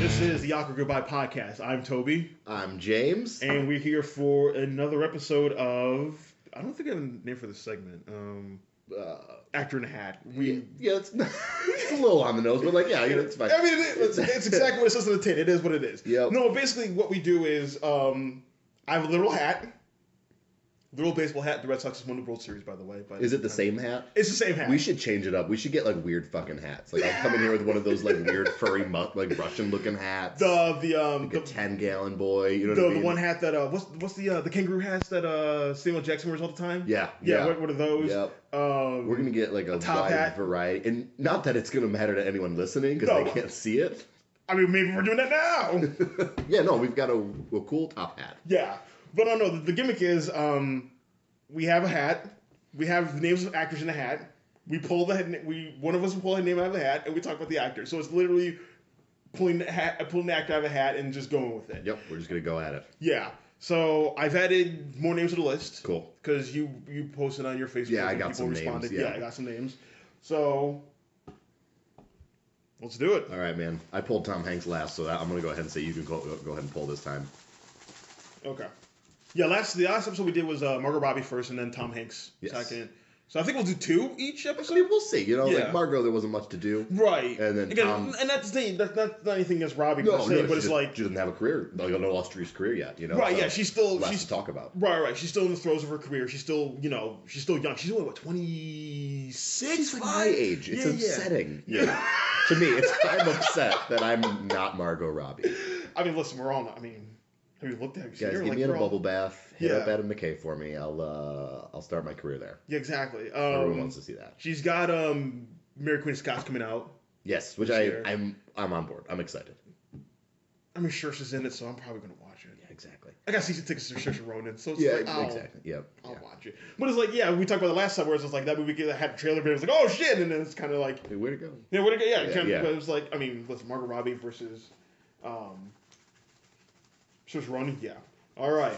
This is the Awkward Goodbye Podcast. I'm Toby. I'm James. And we're here for another episode of... I don't think I have a name for this segment. Actor in a Hat. It's a little on the nose, but it's fine. I mean, it's exactly what it says on the tin. It is what it is. Yep. No, basically what we do is I have a literal hat. Little baseball hat. The Red Sox just won the World Series, by the way. But is it the same hat? It's the same hat. We should change it up. We should get weird fucking hats. I'll come in here with one of those weird furry Russian looking hats. The a 10-gallon boy. You know what I mean? The one hat that what's the kangaroo hats that Samuel Jackson wears all the time? Yeah. What are those? Yep. We're gonna get a top wide hat variety, and not that it's gonna matter to anyone listening because they can't see it. I mean, maybe we're doing that now. Yeah, no, we've got a cool top hat. Yeah, but no. The gimmick is we have a hat. We have the names of actors in the hat. We pull the head. One of us will pull a name out of the hat, and we talk about the actor. So it's literally pulling the actor out of a hat and just going with it. Yep, we're just gonna go at it. Yeah. So I've added more names to the list. Cool. Because you posted on your Facebook. Yeah, I got some names. Yeah, I got some names. So let's do it. All right, man. I pulled Tom Hanks last, so I'm gonna go ahead and say you can go ahead and pull this time. Okay. Yeah, the last episode we did was Margot Robbie first, and then Tom Hanks second. So I think we'll do 2 each episode. I mean, we'll see. Margot, there wasn't much to do. Right. And then again, Tom... and that's the thing. That's not anything against Robbie but it's she doesn't have a career, no illustrious career yet. Right. So yeah. She's still to talk about. Right. She's still in the throes of her career. She's still she's still young. She's only 26. She's my age. It's upsetting. Yeah. To me, I'm upset that I'm not Margot Robbie. I mean, listen, we're all not. I mean. Have you looked at her? Guys, get me in a bubble bath. Hit up Adam McKay for me. I'll start my career there. Yeah, exactly. Everyone wants to see that. She's got Mary Queen of Scots coming out. Yes, which I'm on board. I'm excited. I mean, Saoirse's in it, so I'm probably gonna watch it. Yeah, exactly. I got season tickets to Saoirse Ronan, so it's exactly. Yep. I'll watch it. But it's we talked about the last time where it was that movie had a trailer, but it was oh shit, and then it's kind of hey, where'd it go? Yeah, where'd it go? Yeah, But it was I mean, listen, Margot Robbie versus Saoirse Ronan. Yeah. All right.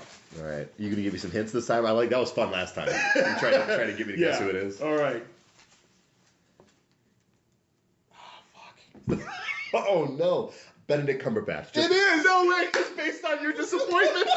You gonna give me some hints this time? That was fun last time. You try to get me to guess who it is. All right. Oh fuck. Oh no. Benedict Cumberbatch. It is. No way. It's based on your disappointment.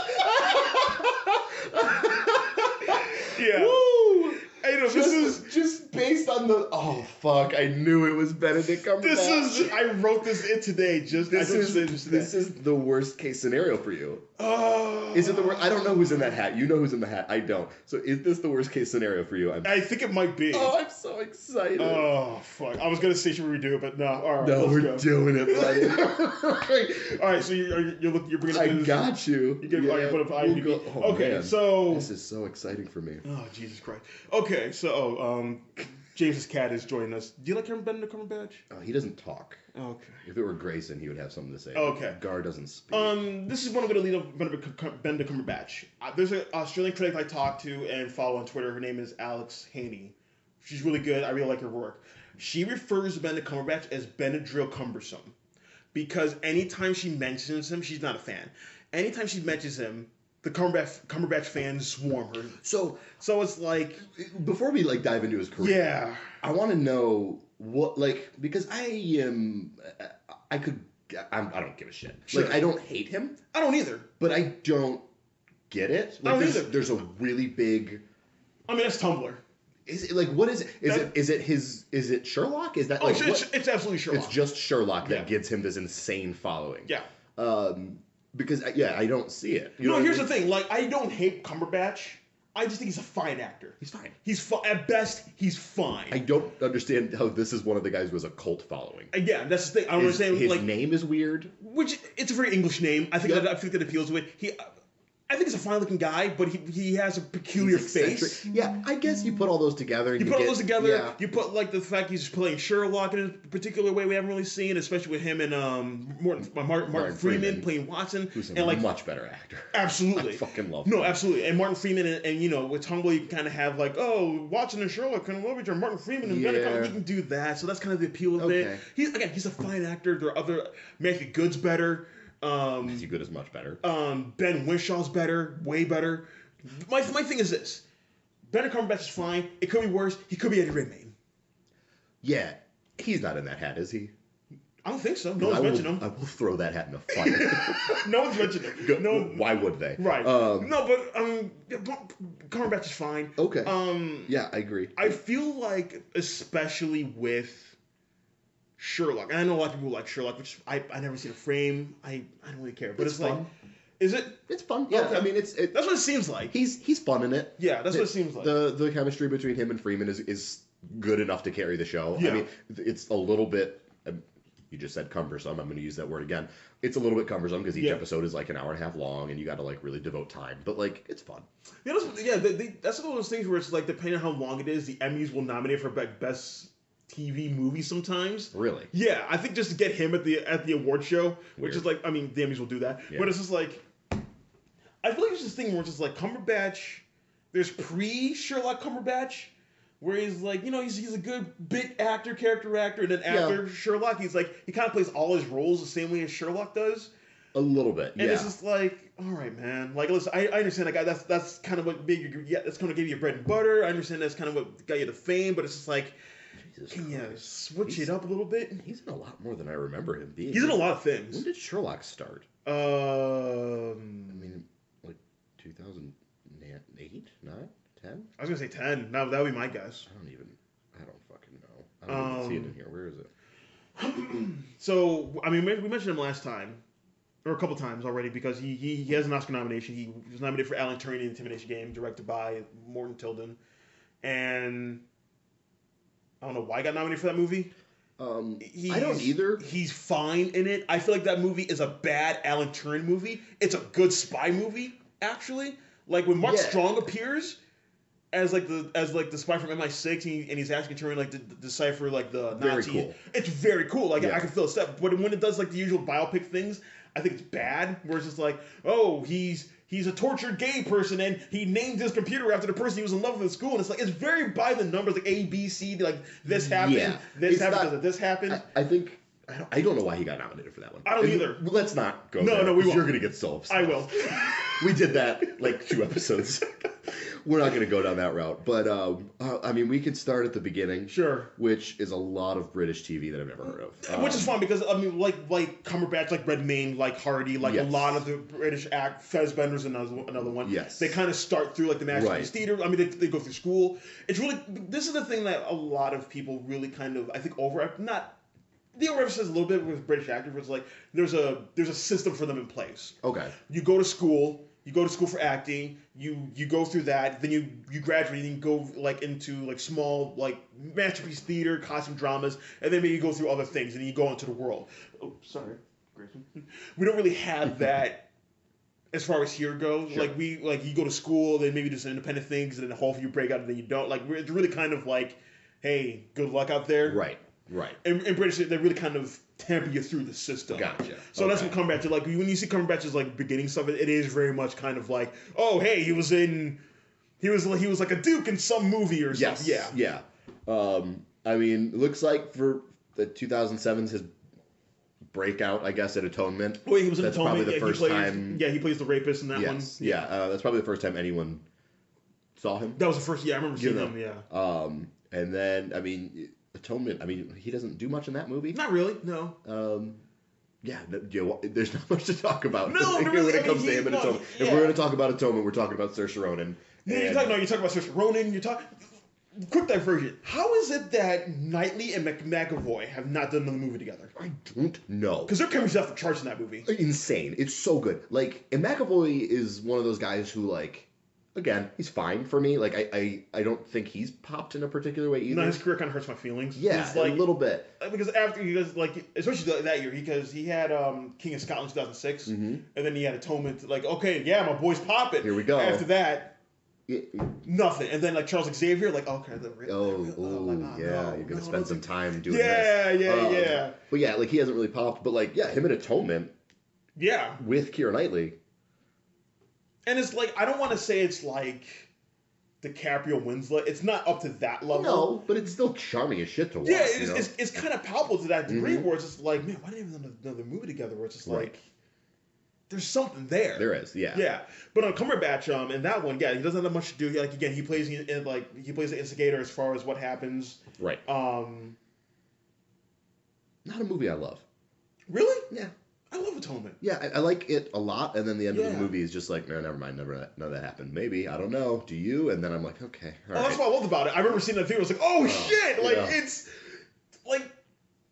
Yeah. Woo. This is just based on the. Oh fuck! I knew it was Benedict Cumberbatch. I wrote this in today. This is the worst case scenario for you. Oh. Is it the worst? I don't know who's in that hat. You know who's in the hat. I don't. So is this the worst case scenario for you? I think it might be. Oh, I'm so excited. Oh fuck! I was gonna say should we redo it, but no. All right. No, we're doing it, buddy. All right. So you're bringing. I got you. You put up IMDb. Okay, man. So this is so exciting for me. Oh Jesus Christ. Okay, so James's cat is joining us. Do you like him, Benedict Cumberbatch? Oh, he doesn't talk. Okay. If it were Grayson, he would have something to say. Okay. Gar doesn't speak. This is one I'm going to lead up Benedict Cumberbatch. There's an Australian critic I talk to and follow on Twitter. Her name is Alex Haney. She's really good. I really like her work. She refers to Benedict Cumberbatch as Benadryl Cumbersome because anytime she mentions him, she's not a fan. Anytime she mentions him, the Cumberbatch fans swarm her. So it's before we dive into his career. Yeah. I want to know what because I don't give a shit. Sure. I don't hate him. I don't either. But I don't get it. I don't either. There's a really big. I mean, it's Tumblr. Is it what is it? Is it Sherlock? Is that it's absolutely Sherlock. It's just Sherlock that gives him this insane following. Yeah. Because I don't see it. Here's the thing. I don't hate Cumberbatch. I just think he's a fine actor. He's fine. At best, he's fine. I don't understand how this is one of the guys who has a cult following. Yeah, that's the thing. I don't understand. His name is weird. Which it's a very English name. I think that appeals to it. I think he's a fine-looking guy, but he has a peculiar face. Yeah, I guess you put all those together. You put all those together. Yeah. You put the fact he's playing Sherlock in a particular way we haven't really seen, especially with him and Martin Freeman playing Watson, who's a much better actor. Absolutely, I fucking love him. No, absolutely. And Martin Freeman and with Tumblr, you can kind of have Watson and Sherlock kind of love each other. Martin Freeman and Benedict, he can do that. So that's kind of the appeal of it. He's a fine actor. There are other Matthew Good's better. Matthew Good is much better. Ben Winshaw's better, way better. My thing is this: Benedict Cumberbatch is fine. It could be worse. He could be Eddie Redmayne. Yeah, he's not in that hat, is he? I don't think so. No one's mentioned him. I will throw that hat in the fire. No one's mentioned him. No. Why would they? Right. No, but Cumberbatch is fine. Okay. Yeah, I agree. I feel like, especially with Sherlock, and I know a lot of people like Sherlock, which I never seen a frame. I don't really care, but it's fun. like, is it? It's fun. Yeah, okay. I mean, that's what it seems like. He's fun in it. Yeah, that's what it seems like. The chemistry between him and Freeman is good enough to carry the show. Yeah. I mean, it's a little bit. You just said cumbersome. I'm going to use that word again. It's a little bit cumbersome because each episode is like an hour and a half long, and you got to like really devote time. But like, it's fun. That's one of those things where it's like, depending on how long it is, the Emmys will nominate for best TV movie sometimes. Really? Yeah, I think just to get him at the award show, which is like, I mean, the Emmys will do that, but it's just like, I feel like it's this thing where it's just like Cumberbatch. There's pre-Sherlock Cumberbatch, where he's like, he's a good bit character actor, and then after Sherlock, he's like, he kind of plays all his roles the same way as Sherlock does. A little bit, and it's just like, all right, man. Like, listen, I understand, like, that's kind of what made you, that's kind of gave you bread and butter. I understand that's kind of what got you the fame, but it's just like, can you switch it up a little bit? He's in a lot more than I remember him being. He's in a lot of things. When did Sherlock start? I mean, like 2008, 9, 10? I was gonna say 10. No, that would be my guess. I don't fucking know. I don't even see it in here. Where is it? So, I mean, we mentioned him last time, or a couple times already, because he has an Oscar nomination. He was nominated for Alan Turing, The Intimidation Game, directed by Morton Tilden, and I don't know why he got nominated for that movie. I don't either. He's fine in it. I feel like that movie is a bad Alan Turing movie. It's a good spy movie, actually. Like when Mark Strong appears as the spy from MI6, and he's asking Turing like to decipher like the Nazi. Very cool. It's very cool. Like I can feel a step, but when it does like the usual biopic things, I think it's bad. Where it's just like, oh, he's a tortured gay person, and he named his computer after the person he was in love with at school. And it's like, it's very by the numbers, like A, B, C, like this happened, this happened, this happened. I think, I don't know why he got nominated for that one. I don't either. Let's not go there. No, we won't. You're going to get so upset. I will. We did that like 2 episodes. We're not going to go down that route. But, I mean, we can start at the beginning. Sure. Which is a lot of British TV that I've never heard of. Which is fun because, I mean, like Cumberbatch, like Redmayne, like Hardy, like a lot of the British act, Fassbender's another one. Yes. They kind of start through like the Masterpiece Theatre. I mean, they go through school. It's really, this is the thing that a lot of people really kind of, I think, they overemphasize a little bit with British actors. Where it's like there's a system for them in place. Okay. You go to school for acting. You go through that. Then you graduate and you go like into like small like Masterpiece Theater, costume dramas, and then maybe you go through other things and you go into the world. Oh, sorry, Grayson. We don't really have that as far as here goes. Sure. Like you go to school, then maybe there's independent things, and then hopefully you break out, and then you don't. Like it's really kind of like, hey, good luck out there. Right. In British, they really kind of tamper you through the system. Gotcha. So that's what Cumberbatch is like. When you see Cumberbatch's like beginning stuff, it is very much kind of like, oh, hey, he was like a duke in some movie or something. Yes. Yeah. I mean, it looks like for the 2007's his breakout, I guess, at Atonement. Oh, yeah, he was in That's Atonement. Probably the first time. Yeah, he plays the rapist in that one. Yeah. That's probably the first time anyone saw him. That was the first. Yeah, I remember seeing him. Yeah. And then I mean. Atonement. I mean, he doesn't do much in that movie. Not really. No. There's not much to talk about. No, when it comes to him and Atonement. Yeah. If we're going to talk about Atonement, we're talking about Saoirse Ronan. You're talking about Saoirse Ronan. Quick diversion. How is it that Knightley and McAvoy have not done another movie together? I don't know. Because their chemistry's off the charts in that movie. Insane. It's so good. Like, and McAvoy is one of those guys who, like, again, he's fine for me. Like, I don't think he's popped in a particular way either. No, his career kind of hurts my feelings. Yeah, like, a little bit. Because after he does, like, especially that year, because he had King of Scotland 2006, and then he had Atonement. Like, okay, yeah, my boy's popping. Here we go. After that, nothing. And then, like, Charles Xavier, like, okay. You're going to spend some time doing this. Yeah. But yeah, like, he hasn't really popped. But, like, yeah, him at Atonement. Yeah. With Keira Knightley. And it's like, I don't want to say it's like DiCaprio Winslet. It's not up to that level. No, but it's still charming as shit to watch. Yeah, it's kind of palpable to that degree where it's just like, man, why didn't they have another movie together? Where it's just like, there's something there. There is, yeah. Yeah, but on Cumberbatch, in that one, yeah, he doesn't have much to do. Like again, he plays the instigator as far as what happens. Right. Not a movie I love. Really? Yeah. I love Atonement. Yeah, I like it a lot, and then the end of the movie is just like, no, never mind, none of that happened. Maybe, I don't know. Do you? And then I'm like, okay, all right. That's what I loved about it. I remember seeing that theater. I was like, oh shit! Like it's like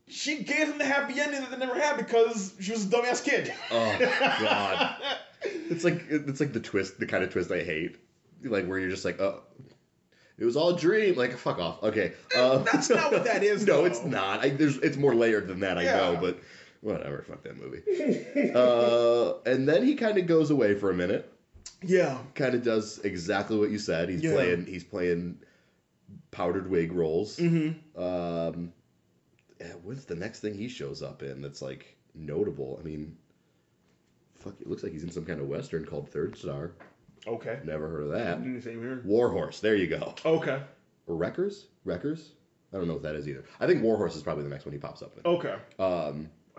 she gave him the happy ending that they never had because she was a dumbass kid. Oh god, it's like the twist, the kind of twist I hate, like where you're just like, oh. It was all a dream. Like, fuck off. Okay. That's not what that is, No, though. it's not. It's more layered than that, I know, but whatever. Fuck that movie. And then he kind of goes away for a minute. Yeah. Kind of does exactly what you said. He's playing powdered wig roles. Mm-hmm. What's the next thing he shows up in that's, like, notable? I mean, fuck, it looks like he's in some kind of Western called Third Star. Okay. Never heard of that. Same here. Warhorse. There you go. Okay. Or Wreckers? Wreckers? I don't know what that is either. I think Warhorse is probably the next one he pops up in. Okay. I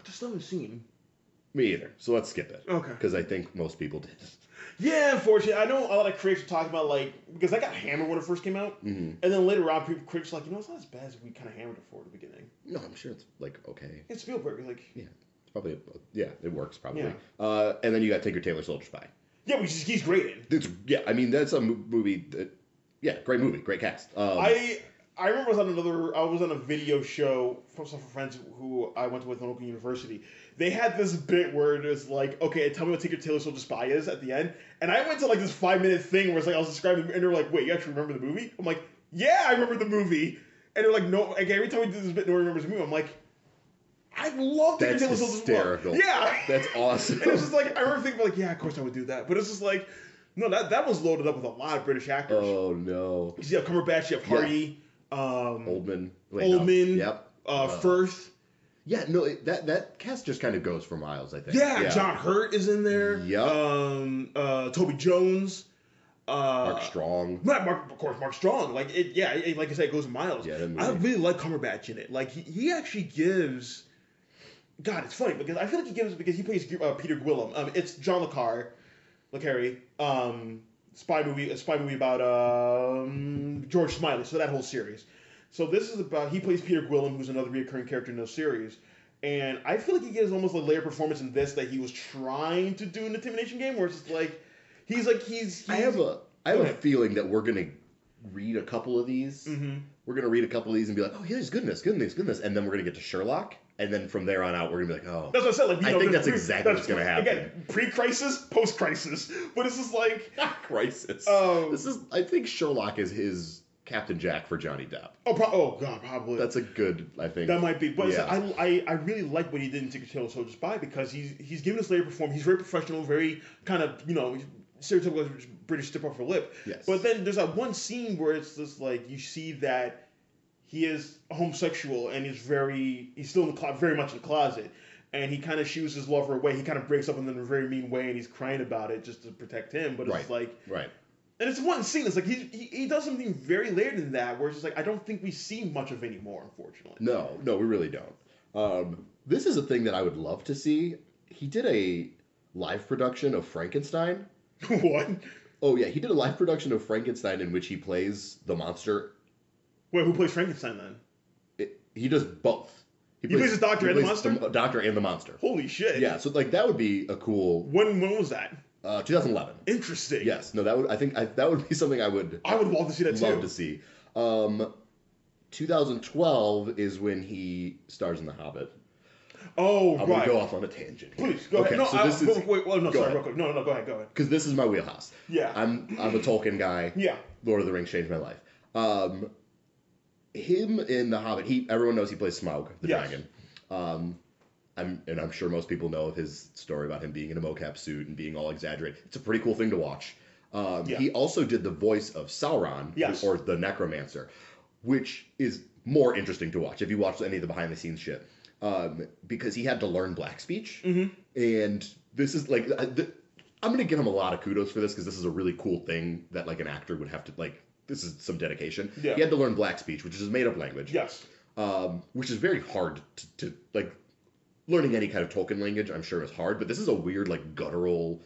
just haven't seen. Me either. So let's skip it. Okay. Because I think most people did. Yeah, unfortunately. I know a lot of critics are talking about, like, because I got hammered when it first came out. Mm-hmm. And then later on, critics were like, it's not as bad as we kind of hammered it for at the beginning. No, I'm sure it's, like, okay. It's Spielberg. Like, yeah. It's probably, it works probably. Yeah. And then you got Tinker Tailor Soldier Spy. Yeah, which he's great in. I mean, that's a movie that, great movie, great cast. I remember I was on a video show from some friends who I went to with at local university. They had this bit where it was like, okay, tell me what Tinker Tailor Soldier Spy is at the end. And I went to like this 5-minute thing where it's like I was describing, and they were like, wait, you actually remember the movie? I'm like, yeah, I remember the movie. And they're like, no, like every time we do this bit, no one remembers the movie. I'm like, I love Tinker Tailor Soldier Spy. That's hysterical. Yeah. That's awesome. And it's just like, I remember thinking like, yeah, of course I would do that. But it's just like, no, that was loaded up with a lot of British actors. Oh, no. You have Cumberbatch, you have Hardy. Oldman. Oldman. No. Yep. Firth. Yeah, no, that cast just kind of goes for miles, I think. Yeah, John Hurt is in there. Yep. Toby Jones. Mark Strong. Of course, Mark Strong. Like like I said, it goes miles. Yeah, I really like Cumberbatch in it. Like he actually gives. God, it's funny because I feel like because he plays Peter Gwillem. It's John Le Carre. Spy movie about George Smiley. So that whole series. So this is about he plays Peter Gwillem, who's another recurring character in the series, and I feel like he gives almost a layer performance in this that he was trying to do in the Intimidation Game, where it's just like he's. I have a feeling that we're gonna read a couple of these. Mm-hmm. We're gonna read a couple of these and be like, oh, here's goodness, and then we're gonna get to Sherlock. And then from there on out, we're gonna be like, oh. That's what I said. Like, I think that's exactly what's gonna happen. Again, pre-crisis, post-crisis, but it's just like crisis. I think Sherlock is his Captain Jack for Johnny Depp. Oh God, probably. That's a good. I think that might be. But I really like what he did in Tinker Tailor Soldier Spy because he's given us layer performance. He's very professional, very kind of stereotypical British step off her lip. Yes. But then there's that one scene where it's just like you see that. He is homosexual and he's still very much in the closet, and he kind of shoos his lover away. He kind of breaks up in a very mean way, and he's crying about it just to protect him. But it's like, right. And it's one scene. It's like he does something very layered in that, where it's just like I don't think we see much of anymore, unfortunately. No, we really don't. This is a thing that I would love to see. He did a live production of Frankenstein. What? Oh yeah, he did a live production of Frankenstein in which he plays the monster. Wait, who plays Frankenstein then? He does both. He plays the doctor and the monster? The doctor and the monster. Holy shit. Yeah, so like that would be a cool... When was that? 2011. Interesting. Yes. No, that would be something I would love to see that too. Love to see. 2012 is when he stars in The Hobbit. Oh, I'm going to go off on a tangent here. Please, go ahead. No, so wait, no, sorry, real quick. No, go ahead. Because this is my wheelhouse. Yeah. I'm a Tolkien guy. Yeah. Lord of the Rings changed my life. Him in The Hobbit, everyone knows he plays Smaug, the dragon. I'm sure most people know of his story about him being in a mocap suit and being all exaggerated. It's a pretty cool thing to watch. He also did the voice of Sauron, or the Necromancer, which is more interesting to watch if you watch any of the behind-the-scenes shit. Because he had to learn black speech. Mm-hmm. And this is like... I'm going to give him a lot of kudos for this because this is a really cool thing that like an actor would have to... like. This is some dedication. Yeah. He had to learn black speech, which is a made-up language. Yes. Which is very hard to like... Learning any kind of Tolkien language, I'm sure, is hard, but this is a weird, like, guttural,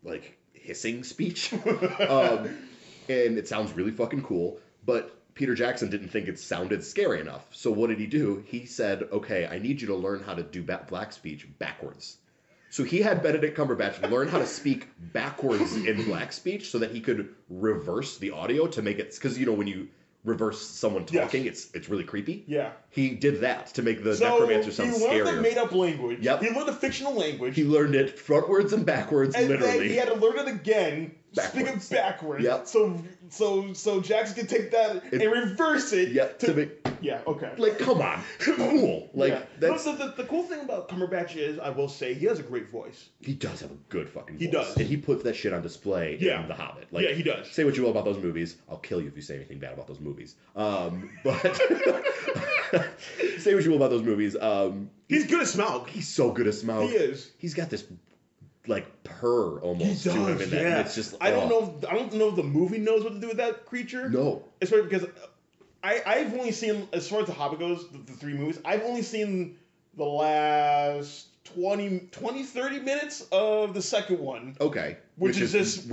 like, hissing speech. And it sounds really fucking cool. But Peter Jackson didn't think it sounded scary enough. So what did he do? He said, okay, I need you to learn how to do black speech backwards. So he had Benedict Cumberbatch learn how to speak backwards in black speech so that he could reverse the audio to make it... Because, when you reverse someone talking, it's really creepy. Yeah. He did that to make the necromancer sound scarier. He learned the made-up language. Yep. He learned the fictional language. He learned it frontwards and backwards, and literally. And then he had to learn it again, speak it backwards. Yep. So Jackson can take that and reverse it. Yep. Yeah, okay. Like, come on. Cool. Like, that's... the cool thing about Cumberbatch is, I will say, he has a great voice. He does have a good fucking voice. He does. And he puts that shit on display in The Hobbit. Like, yeah, he does. Say what you will about those movies. I'll kill you if you say anything bad about those movies. But say what you will about those movies. He's good at Smaug. He's so good at Smaug. He is. He's got this purr almost to him in that. Yeah. And it's just I don't know if the movie knows what to do with that creature. No. Especially because I've only seen, as far as The Hobbit goes, the 3 movies, I've only seen the last 30 minutes of the second one. Okay. Which is Smaug.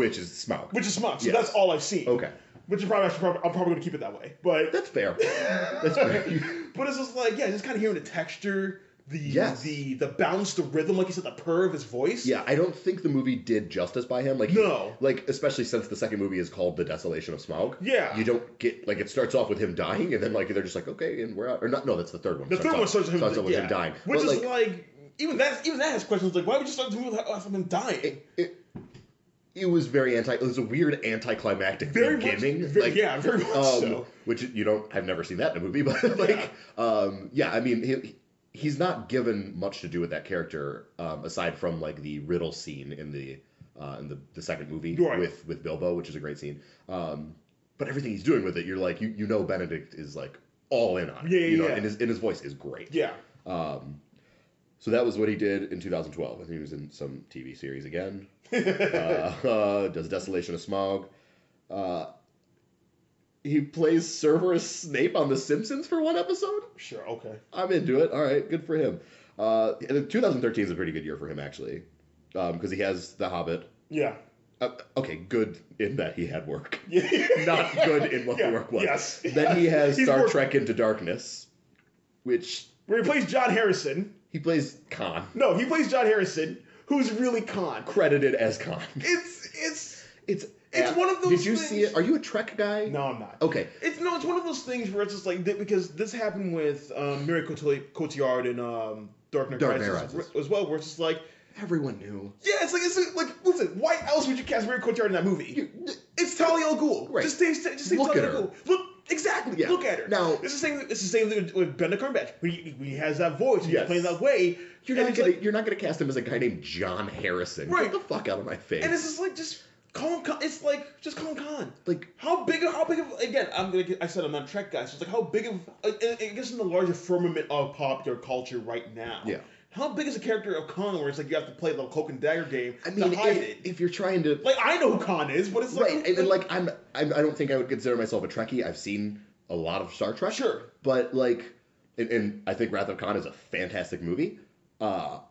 Which is Smaug. So that's all I've seen. Okay. Which is I'm probably going to keep it that way. But that's fair. That's fair. But it's just just kind of hearing the texture, the bounce, the rhythm, like you said, the purr of his voice. Yeah, I don't think the movie did justice by him. No. Especially since the second movie is called The Desolation of Smaug. Yeah. You don't get, it starts off with him dying, and then, they're just like, okay, and we're out. Or not, no, that's the third one. The third one starts with him dying. Which is even that has questions like, why would you start the movie with him dying? It was it was a weird anticlimactic beginning. Very much so. Which, I've never seen that in a movie, but, I mean, he's not given much to do with that character, aside from the riddle scene in the second movie with Bilbo, which is a great scene. But everything he's doing with it, you're like, Benedict is all in on it. And his voice is great. Yeah. So that was what he did in 2012. I think he was in some TV series again. Does Desolation of Smaug. He plays Severus Snape on The Simpsons for one episode? Sure, okay. I'm into it. All right, good for him. 2013 is a pretty good year for him, actually, because he has The Hobbit. Yeah. Okay, good in that he had work. Yeah. Not good in what the work was. Yes. Then he has Star Trek Into Darkness, where he plays John Harrison. He plays Khan. No, he plays John Harrison, who's really Khan. Credited as Khan. It's one of those Did you things... see it? Are you a Trek guy? No, I'm not. Okay. It's one of those things where it's just because this happened with Mary Cotillard in Dark Knight Rises as well, where it's just everyone knew. Yeah, it's listen, why else would you cast Mary Cotillard in that movie? It's Talia al Ghul. Right. Just say Talia al Ghul. Look, exactly. Yeah. Look at her. Now it's the same thing with Benedict Cumberbatch. He has that voice. He's playing that way. You're not gonna cast him as a guy named John Harrison. Right. Get the fuck out of my face. And it's just call him. It's just call him Khan. How big of again? I said I'm not a Trek guy. So it's how big of I guess in the larger firmament of popular culture right now. Yeah. How big is a character of Khan where it's you have to play the cloak and dagger game to hide it? If you're trying to I know who Khan is, but it's right. And I don't think I would consider myself a Trekkie. I've seen a lot of Star Trek. Sure. But and I think Wrath of Khan is a fantastic movie. But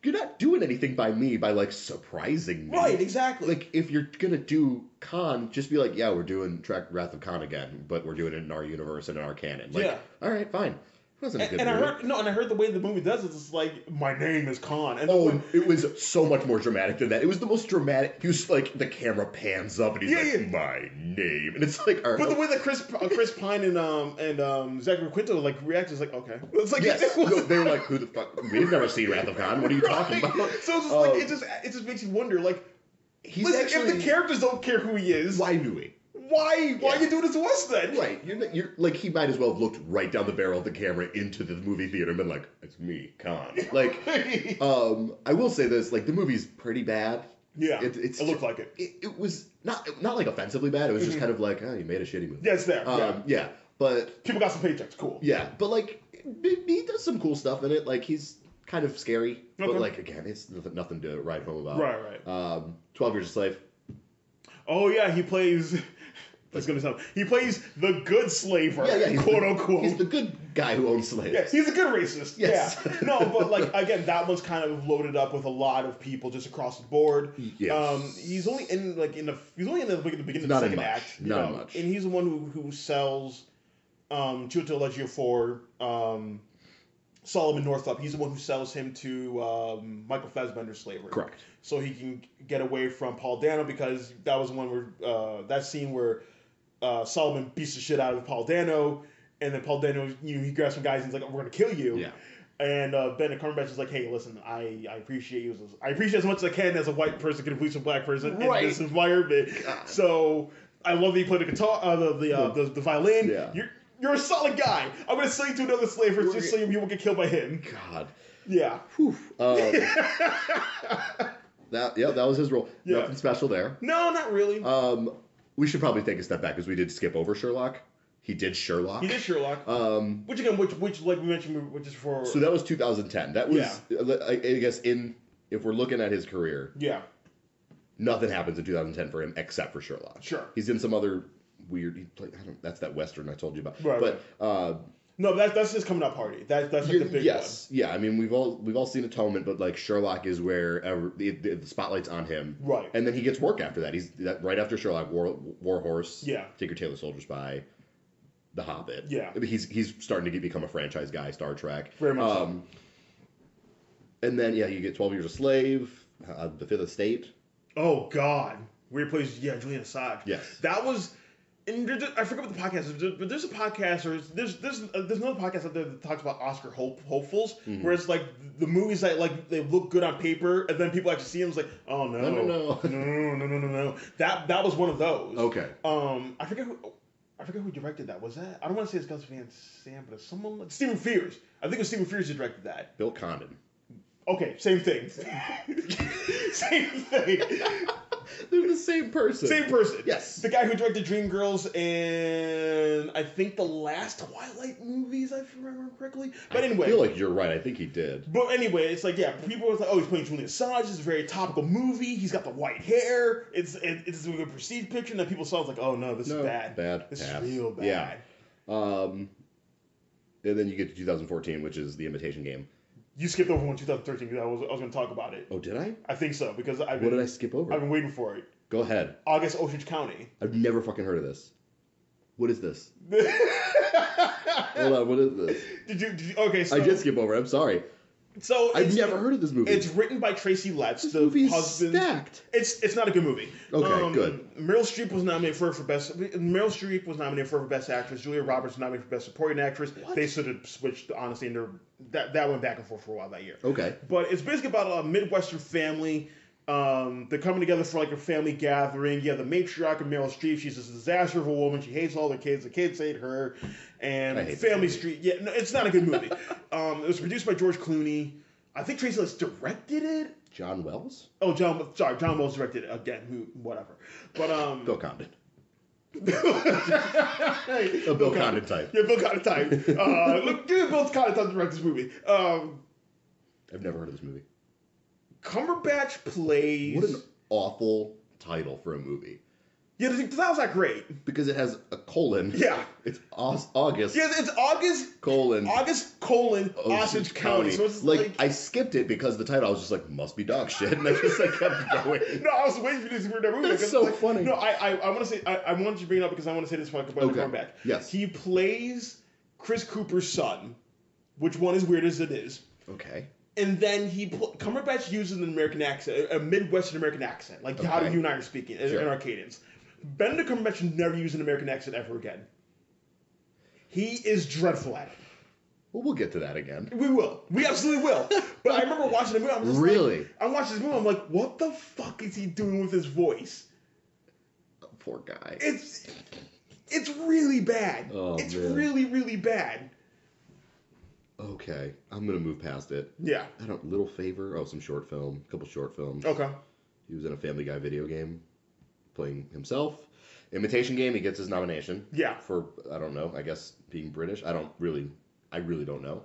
you're not doing anything by surprising me. Right, exactly. If you're gonna do Khan, just be yeah, we're doing Wrath of Khan again, but we're doing it in our universe and in our canon. All right, fine. It wasn't a good movie. I heard the way the movie does it, it's my name is Khan. And it was so much more dramatic than that. It was the most dramatic. He was the camera pans up and he's my name, and it's all right. But the way that Chris Pine and Zachary Quinto react is okay. It's yes. They were who the fuck? We've never seen Wrath of Khan. What are you talking about? So it's it just makes you wonder if the characters don't care who he is, why do we? Why are you doing this to us then? Right. You're he might as well have looked right down the barrel of the camera into the movie theater and been it's me, Khan. I will say this, the movie's pretty bad. Yeah. It looked like it. It was not offensively bad. It was just kind of you made a shitty movie. Yeah, it's there. Yeah. But people got some paychecks, cool. Yeah. But he does some cool stuff in it. He's kind of scary. Okay. But again, it's nothing to write home about. Right. 12 Years a Slave. Oh yeah, he plays... That's gonna sound. He plays the good slaver, yeah, quote unquote. He's the good guy who owns slaves. Yeah, he's a good racist. Yes. Yeah. No, but like again, that one's kind of loaded up with a lot of people just across the board. Yes. He's only in the beginning of the Not second much. act. Not much. And he's the one who sells Chiwetel Ejiofor for Solomon Northup. He's the one who sells him to Michael Fassbender's slavery. Correct. So he can get away from Paul Dano, because that was the one where that scene where Solomon beats the shit out of Paul Dano, and then Paul Dano, he grabs some guys and he's like, "We're gonna kill you." Yeah. And Benedict Cumberbatch is like, "Hey, listen, I appreciate you. I appreciate as much as I can as a white person can appreciate a black person in this environment." God. So I love that you play the guitar, the violin. Yeah. You're a solid guy. I'm gonna sell you to another slave first, just so you won't get killed by him. God. Yeah. Whew. That was his role. Yeah. Nothing special there. No, not really. We should probably take a step back, because we did skip over Sherlock. He did Sherlock. Which again, which like we mentioned, which is for. So that was 2010. That was, I guess, if we're looking at his career. Yeah. Nothing happens in 2010 for him except for Sherlock. Sure. He's in some other weird. That's that Western I told you about. Right. But no, that's his coming out party. That's like the big one. Yeah. I mean, we've all seen Atonement, but like Sherlock is where the spotlight's on him. Right. And then he gets work after that. Right after Sherlock, War Horse. Yeah. Tinker Tailor Soldier Spy. The Hobbit. Yeah. I mean, he's starting to become a franchise guy. Star Trek. Very much so. And then you get 12 Years a Slave. The Fifth Estate. Oh God, where he plays Julian Assange. Yes. That was. And I forget what the podcast is, but there's a podcast, or there's another podcast out there that talks about Oscar hopefuls, where it's like the movies that like they look good on paper, and then people actually see them, it's like, oh no, no. That was one of those. Okay. I forget who directed that. Was that? I don't want to say it's Gus Van Sant, but it's someone like Stephen Frears. I think it was Stephen Frears who directed that. Bill Condon. Okay, same thing. Same thing. They're the same person. Same person. Yes. The guy who directed Dreamgirls and I think the last Twilight movies, if I remember correctly. But anyway. I feel like you're right. I think he did. But anyway, it's like, people were like, oh, he's playing Julian Assange. It's a very topical movie. He's got the white hair. It's a good prestige picture. And then people saw it like, oh no, this is bad. This is real bad. Yeah. And then you get to 2014, which is The Imitation Game. You skipped over one 2013 because I was going to talk about it. Oh, did I? I think so, because what did I skip over? I've been waiting for it. Go ahead. August Osage County. I've never fucking heard of this. What is this? Hold on, what is this? Did you okay, so... I did skip over it, I'm sorry. So I've never heard of this movie. It's written by Tracy Letts, this the movie's husband. Stacked. It's not a good movie. Okay, good. Meryl Streep was nominated for best. Meryl Streep was nominated for best actress. Julia Roberts was nominated for best supporting actress. What? They sort of switched, honestly, and that went back and forth for a while that year. Okay. But it's basically about a Midwestern family. They're coming together for like a family gathering. You have the matriarch of Meryl Streep. She's a disaster of a woman. She hates all the kids. The kids hate her. And Family Street. Yeah, no, it's not a good movie. It was produced by George Clooney. I think Tracy Letts directed it. John Wells? Oh, John Wells directed it again. Whatever. But Bill Condon. Bill Condon type. Yeah, Bill Condon type. Look, give Bill Condon time to direct this movie. I've never heard of this movie. Cumberbatch plays. What an awful title for a movie. Yeah, the title's not great. Because it has a colon. Yeah. It's August. Yeah, it's August colon Osage County. So it's like I skipped it because the title, I was just like, must be dog shit, and I just kept going. No, I was waiting for this weird movie. That's so funny. No, I want to say I wanted to bring it up because I want to say this about Cumberbatch. Yes. He plays Chris Cooper's son, which one is weird as it is. Okay. And then Cumberbatch uses an American accent, a Midwestern American accent, like how you and I are speaking in Arcadians. Benedict Cumberbatch never used an American accent ever again. He is dreadful at it. Well, we'll get to that again. We will. We absolutely will. But I remember watching the movie. I'm just really? I'm watching this movie. I'm like, what the fuck is he doing with his voice? Oh, poor guy. It's really bad. Oh, it's man. really, really bad. Okay, I'm gonna move past it. Yeah. Little Favor. Oh, some short film. A couple short films. Okay. He was in a Family Guy video game, playing himself. Imitation Game. He gets his nomination. Yeah. For I don't know. I guess being British. I really don't know.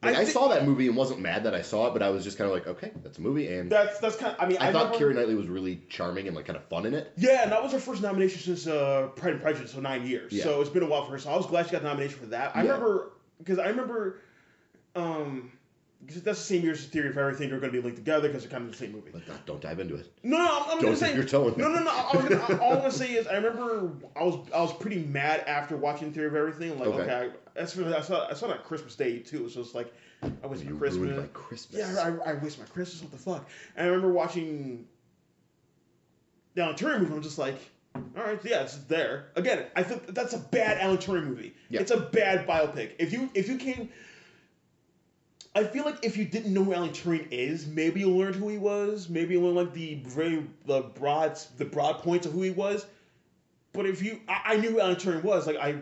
Like, I saw that movie and wasn't mad that I saw it, but I was just kind of like, okay, that's a movie, and that's kind of. I mean, I thought Keira Knightley was really charming and like kind of fun in it. Yeah, and that was her first nomination since Pride and Prejudice, so 9 years. Yeah. So it's been a while for her. So I was glad she got the nomination for that. I remember because I remember, because that's the same year as Theory of Everything. They're going to be linked together because they're kind of the same movie. But don't dive into it. No, I'm going to say you're telling me. No. All I'm going to say is I remember I was pretty mad after watching Theory of Everything. I'm like, okay, I saw that Christmas Day too. So it's like, I waste my Christmas. Ruined my Christmas. Yeah, I waste my Christmas. What the fuck? And I remember watching the Alan Turing movie. I'm just like, all right, yeah, it's there. Again, I think that's a bad Alan Turing movie. Yeah. It's a bad biopic. If you came, I feel like if you didn't know who Alan Turing is, maybe you learned who he was. Maybe you learned like the broad points of who he was. But if I knew who Alan Turing was. Like I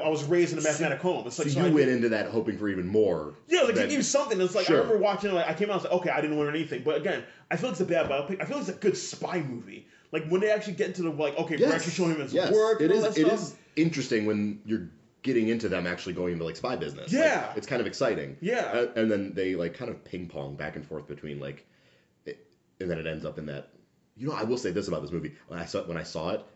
was raised in a mathematic home. It's like, so you went into that hoping for even more. Yeah, like give something. It's like, sure. I remember watching it. Like, I came out and was like, okay, I didn't learn anything. But again, I feel like it's a bad biopic. I feel like it's a good spy movie. Like when they actually get into the like, okay, we're actually showing him his work. It is interesting when you're getting into them actually going into like spy business. Yeah, like, it's kind of exciting. Yeah, and then they like kind of ping pong back and forth between like, and then it ends up in that. You know, I will say this about this movie. When I saw it,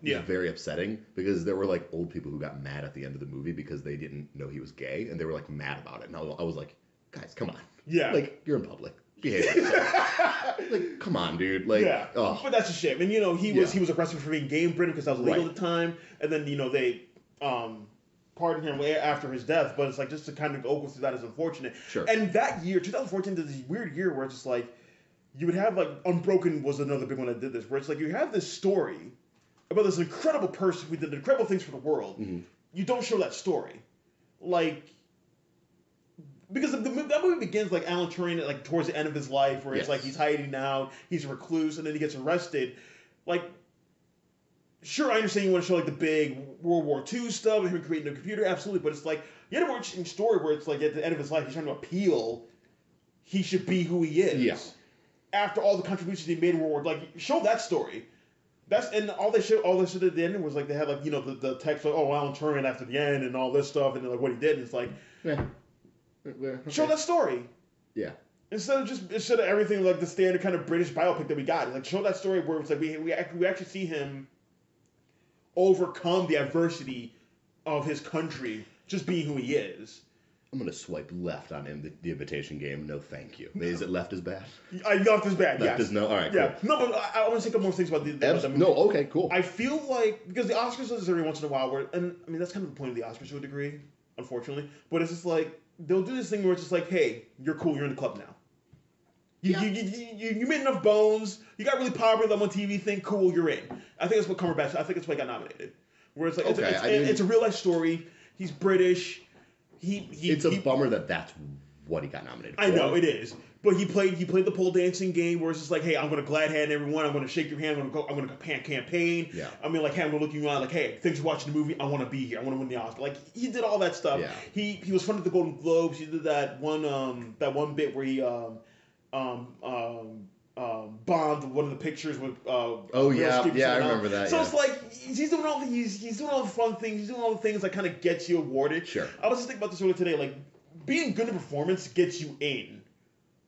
it was very upsetting because there were like old people who got mad at the end of the movie because they didn't know he was gay and they were like mad about it. And I was like, guys, come on. Yeah. Like, you're in public. Behave yourself. Like, come on, dude. Like, yeah. Oh. But that's a shame. And, you know, he was arrested for being gay in Britain because that was illegal at the time. And then, you know, they pardoned him after his death. But it's like, just to kind of go through that is unfortunate. Sure. And that year, 2014, is this weird year where it's just like, you would have, like, Unbroken was another big one that did this, where it's like you have this story about this incredible person who did incredible things for the world. Mm-hmm. You don't show that story. Like, because that movie begins, like, Alan Turing, like, towards the end of his life, where it's like he's hiding out, he's a recluse, and then he gets arrested. Like, sure, I understand you want to show, like, the big World War II stuff, and him creating a computer, absolutely, but it's like, you had a more interesting story where it's like, at the end of his life, he's trying to appeal he should be who he is. Yeah. After all the contributions he made in World War, like, show that story. And all they showed at the end was like they had, like, you know, the text like, oh, Alan Turing after the end and all this stuff and like what he did. And it's like, show that story. Yeah. Instead of everything like the standard kind of British biopic that we got. Like, show that story where it's like we actually see him overcome the adversity of his country just being who he is. I'm going to swipe left on the Invitation Game. No, thank you. Is it left is bad? Left is bad, left is no? All right, yeah. Cool. No, but I want to say a couple more things about the movie. No, okay, cool. I feel like, because the Oscars does this every once in a while, and I mean, that's kind of the point of the Oscars to a degree, unfortunately, but it's just like, they'll do this thing where it's just like, hey, you're cool, you're in the club now. You made enough bones, you got really popular, that one TV thing, cool, you're in. I think that's what Cumberbatch, I think that's why he got nominated. Where it's like, it's a real life story, he's British, it's a bummer that's what he got nominated for. I know, it is. But he played the pole dancing game where it's just like, hey, I'm going to glad hand everyone. I'm going to shake your hand. I'm going to campaign. Yeah. I mean, like, hey, I'm going to look you on. Like, hey, thanks for watching the movie. I want to be here. I want to win the Oscar. Like, he did all that stuff. Yeah. He was fun at the Golden Globes. He did that one bit where he bombed one of the pictures with I remember that. So it's like he's doing all the fun things. He's doing all the things that kind of gets you awarded. Sure. I was just thinking about this earlier today. Like, being good in performance gets you in.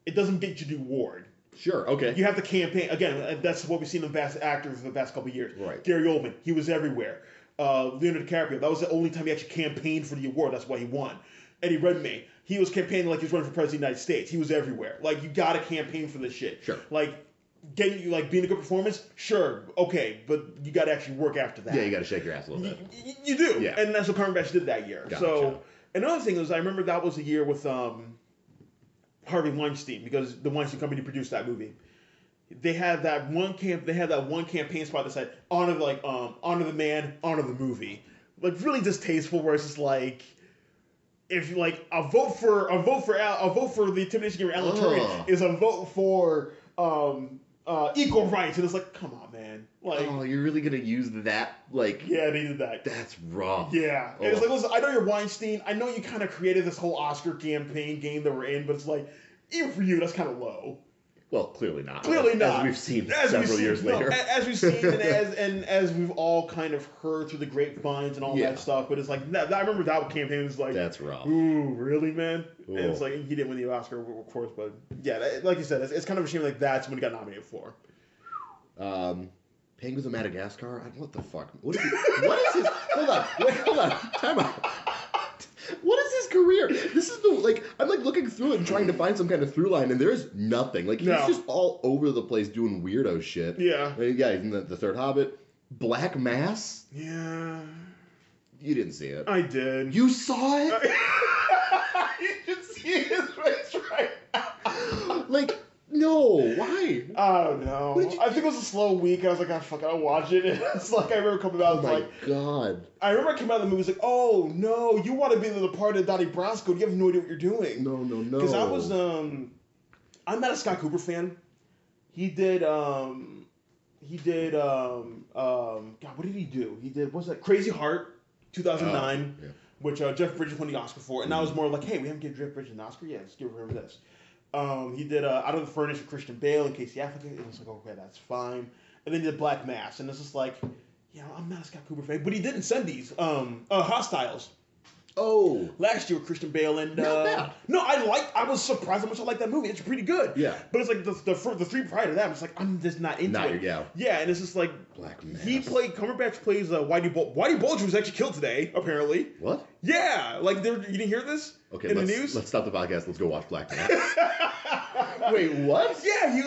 It doesn't get you the award. Sure. Okay. You have to campaign again. That's what we've seen in best actors for the past couple of years. Right. Gary Oldman, he was everywhere. Leonardo DiCaprio, that was the only time he actually campaigned for the award. That's why he won. Eddie Redmayne, he was campaigning like he was running for president of the United States. He was everywhere. Like, you gotta campaign for this shit. Sure. Like, being a good performance, sure, okay, but you gotta actually work after that. Yeah, you gotta shake your ass a little bit. You do. Yeah. And that's what Cumberbatch did that year. Gotcha. So, another thing is, I remember that was the year with Harvey Weinstein, because the Weinstein Company produced that movie. They had that one campaign spot that said honor the man, honor the movie. Like, really distasteful, where it's just like, if you like a vote for the Intimidation Game Alan Turing is a vote for equal rights, and it's like, come on, man. Like, oh, you're really gonna use that? Like, yeah, they did that. That's rough. Yeah, and it's like, listen, I know you're Weinstein. I know you kind of created this whole Oscar campaign game that we're in, but it's like, even for you, that's kind of low. Well, clearly not. Clearly not. As we've seen several years later. As we've seen, and as we've all kind of heard through the grapevines and all that stuff. But it's like, I remember that campaign was like, that's rough. Ooh, really, man? Ooh. And it's like, he didn't win the Oscar, of course, but yeah, like you said, it's kind of a shame. Like, that's what he got nominated for. Penguins of Madagascar. What the fuck? What is his? Hold on. Time out. What is his career? This is I'm like looking through it and trying to find some kind of through line, and there's nothing. Like he's just all over the place doing weirdo shit. Yeah. Yeah, he's in the Third Hobbit. Black Mass? Yeah. You didn't see it. I did. You saw it? You should see his face right now. Like, no, why? I don't know. I think it was a slow week. I was like, fuck it, I'll watch it. And it's like, I remember coming out, God. I remember I came out of the movie, was like, oh, no, you want to be the part of Donnie Brasco. You have no idea what you're doing. No. Because I was, I'm not a Scott Cooper fan. He did, God, what did he do? He did, what's that? Crazy Heart, 2009, which Jeff Bridges won the Oscar for. And that was more like, hey, we haven't given Jeff Bridges an Oscar? Yeah, let's give him this. He did Out of the Furnace with Christian Bale and Casey Affleck. It was like, okay, that's fine. And then he did Black Mass. And it's just like, I'm not a Scott Cooper fan. But he did Incendies. Hostiles. Oh. Last year with Christian Bale and... Not bad. No, I was surprised how much I liked that movie. It's pretty good. Yeah. But it's like the three prior to that, I'm just like, I'm just not into it. Yeah. Yeah, and it's just like... Black Mass. Cumberbatch plays Whitey Bulger. Whitey Bulger was actually killed today, apparently. What? Yeah. Like, you didn't hear this? Okay, in the news? Let's stop the podcast. Let's go watch Black Mass. Wait, what? Yeah, he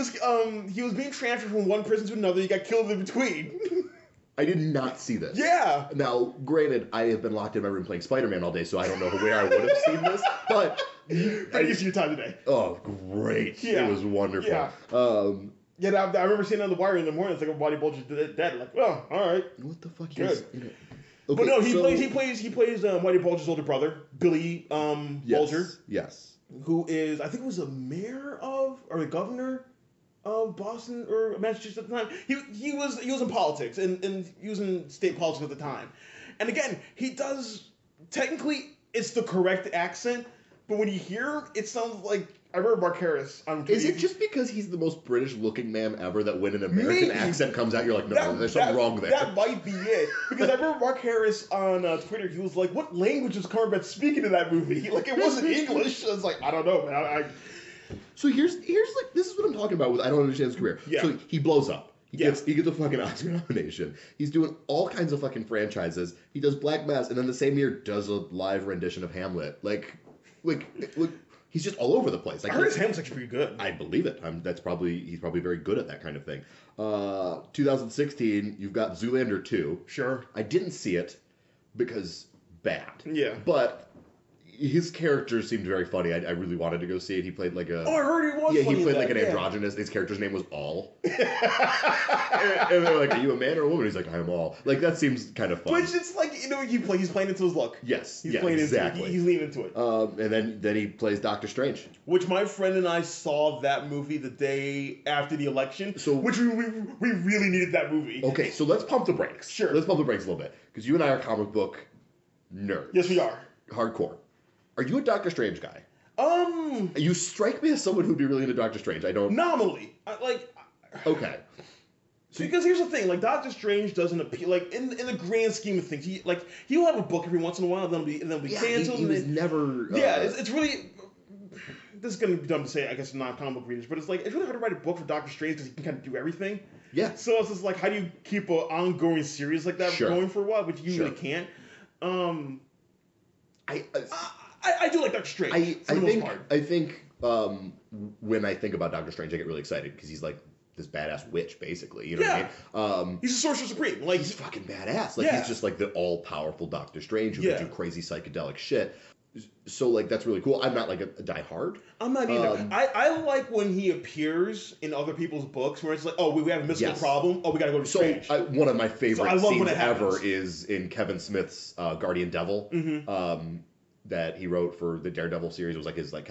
was being transferred from one prison to another. He got killed in between. I did not see this. Yeah. Now, granted, I have been locked in my room playing Spider-Man all day, so I don't know where I would have seen this, but... Pretty used to your time today. Oh, great. Yeah. It was wonderful. Yeah. I remember seeing it on the wire in the morning. It's like a Whitey Bulger dead. Like, oh, all right. What the fuck Good. is... Okay, but no, he plays Whitey Bulger's older brother, Billy Bulger. Yes. Who is, I think, was a mayor of, or the governor of Boston or Massachusetts at the time. He was in politics and he was in state politics at the time. And again, he does, technically it's the correct accent, but when you hear him, it sounds like, I remember Mark Harris on Is it just because he's the most British looking man ever that when an American accent comes out, you're like, no, there's something wrong there? That might be it. Because I remember Mark Harris on Twitter, he was like, what language was Cumberbatch speaking in that movie? Like, it wasn't English. I was like, I don't know, man. So here's like, this is what I'm talking about with I don't understand his career. Yeah. So he blows up. He gets a fucking Oscar nomination. He's doing all kinds of fucking franchises. He does Black Mass, and then the same year does a live rendition of Hamlet. Like, he's just all over the place. I heard his Hamlet's actually pretty good. I believe it. He's probably very good at that kind of thing. 2016, you've got Zoolander 2. Sure. I didn't see it because bad. Yeah. But his character seemed very funny. I really wanted to go see it. He played like a... Oh, I heard he was Yeah, funny he played like an androgynous... His character's name was All. And they're like, are you a man or a woman? He's like, I'm All. Like, that seems kind of fun. Which it's like, he's playing into his look. Yes. He's playing exactly. He's leaning into it. And then he plays Doctor Strange. Which my friend and I saw that movie the day after the election. So which we really needed that movie. Okay, so let's pump the brakes. Sure. Let's pump the brakes a little bit. Because you and I are comic book nerds. Yes, we are. Hardcore. Are you a Doctor Strange guy? You strike me as someone who'd be really into Doctor Strange. I don't... Nominally. Okay. Because here's the thing, like, Doctor Strange doesn't appeal, like, in the grand scheme of things, he'll have a book every once in a while, and then it'll be canceled. He was never... it's really... This is going to be dumb to say, I guess, non-comic book readers, but it's like, it's really hard to write a book for Doctor Strange because he can kind of do everything. Yeah. So it's just like, how do you keep an ongoing series like that going for a while, which you really can't. I do like Doctor Strange, for the most part. I think when I think about Doctor Strange, I get really excited because he's like this badass witch, basically. You know what I mean? He's a sorcerer supreme. Like, he's fucking badass. Like, he's just like the all-powerful Doctor Strange who can do crazy psychedelic shit. So, like, that's really cool. I'm not, like, a diehard. I'm not either. I like when he appears in other people's books where it's like, oh, we have a mystical problem. Oh, we got to go to Strange. So, one of my favorite scenes ever is in Kevin Smith's Guardian Devil that he wrote for the Daredevil series. It was, like, his, like,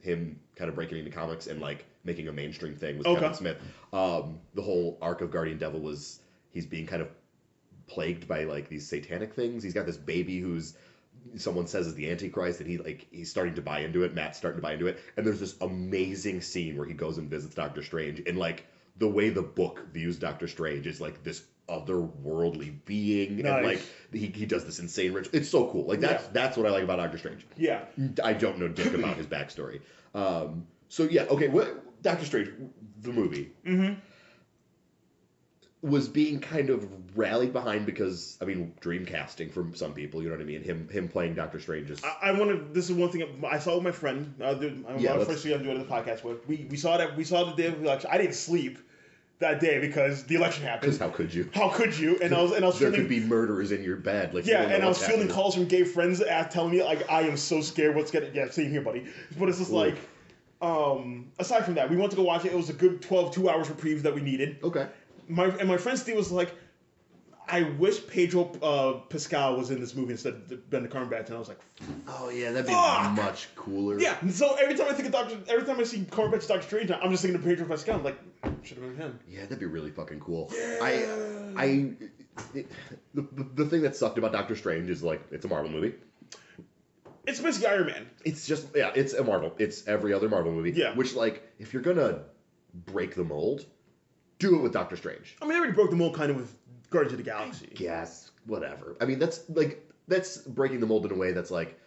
him breaking into comics and, like, making a mainstream thing with Kevin Smith. The whole arc of Guardian Devil was he's being kind of plagued by, like, these satanic things. He's got this baby who's someone says is the Antichrist, and he's starting to buy into it. Matt's starting to buy into it, and there's this amazing scene where he goes and visits Doctor Strange, and like the way the book views Doctor Strange is like this otherworldly being, and like he does this insane ritual. It's so cool. Like that's what I like about Doctor Strange. Yeah, I don't know dick about his backstory. So yeah, okay. Doctor Strange, the movie. was being kind of rallied behind because, I mean, dream casting for some people, you know what I mean? Him playing Doctor Strange is... This is one thing I saw with my friend. I have a lot of friends who I'm doing the podcast with. We saw the day of the election. I didn't sleep that day because the election happened. Because how could you? How could you? And I was there feeling, could be murderers in your bed. Like, yeah, and I was feeling calls from gay friends telling me, like, I am so scared what's gonna... Yeah, same here, buddy. But it's just like... aside from that, we went to go watch it. It was a good 2 hours reprieve that we needed. Okay. My friend Steve was like, I wish Pedro Pascal was in this movie instead of Benedict Cumberbatch, and I was like, oh yeah, that'd be much cooler. Yeah. So every time I see Cumberbatch Doctor Strange, I'm just thinking of Pedro Pascal. I'm like, should have been him. Yeah, that'd be really fucking cool. Yeah. The thing that sucked about Doctor Strange is like it's a Marvel movie. It's basically Iron Man. It's just it's a Marvel. It's every other Marvel movie. Yeah. Which like if you're gonna break the mold, do it with Doctor Strange. I mean, they already broke the mold kind of with Guardians of the Galaxy. Yes, whatever. I mean, that's breaking the mold in a way that's like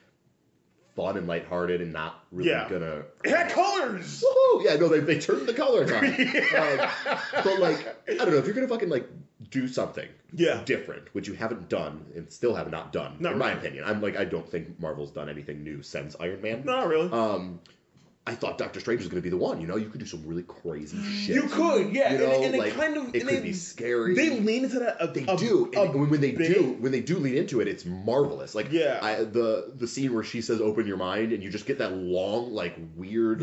fun and lighthearted and not really gonna. It had colors. Woohoo! Yeah, no, they turned the colors on. But like, I don't know if you're gonna fucking like do something different, which you haven't done and still have not done, in my opinion. I don't think Marvel's done anything new since Iron Man. Not really. I thought Doctor Strange was going to be the one. You know, you could do some really crazy shit. You could, yeah. You know, and like, it kind of it could be scary. They lean into that. They do. And when they do lean into it, it's marvelous. Like the scene where she says "Open your mind," and you just get that long, like weird,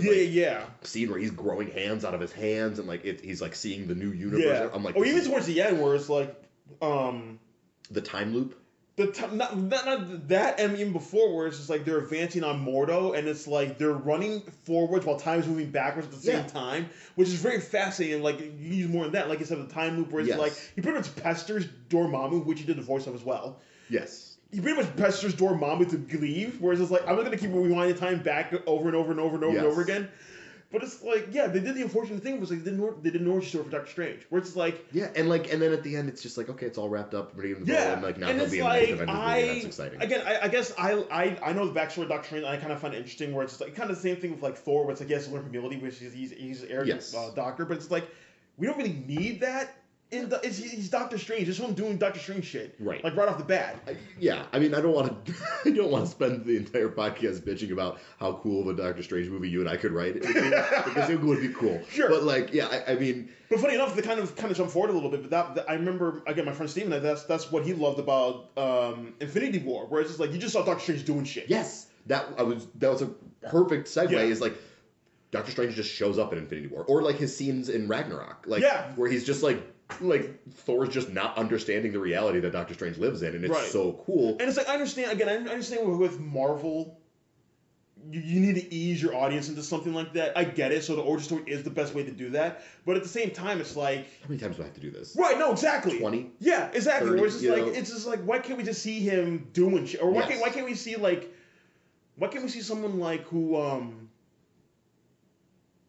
scene where he's growing hands out of his hands, and like he's like seeing the new universe. Yeah. I'm like, even towards the end where it's like, the time loop. Not that, and even before, where it's just like they're advancing on Mordo, and it's like they're running forwards while time is moving backwards at the same time, which is very fascinating. Like you use more than that, like you said, the time loop, where it's like he pretty much pesters Dormammu, which he did the voice of as well. Yes. He pretty much pesters Dormammu to leave, whereas it's like I'm not gonna keep rewinding time back over and over and over and over and over again. But it's like, they did the unfortunate thing was like they did an origin story for Doctor Strange, where it's like and then at the end it's just like okay, it's all wrapped up, ready to go, and like now he'll be in the next Avengers movie, and that's exciting. Again, I guess I know the backstory of Doctor Strange, and I kind of find it interesting where it's just like kind of the same thing with like Thor, where it's like he has to learn humility, which is he's an arrogant doctor, but it's like we don't really need that. He's Doctor Strange. Just him doing Doctor Strange shit, right off the bat. I mean, I don't want to spend the entire podcast bitching about how cool of a Doctor Strange movie you and I could write because it would be cool. Sure, but like, I mean, but funny enough, they kind of jump forward a little bit. But that I remember again, my friend Steven. That's what he loved about Infinity War, where it's just like you just saw Doctor Strange doing shit. Yes, that was a perfect segue. Is like Doctor Strange just shows up in Infinity War, or like his scenes in Ragnarok, like where he's just like Thor's just not understanding the reality that Doctor Strange lives in, and it's so cool. And it's like I understand with Marvel, you need to ease your audience into something like that. I get it. So the origin story is the best way to do that. But at the same time, it's like how many times do I have to do this? Right? No, exactly. 20. Yeah, exactly. 30, where it's just like why can't we just see him doing shit? Or why can't we see someone like who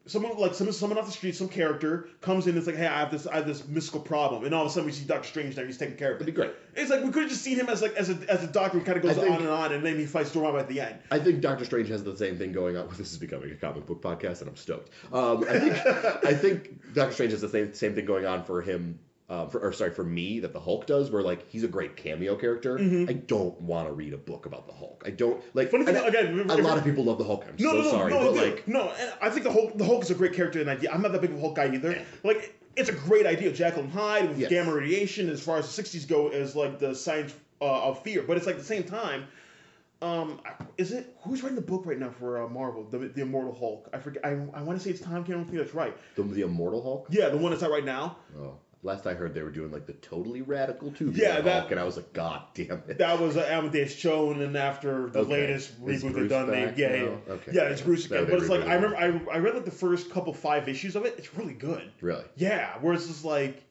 someone off the street, some character comes in and it's like, hey, I have this mystical problem, and all of a sudden we see Doctor Strange there, and he's taking care of it. That'd be great. It's like we could have just seen him as a doctor who kind of goes on, and then he fights Dormammu at the end. I think Doctor Strange has the same thing going on. Well, this is becoming a comic book podcast, and I'm stoked. I think Doctor Strange has the same thing going on for him. For me, that the Hulk does, where like he's a great cameo character. I don't want to read a book about the Hulk. I don't like. Funny thing, again, a lot of people love the Hulk. I'm sorry, but like, no. And I think the Hulk is a great character and idea. I'm not that big of a Hulk guy either. Like, it's a great idea. Jekyll and Hyde with gamma radiation, as far as the '60s go, is like the science of fear. But it's like at the same time, who's writing the book right now for Marvel, the Immortal Hulk? I forget. I want to say it's Tom King. I don't think that's right. The Immortal Hulk? Yeah, the one that's out right now. Oh. Last I heard, they were doing like the totally radical tubular Hulk, and I was like, God damn it! That was Amadeus Cho, and then after the latest reboot they've done, it's Bruce again. But it's like I remember I read like the first 5 issues of it. It's really good. Really? Yeah. Where it's just like,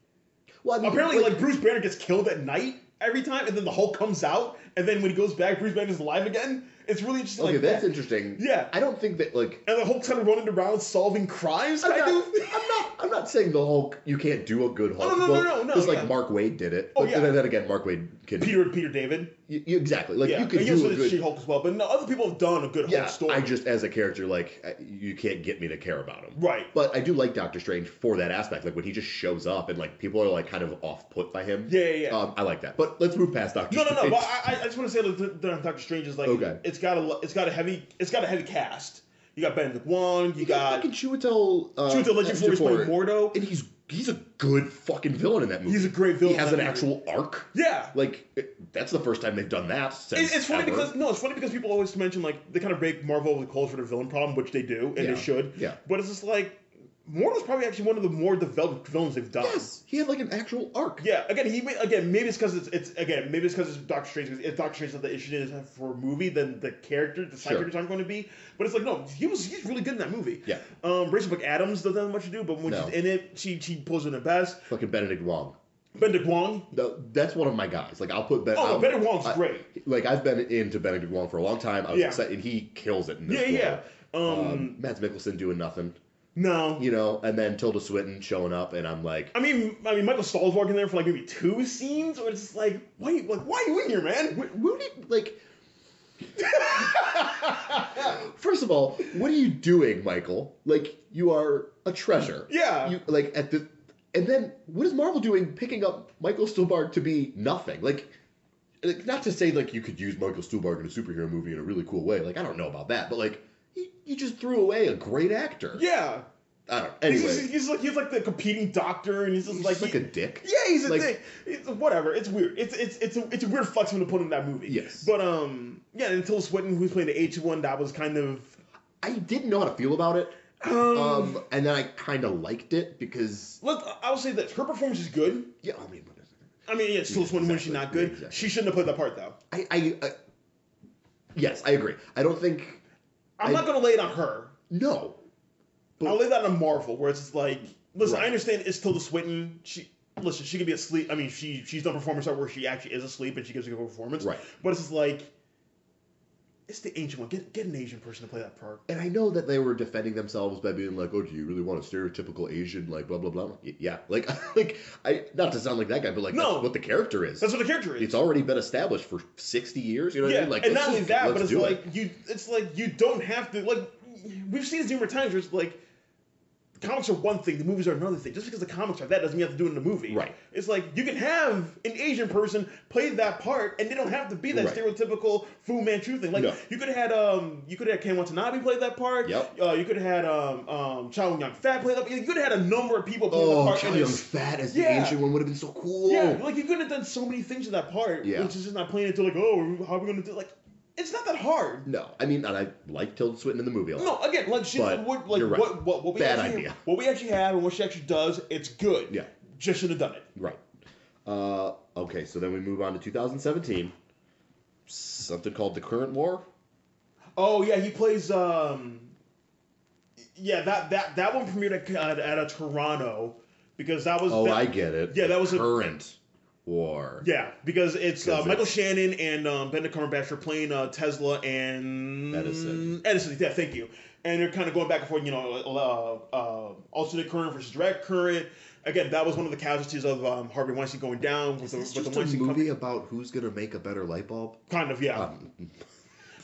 well, I mean, apparently like Bruce Banner gets killed at night every time, and then the Hulk comes out, and then when he goes back, Bruce Banner's alive again. It's really interesting. Okay, like that's that. interesting. Yeah. I don't think that, like... And the Hulk's kind of running around solving crimes, I'm not saying the Hulk, you can't do a good Hulk. No. Because, like, Mark Waid did it. Oh, but yeah. Then again, Mark Waid can... Peter David. Exactly. Like, you could and do a good... She-Hulk as well. But no, other people have done a good Hulk story. I just, as a character, like, you can't get me to care about him. Right. But I do like Doctor Strange for that aspect. Like, when he just shows up and, like, people are, like, kind of off-put by him. Yeah. I like that. But let's move past Doctor Strange. No. But I just want to say that Doctor Strange is, like, it's got a heavy cast. You got Benedict Wong. You got fucking Chiwetel Ejiofor playing Mordo, and he's a good fucking villain in that movie. He's a great villain. He has an actual arc. Yeah, like that's the first time they've done that. Since it's funny because people always mention like they kind of break Marvel over the coals for their villain problem, which they do and they should. Yeah, but it's just like Mordo's probably actually one of the more developed villains they've done. Yes, he had like an actual arc. Yeah, maybe it's because it's Doctor Strange. It's Doctor Strange that the issue is for a movie than the character, the side characters aren't going to be. But it's like no, he's really good in that movie. Yeah. Rachel McAdams doesn't have much to do, but when she's in it, she pulls in her best. Fucking Benedict Wong. Benedict Wong. No, that's one of my guys. Like I'll put Benedict Wong's great. Like I've been into Benedict Wong for a long time. I was excited, and he kills it in this role. Mads Mikkelsen doing nothing. No. You know, and then Tilda Swinton showing up, and I'm like... I mean, Michael Stahl's walking there for, like, maybe 2 scenes, where it's just like, why are you in here, man? First of all, what are you doing, Michael? Like, you are a treasure. Yeah. And then, what is Marvel doing picking up Michael Stuhlbarg to be nothing? Like, not to say, like, you could use Michael Stuhlbarg in a superhero movie in a really cool way. Like, I don't know about that, but, like... You just threw away a great actor. Yeah. I don't know. Anyway. He's like the competing doctor, and he's like a dick. Yeah, he's a dick. Whatever. It's weird. It's a weird flex to put in that movie. Yes. But and Tilda Swinton, who's playing the H1, that was kind of... I didn't know how to feel about it. And then I kind of liked it because... I will say that her performance is good. Yeah, Tilda Swinton when she's not good. Exactly. She shouldn't have played that part, though. Yes, I agree. I don't think... I'm not going to lay it on her. No. But I'll lay that on Marvel, where it's just like, listen, I understand it's Tilda Swinton. She can be asleep. I mean, she's done performance art where she actually is asleep and she gives a good performance. Right. But it's just like, it's the ancient one. Get an Asian person to play that part. And I know that they were defending themselves by being like, oh, do you really want a stereotypical Asian, like, blah, blah, blah? Yeah. Like, not to sound like that guy, but, like, that's what the character is. That's what the character is. It's already been established for 60 years, you know what I mean? Like, and not only that, but it's like, you don't have to, like, we've seen it numerous times where it's like, the comics are one thing, the movies are another thing. Just because the comics are that doesn't mean you have to do it in the movie. Right. It's like you can have an Asian person play that part, and they don't have to be that stereotypical Fu Manchu thing. Like you could have had Ken Watanabe play that part. Yep. You could have had Chow Yun Fat play that part. You could have had a number of people play that part. Chow Yun Fat as the Asian one would have been so cool. Yeah, like you could have done so many things to that part. Yeah. Which is just not playing it to like, oh, how are we gonna do it's not that hard. No, I mean, and I like Tilda Swinton in the movie a lot. No, again, like she's what we bad actually idea. What we actually have and what she actually does, it's good. Yeah, just should have done it. Right. Okay, so then we move on to 2017. Something called The Current War. Oh yeah, he plays. That one premiered at a Toronto because that was. Oh, I get it. Yeah, that was Current War. Yeah, because it's Michael Shannon and Benedict Cumberbatch are playing Tesla and Edison. Yeah, thank you. And they're kind of going back and forth, alternate current versus direct current. Again, that was one of the casualties of Harvey Weinstein going down. Is this just a movie about who's gonna make a better light bulb? Kind of, yeah.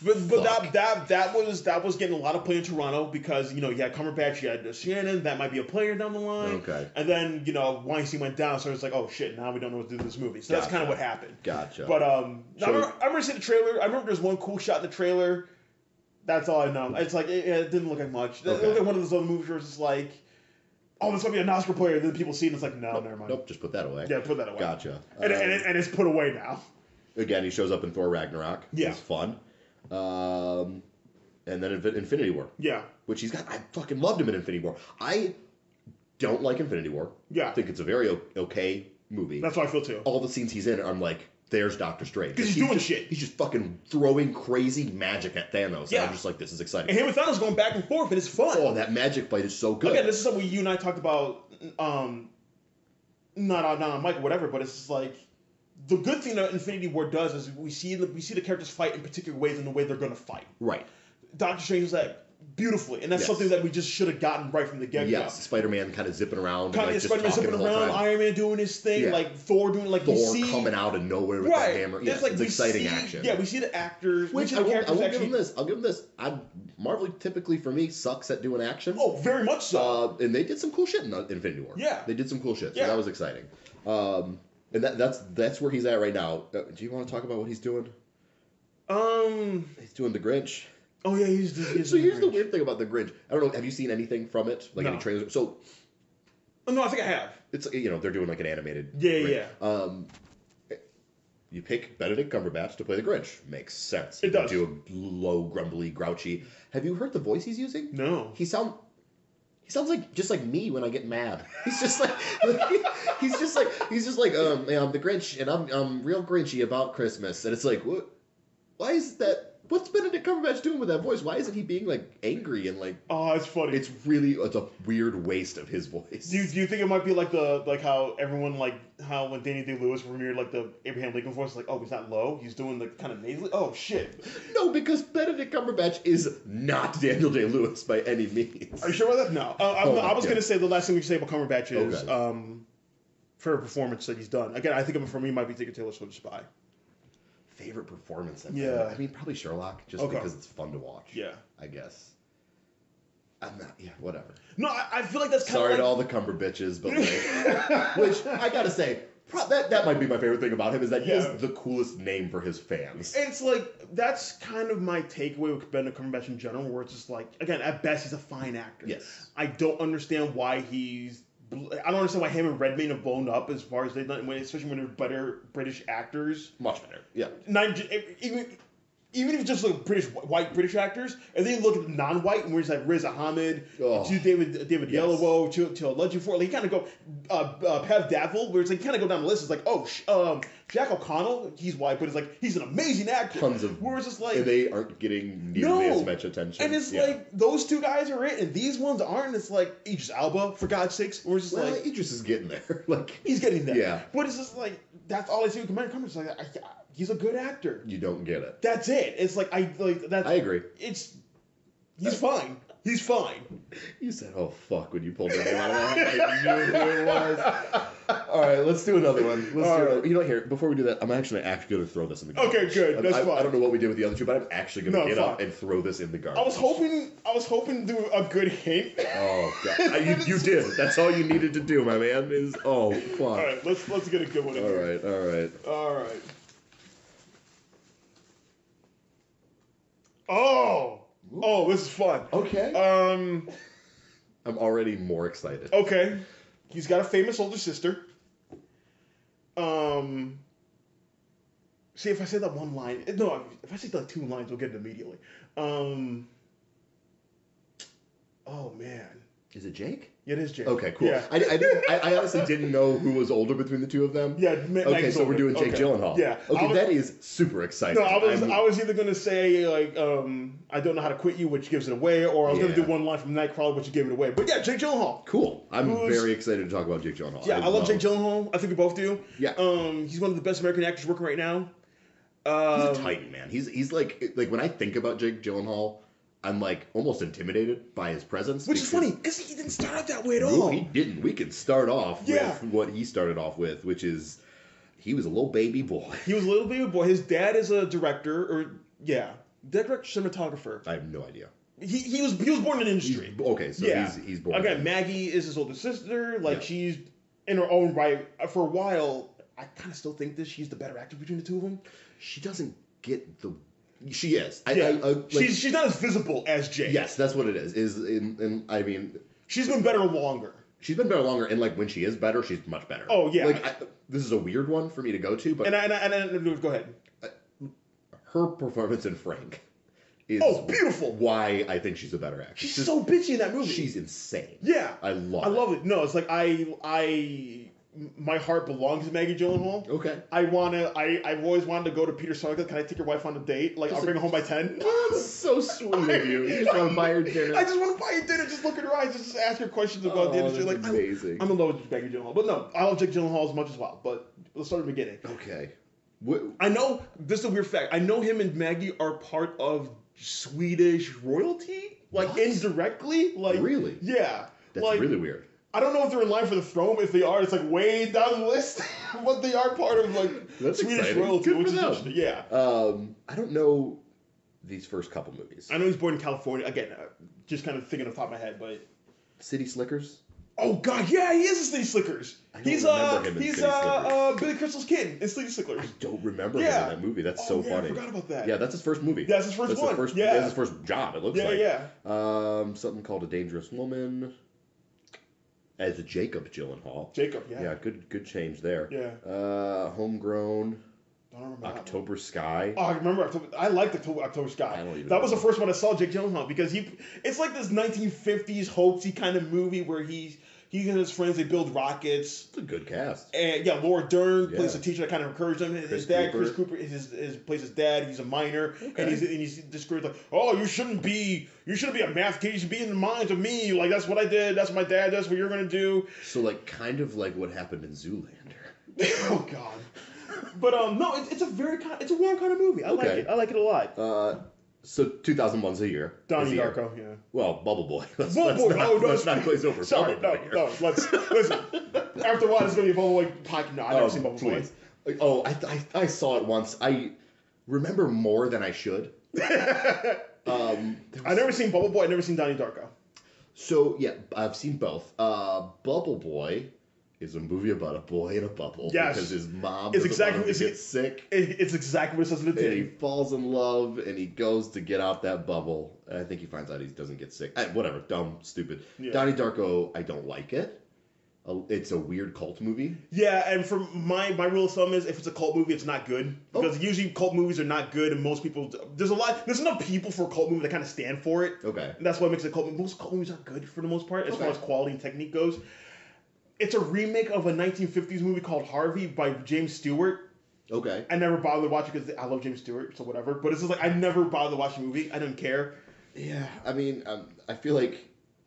But that was getting a lot of play in Toronto because you had Cumberbatch, you had Shannon, that might be a player down the line. Okay. And then Weinstein went down, so it's like, oh shit, now we don't know what to do with this movie. So that's kind of what happened. Gotcha. But I remember seeing the trailer. I remember there's one cool shot in the trailer. That's all I know. It's like it didn't look like much. Okay. It looked like one of those other movies where it's just like, oh, this might be an Oscar player. Then people see it and it's like, no, never mind. Nope, just put that away. Yeah, put that away. Gotcha. And it's put away now. Again, he shows up in Thor Ragnarok. Yeah. It's fun. And then Infinity War. Yeah. Which he's got. I fucking loved him in Infinity War. I don't like Infinity War. Yeah. I think it's a very okay movie. That's how I feel too. All the scenes he's in, I'm like, there's Doctor Strange. Because he's doing shit. He's just fucking throwing crazy magic at Thanos. Yeah. And I'm just like, this is exciting. And him and Thanos going back and forth, and it's fun. Oh, that magic fight is so good. Again, this is something you and I talked about, not on Mike or whatever, but it's just like, the good thing that Infinity War does is we see the characters fight in particular ways in the way they're going to fight. Right. Doctor Strange does that beautifully, and that's something that we just should have gotten right from the get-go. Yes, Spider-Man kind of zipping around. Spider-Man zipping around, Iron Man doing his thing, like Thor doing Thor coming out of nowhere with that hammer. Yes, it's exciting action. Yeah, we see the actors. Which I will give them this. I'll give them this. Marvel typically for me sucks at doing action. Oh, very much so. And they did some cool shit in Infinity War. Yeah, they did some cool shit. So that was exciting. And that's where he's at right now. Do you want to talk about what he's doing? He's doing The Grinch. Oh yeah, he's so here's the weird thing about The Grinch. I don't know. Have you seen anything from it? Like any trailers? So. Oh, no, I think I have. It's they're doing like an animated. Yeah. You pick Benedict Cumberbatch to play the Grinch. Makes sense. It does. Do a low, grumbly, grouchy. Have you heard the voice he's using? No. He sounds like just like me when I get mad. He's just like he's just like I'm the Grinch and I'm real Grinchy about Christmas. And it's like, what? Why is that? What's Benedict Cumberbatch doing with that voice? Why isn't he being like angry and like? Oh, it's funny. It's a weird waste of his voice. Do you think it might be like how everyone how when Danny Day-Lewis premiered like the Abraham Lincoln voice, like, oh, he's not low, he's doing the kind of nasally. Oh shit. No, because Benedict Cumberbatch is not Daniel Day-Lewis by any means. Are you sure about that? No. I was gonna say the last thing we can say about Cumberbatch is for a performance that he's done. Again, I think for me it might be Tinker Tailor Soldier Spy. Favorite performance I've done? I mean, probably Sherlock, just because it's fun to watch. Yeah. I guess. I'm not, whatever. No, I feel like that's kind of Sorry to all the Cumberbitches, but which, I gotta say, that might be my favorite thing about him, is that he has the coolest name for his fans. It's like, that's kind of my takeaway with Benedict Cumberbatch in general, where it's just like, again, at best, he's a fine actor. Yes. I don't understand why I don't understand why him and Redmayne have blown up as far as they've done, especially when they're better British actors. Much better, yeah. Even if it's just like white British actors, and then you look at non-white, and where it's like Riz Ahmed, to David Oyelowo, to Legend for, like you kind of go Pev Daffel, where it's like you kind of go down the list. It's like Jack O'Connell, he's white, but it's like he's an amazing actor. Tons of, where it's just like, and they aren't getting nearly as much attention. And it's like those two guys are it, and these ones aren't. It's like Idris Elba, for God's sakes, where it's just like Idris is getting there. Like he's getting there. Yeah, but it's just like that's all I see with Benedict Cumberbatch. Like he's a good actor. You don't get it. That's it. It's like I agree. He's fine. He's fine. You said, "Oh fuck," when you pulled that name out of that. I knew who it was. All right, let's do another one. You know, here before we do that, I'm actually going to throw this in the garbage. Okay, good. That's fine. I don't know what we did with the other two, but I'm actually going to get up and throw this in the garbage. I was hoping to do a good hint. Oh god, you did. That's all you needed to do, my man. Fuck. All right, let's get a good one in here. All right. Oh, this is fun. Okay. I'm already more excited. Okay. He's got a famous older sister. See, if I say that one line... No, if I say like two lines, we'll get it immediately. Oh, man. Is it Jake? Yeah, it is Jake. Okay, cool. Yeah. I honestly didn't know who was older between the two of them. Yeah, okay, so we're doing Jake Gyllenhaal. Yeah. Okay, that is super exciting. No, I was either going to say, like, I don't know how to quit you, which gives it away, or I was going to do one line from Nightcrawler, which gave it away. But yeah, Jake Gyllenhaal. Cool. I'm very excited to talk about Jake Gyllenhaal. Yeah, I love Jake Gyllenhaal. I think we both do. Yeah. He's one of the best American actors working right now. He's a titan, man. He's like when I think about Jake Gyllenhaal, I'm like almost intimidated by his presence. Which is funny, because he didn't start out that way at all. No, he didn't. We can start off with what he started off with, which is he was a little baby boy. He was a little baby boy. His dad is a director, director, cinematographer. I have no idea. He was born in the industry. He's born. Again, Maggie is his older sister. Like she's in her own right. For a while, I kind of still think that she's the better actor between the two of them. She doesn't get the. She is. She's not as visible as Jake. Yes, that's what it is. I mean, she's been better longer. She's been better longer, and like when she is better, she's much better. Oh yeah. This is a weird one for me to go to, but go ahead. Her performance in Frank is beautiful. Why I think she's a better actress. She's so bitchy in that movie. She's insane. Yeah, I love it. No, it's like I my heart belongs to Maggie Gyllenhaal. Okay. I've always wanted to go to Peter Sarka. Can I take your wife on a date? Like, I'll bring her home by 10. That's so sweet of you. You just want to buy her dinner. I just want to buy her dinner. Just look at her eyes. Just ask her questions about the industry. Like, amazing. I'm in love with Maggie Gyllenhaal. But no, I love Jake Gyllenhaal as much as well. But let's start at the beginning. Okay. I know, this is a weird fact. I know him and Maggie are part of Swedish royalty. Like, what? Indirectly. Like, really? Yeah. That's like, really weird. I don't know if they're in line for the throne. If they are, it's like way down the list. But they are part of like That's Swedish exciting. royalty, Good which for is them. interesting. Yeah. I don't know these first couple movies. I know he's born in California. Again, just kind of thinking off the top of my head, but City Slickers. Oh God, yeah, he is in City Slickers. He's Billy Crystal's kid in City Slickers. I don't remember him in that movie. That's so funny. I forgot about that. Yeah, that's his first movie. That's his first one. That's his first job. It looks like. Yeah. Something called A Dangerous Woman. As a Jacob Gyllenhaal. Jacob, yeah. Yeah, good change there. Yeah. Homegrown. I don't remember October Sky. Oh, I remember October. I liked October Sky. I don't even that was the first one I saw Jake Gyllenhaal because it's like this 1950s hoaxy kind of movie where he and his friends, they build rockets. It's a good cast. And yeah, Laura Dern plays a teacher that kind of encouraged him. His dad, Cooper. Chris Cooper, plays his dad. He's a minor, okay. and he's discouraged like, oh, you shouldn't be a math kid. You should be in the minds of me. Like that's what I did. That's what my dad. That's what you're gonna do. So like kind of like what happened in Zoolander. Oh God. But no, it's a warm kind of movie. I like it. I like it a lot. So 2001's a year. Donnie Darko, yeah. Well, Bubble Boy. Let's not glaze over. Sorry, no. Let's listen. After a while, it's gonna be a Bubble Boy podcast. No, I've never seen Bubble Boy. Oh, I saw it once. I remember more than I should. I've never seen Bubble Boy. I've never seen Donnie Darko. So yeah, I've seen both. Bubble Boy is a movie about a boy in a bubble. Yes. Because his mom gets sick. It's exactly what it says in the And he tin. falls in love, and he goes to get out that bubble. And I think he finds out he doesn't get sick. Whatever, dumb, stupid. Yeah. Donnie Darko, I don't like it. It's a weird cult movie. Yeah, and for my rule of thumb is if it's a cult movie, it's not good. Because usually cult movies are not good, and most people... There's enough people for a cult movie that kind of stand for it. Okay. And that's what makes it a cult movie. Most cult movies are good for the most part, as far as quality and technique goes. It's a remake of a 1950s movie called Harvey by James Stewart. Okay. I never bothered to watch it because I love James Stewart, so whatever. But it's just like I never bothered to watch the movie. I didn't care. Yeah, I mean, I feel like...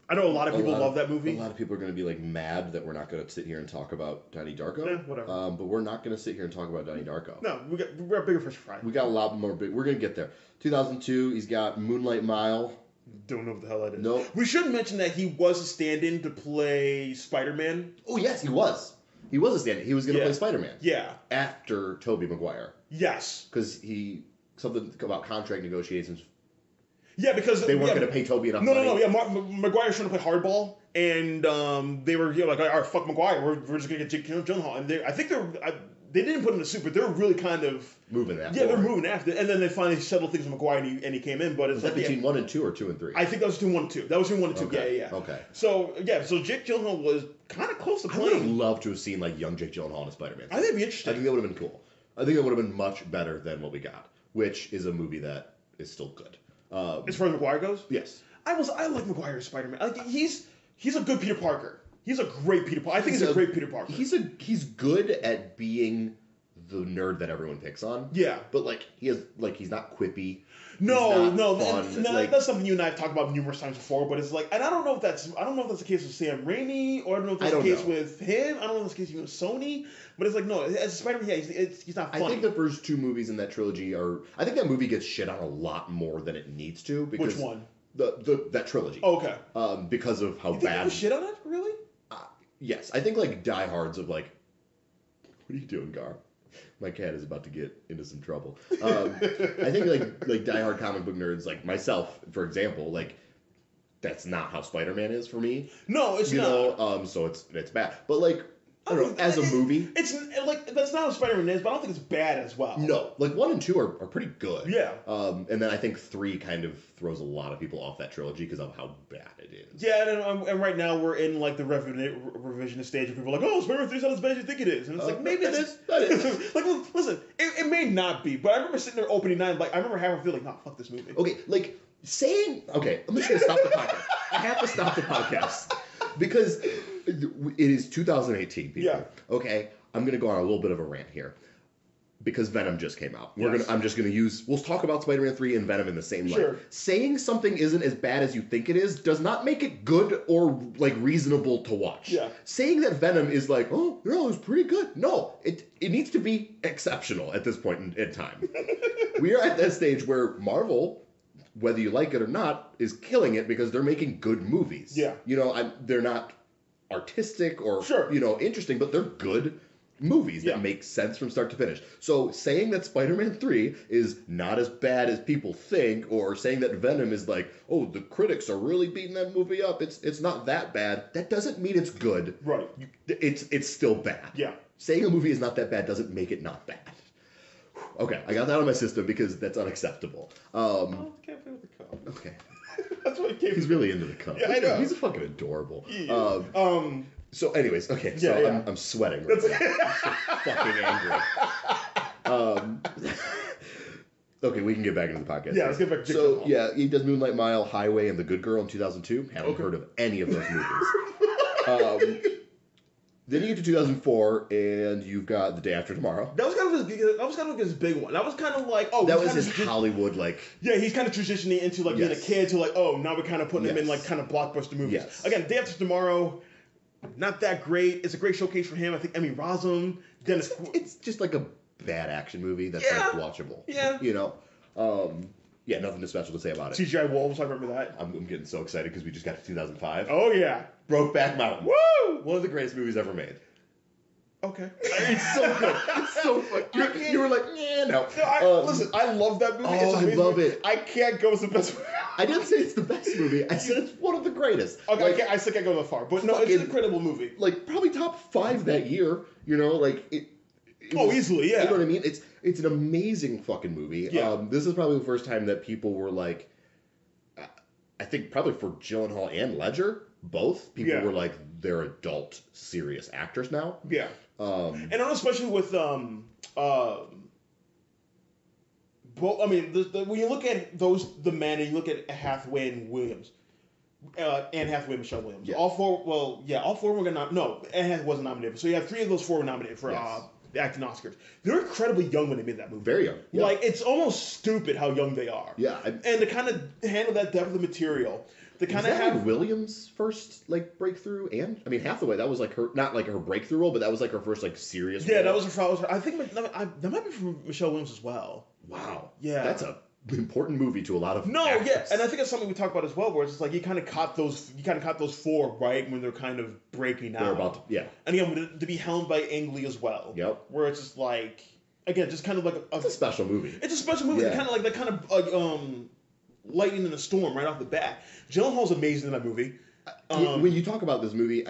I know a lot of people love that movie. A lot of people are going to be like mad that we're not going to sit here and talk about Donnie Darko. Yeah, whatever. But we're not going to sit here and talk about Donnie Darko. No, we got bigger fish to fry. We got a lot more big. We're going to get there. 2002, he's got Moonlight Mile. Don't know what the hell that is. No. We should mention that he was a stand-in to play Spider-Man. Oh, yes, he was. He was a stand-in. He was going to play Spider-Man. Yeah. After Tobey Maguire. Yes. Because something about contract negotiations. Yeah, because... They weren't going to pay Tobey enough money. No. Yeah, Maguire's trying to play hardball, and they were like, all right, fuck Maguire. We're just going to get Jake Gyllenhaal. And I think they didn't put him in the suit, but they were really kind of... Moving that they're moving after. And then they finally settled things with Maguire, and he came in. But it's was that between 1 and 2 or 2 and 3? I think that was between 1 and 2. That was between 1 and 2. Okay. Yeah. Okay. So Jake Gyllenhaal was kind of close to I would have playing. loved to have seen like young Jake Gyllenhaal in a Spider-Man. I think it'd be interesting. I think that would have been cool. I think it would have been much better than what we got, which is a movie that is still good. As far as Maguire goes? Yes. I like Maguire as Spider-Man. Like he's a good Peter Parker. He's a great Peter Parker. I think he's a great Peter Parker. He's good at being the nerd that everyone picks on. Yeah. But he's not quippy. No, fun. That's something you and I have talked about numerous times before. But it's like, and I don't know if that's the case with Sam Raimi, or I don't know if that's the case with him. I don't know if that's the case with Sony. But it's like, no, as Spider-Man, he's not funny. I think the first 2 movies in that trilogy are. I think that movie gets shit on a lot more than it needs to. Because which one? That trilogy. Oh, okay. Because of how you think bad. They shit on it, really? Yes, I think like diehards of like. What are you doing, Gar? My cat is about to get into some trouble. I think like diehard comic book nerds like myself, for example, like that's not how Spider-Man is for me. No, it's not. So it's bad. But like I don't know, as a movie, it's like that's not how Spider-Man is, but I don't think it's bad as well. No, like 1 and 2 are pretty good. Yeah. And then I think 3 kind of throws a lot of people off that trilogy because of how bad it is. Yeah, and right now we're in like the revisionist stage where people are like, oh, Spider-Man 3's not as bad as you think it is, and it's like maybe it is. Like, listen, it may not be, but I remember sitting there opening night, like I remember having a feeling, nah, fuck this movie. Okay, like saying, okay, I'm just gonna stop the podcast. I have to stop the podcast because It is 2018, people. Yeah. Okay, I'm going to go on a little bit of a rant here. Because Venom just came out. Yes. I'm just gonna we'll talk about Spider-Man 3 and Venom in the same light. Sure. Saying something isn't as bad as you think it is does not make it good or like reasonable to watch. Yeah. Saying that Venom is like, oh, no, it was pretty good. No, it needs to be exceptional at this point in time. We are at that stage where Marvel, whether you like it or not, is killing it because they're making good movies. Yeah. You know, they're not artistic or Sure. interesting, but they're good movies that make sense from start to finish. So saying that Spider-Man 3 is not as bad as people think, or saying that Venom is like, oh, the critics are really beating that movie up, it's not that bad, that doesn't mean it's good. Right. It's still bad. Yeah. Saying a movie is not that bad doesn't make it not bad. Okay, I got that out of my system because that's unacceptable. Oh, I can't play with the cup. Okay. That's what it came. He's really into the cup. Yeah, I know. He's fucking adorable. Yeah. So anyways, okay, so Yeah. I'm sweating right now. I'm so fucking angry. Okay, we can get back into the podcast. Yeah, let's get back to So, Gyllenhaal. yeah, he does Moonlight Mile, Highway, and The Good Girl in 2002. Haven't heard of any of those movies. Then you get to 2004, and you've got The Day After Tomorrow. That was kind of his big one. That was kind of like, That was his Hollywood, like... Yeah, he's kind of transitioning into, like, being a kid to, like, oh, now we're kind of putting him in, like, kind of blockbuster movies. Yes. Again, Day After Tomorrow, not that great. It's a great showcase for him. I think Emmy Rossum, Dennis... It's just like a bad action movie that's, like, watchable. Yeah. You know? Yeah, nothing special to say about it. CGI Wolves, I remember that. I'm getting so excited because we just got to 2005. Oh, yeah. Brokeback Mountain. Woo! One of the greatest movies ever made. Okay. It's so good. It's so fun. You were like, yeah, no. Listen, I love that movie. Oh, I love it. I can't go with the best movie. I didn't say it's the best movie. I said it's one of the greatest. Okay, like, I still can't go that far. But no, it's an incredible movie. Like, probably top 5 that year. You know, like... It was, easily, yeah. You know what I mean? It's an amazing fucking movie. Yeah. This is probably the first time that people were like... I think probably for Gyllenhaal and Ledger, both, people were like, they're adult, serious actors now. Yeah. And I know especially with when you look at the men and you look at Hathaway and Williams, Anne Hathaway, Michelle Williams, all four were gonna Anne Hathaway wasn't nominated, so you have 3 of those 4 were nominated for the acting Oscars. They're incredibly young when they made that movie. Very young. Yeah. Like, it's almost stupid how young they are. Yeah. And to kind of handle that depth of material. To kind of have like Williams' first like breakthrough, and I mean Hathaway, that was like her, not like her breakthrough role, but that was like her first like serious role. That was her. I think that might be from Michelle Williams as well. Wow. Yeah. That's a important movie to a lot of No, actors. yeah, and I think it's something we talk about as well, where it's just like you kind of caught those 4 right when they're kind of breaking out. They're about to, yeah. And again, to be helmed by Ang Lee as well. Yep. Where it's just like, again, just kind of like it's a special movie. It's a special movie. Yeah. Kind of like that kind of lightning in a storm right off the bat. Gyllenhaal's amazing in that movie. When you talk about this movie,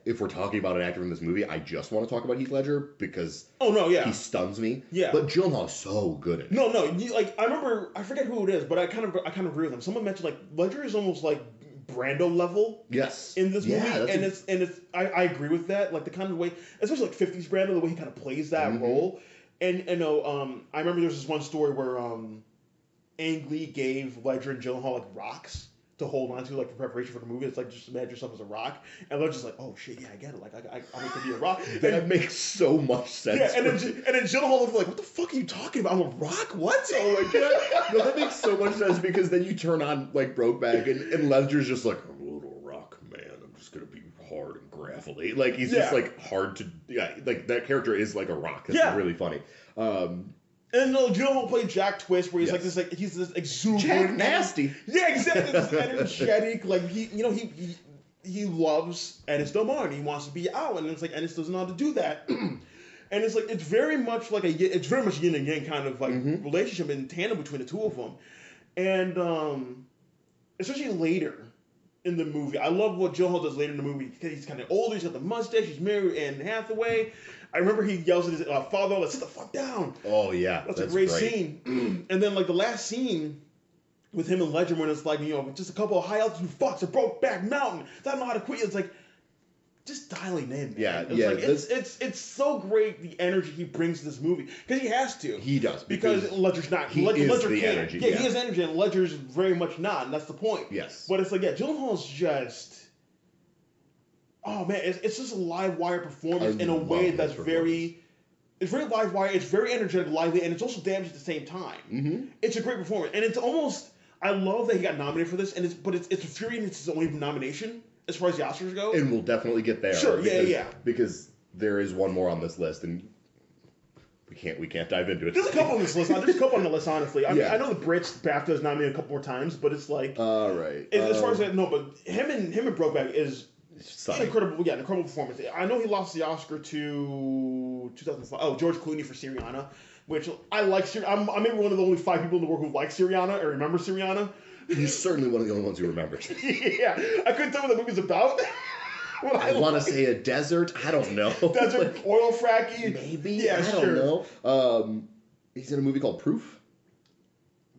if we're talking about an actor in this movie, I just want to talk about Heath Ledger because he stuns me. Yeah. But Gyllenhaal's so good at it. No, I remember, I forget who it is, but I kind of agree with him. Someone mentioned like Ledger is almost like Brando level. Yes. In this movie, I agree with that. Like the kind of way, especially like 50s Brando, the way he kind of plays that role. And I remember there was this one story where Ang Lee gave Ledger and Gyllenhaal like rocks to hold on to, like, for preparation for the movie. It's like, just imagine yourself as a rock. And they're just like, oh, shit, yeah, I get it. Like, I want to be a rock. That makes so much sense. Yeah, and then Gyllenhaal looked like, what the fuck are you talking about? I'm a rock? What? Oh, my God. No, that makes so much sense because then you turn on, like, Brokeback, and Ledger's just like, I'm a little rock man. I'm just going to be hard and gravelly. Like, he's just, like, hard to... Yeah, like, that character is like a rock. That's really funny. And Gyllenhaal played Jack Twist, where he's he's this exuberant, Jack Nasty. Yeah, exactly. This energetic, like he loves Ennis Del Mar, and he wants to be out, and it's like Ennis doesn't know how to do that, and it's like it's very much yin and yang kind of like relationship and tandem between the two of them, and especially later in the movie, I love what Gyllenhaal does later in the movie because he's kind of older, he's got the mustache, he's married Anne Hathaway. I remember he yells at his father, like, sit the fuck down. Oh, yeah. That's a great scene. And then, like, the last scene with him and Ledger when it's like, just a couple of high altitude fucks that broke back mountain. I don't know how to quit. It's like, just dialing in, man. Yeah, It's so great, the energy he brings to this movie. Because he has to. He does. Because Ledger's not. Ledger the energy. Yeah, he has energy, and Ledger's very much not, and that's the point. Yes. But it's like, Gyllenhaal's just... oh man, it's just a live wire performance in a way that's very. It's very live wire. It's very energetic, lively, and it's also damaged at the same time. Mm-hmm. It's a great performance, and it's almost. I love that he got nominated for this, and it's infuriating. It's his only nomination as far as the Oscars go. And we'll definitely get there. Sure, yeah. Because there is one more on this list, and we can't dive into it. There's a couple on this list. There's a couple on the list, honestly. I mean, I know the Brits BAFTA is nominated a couple more times, but it's like. Right. As far as I know, but him and Brokeback is. Incredible, an incredible performance. I know he lost the Oscar to 2005. Oh, George Clooney for Syriana, which I like. I'm maybe one of the only 5 people in the world who like Syriana or remember Syriana. You're certainly one of the only ones who remembers. Yeah, I couldn't tell what the movie's about. I want to say a desert. I don't know. Desert oil fracking. Maybe. Yeah, I don't know. He's in a movie called Proof.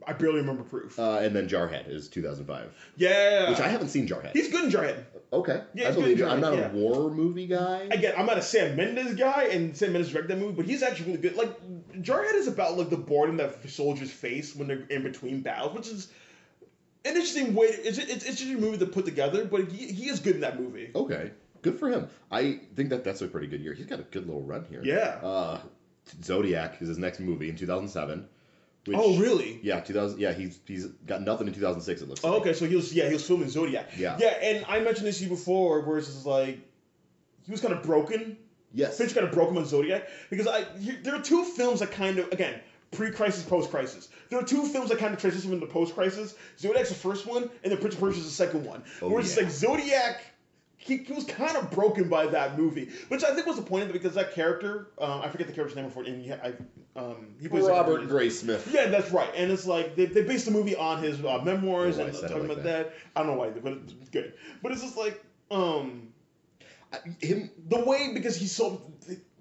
I barely remember Proof. And then Jarhead is 2005. Yeah. Which I haven't seen Jarhead. He's good in Jarhead. Okay. Yeah, I believe you. I'm not a war movie guy. Again, I'm not a Sam Mendes guy, and Sam Mendes directed that movie, but he's actually really good. Like, Jarhead is about, like, the boredom that soldiers face when they're in between battles, which is an interesting way. It's an interesting movie to put together, but he is good in that movie. Okay. Good for him. I think that's a pretty good year. He's got a good little run here. Yeah. Zodiac is his next movie in 2007. Which, oh really? Yeah, 2000. Yeah, he's got nothing in 2006. It looks like. Oh, okay, so he was filming Zodiac. Yeah. Yeah, and I mentioned this to you before, where it's just like he was kind of broken. Yes. Finch kind of broke him on Zodiac because there are 2 films that kind of again pre-crisis, post-crisis. There are 2 films that kind of transition into post-crisis. Zodiac's the first one, and then Prince of Persia is the second one. Whereas it's like Zodiac. He was kind of broken by that movie, which I think was the point of it because that character, I forget the character's name before, and he plays Robert Graysmith. Yeah, that's right. And it's like they based the movie on his memoirs and talking like about that. I don't know why, but it's good. But it's just like him the way because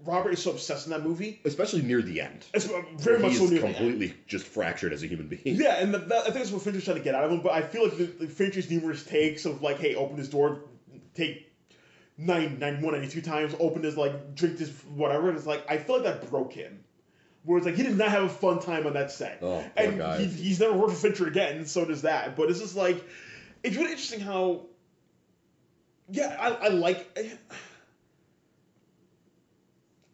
Robert is so obsessed in that movie, especially near the end. It's very much so near the end. Completely just fractured as a human being. Yeah, and I think that's what Fincher's trying to get out of him. But I feel like the Fincher's numerous takes of like, hey, open this door. Take 92 times, open this, like, drink this, whatever. And it's like, I feel like that broke him. Where it's like, he did not have a fun time on that set. Oh, poor and guy. He's never worked for Fincher again, and so does that. But it's just like, it's really interesting how, yeah, I like,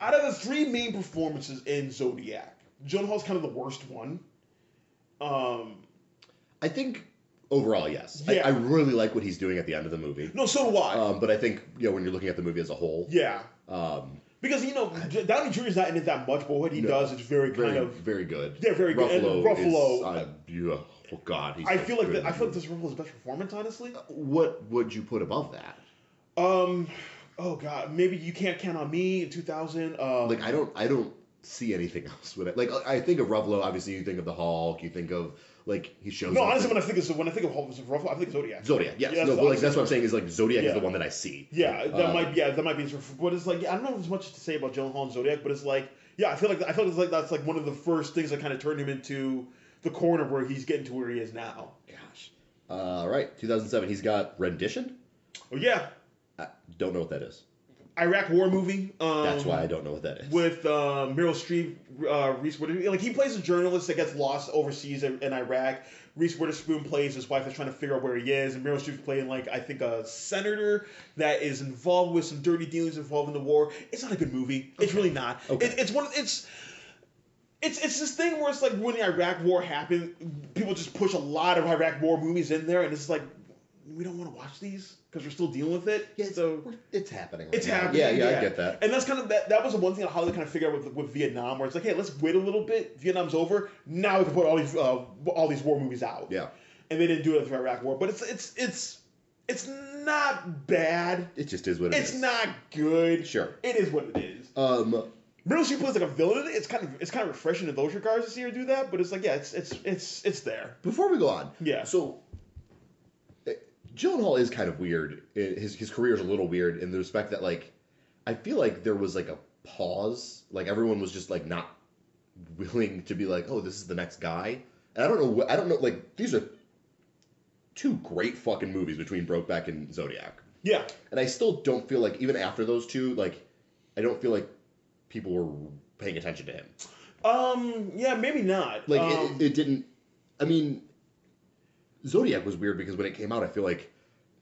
out of the 3 main performances in Zodiac, Gyllenhaal's kind of the worst one. I think overall, yes. Yeah. I really like what he's doing at the end of the movie. No, so do I. But I think, when you're looking at the movie as a whole. Yeah. Because, Downey Jr. is not in it that much, but what he does is very very good. Yeah, very good. And Ruffalo. Oh, God. I feel like this is Ruffalo's best performance, honestly. What would you put above that? Oh, God. Maybe You Can't Count on Me in 2000. I don't see anything else with it. Like, I think of Ruffalo, obviously, you think of the Hulk, you think of. Like he shows. No, honestly, when I think of Ruffalo, I think of Zodiac. Zodiac, yes. Yeah, no, but that's what I'm saying is like Zodiac is the one that I see. Yeah, that might be. But it's like I don't know as much to say about Gyllenhaal and Zodiac, but it's like I feel like that's like one of the first things that kind of turned him into the corner where he's getting to where he is now. Gosh. Right, 2007. He's got Rendition. Oh yeah. I don't know what that is. Iraq War movie. That's why I don't know what that is. With Meryl Streep, Reese Witherspoon. Like he plays a journalist that gets lost overseas in Iraq. Reese Witherspoon plays his wife that's trying to figure out where he is, and Meryl Streep's playing like I think a senator that is involved with some dirty dealings involved in the war. It's not a good movie. Okay. It's really not. Okay. It's this thing where it's like when the Iraq War happened, people just push a lot of Iraq War movies in there, and it's like we don't want to watch these because we're still dealing with it. Yeah, so it's happening. It's happening. Yeah, I get that. And that's kind of that was the one thing how they kind of figured out with Vietnam, where it's like, hey, let's wait a little bit. Vietnam's over. Now we can put all these war movies out. Yeah. And they didn't do it with the Iraq War, but it's not bad. It just is what it is. It's not good. Sure. It is what it is. Meryl Streep plays like a villain. It's kind of refreshing in those regards to see her do that. But it's like, yeah, it's there. Before we go on, yeah. So Gyllenhaal is kind of weird. His career is a little weird in the respect that like I feel like there was like a pause. Like everyone was just like not willing to be like, oh, this is the next guy. And I don't know. Like these are 2 great fucking movies between Brokeback and Zodiac. Yeah. And I still don't feel like even after those 2, like I don't feel like people were paying attention to him. Yeah, maybe not. Like it didn't. I mean, Zodiac was weird because when it came out, I feel like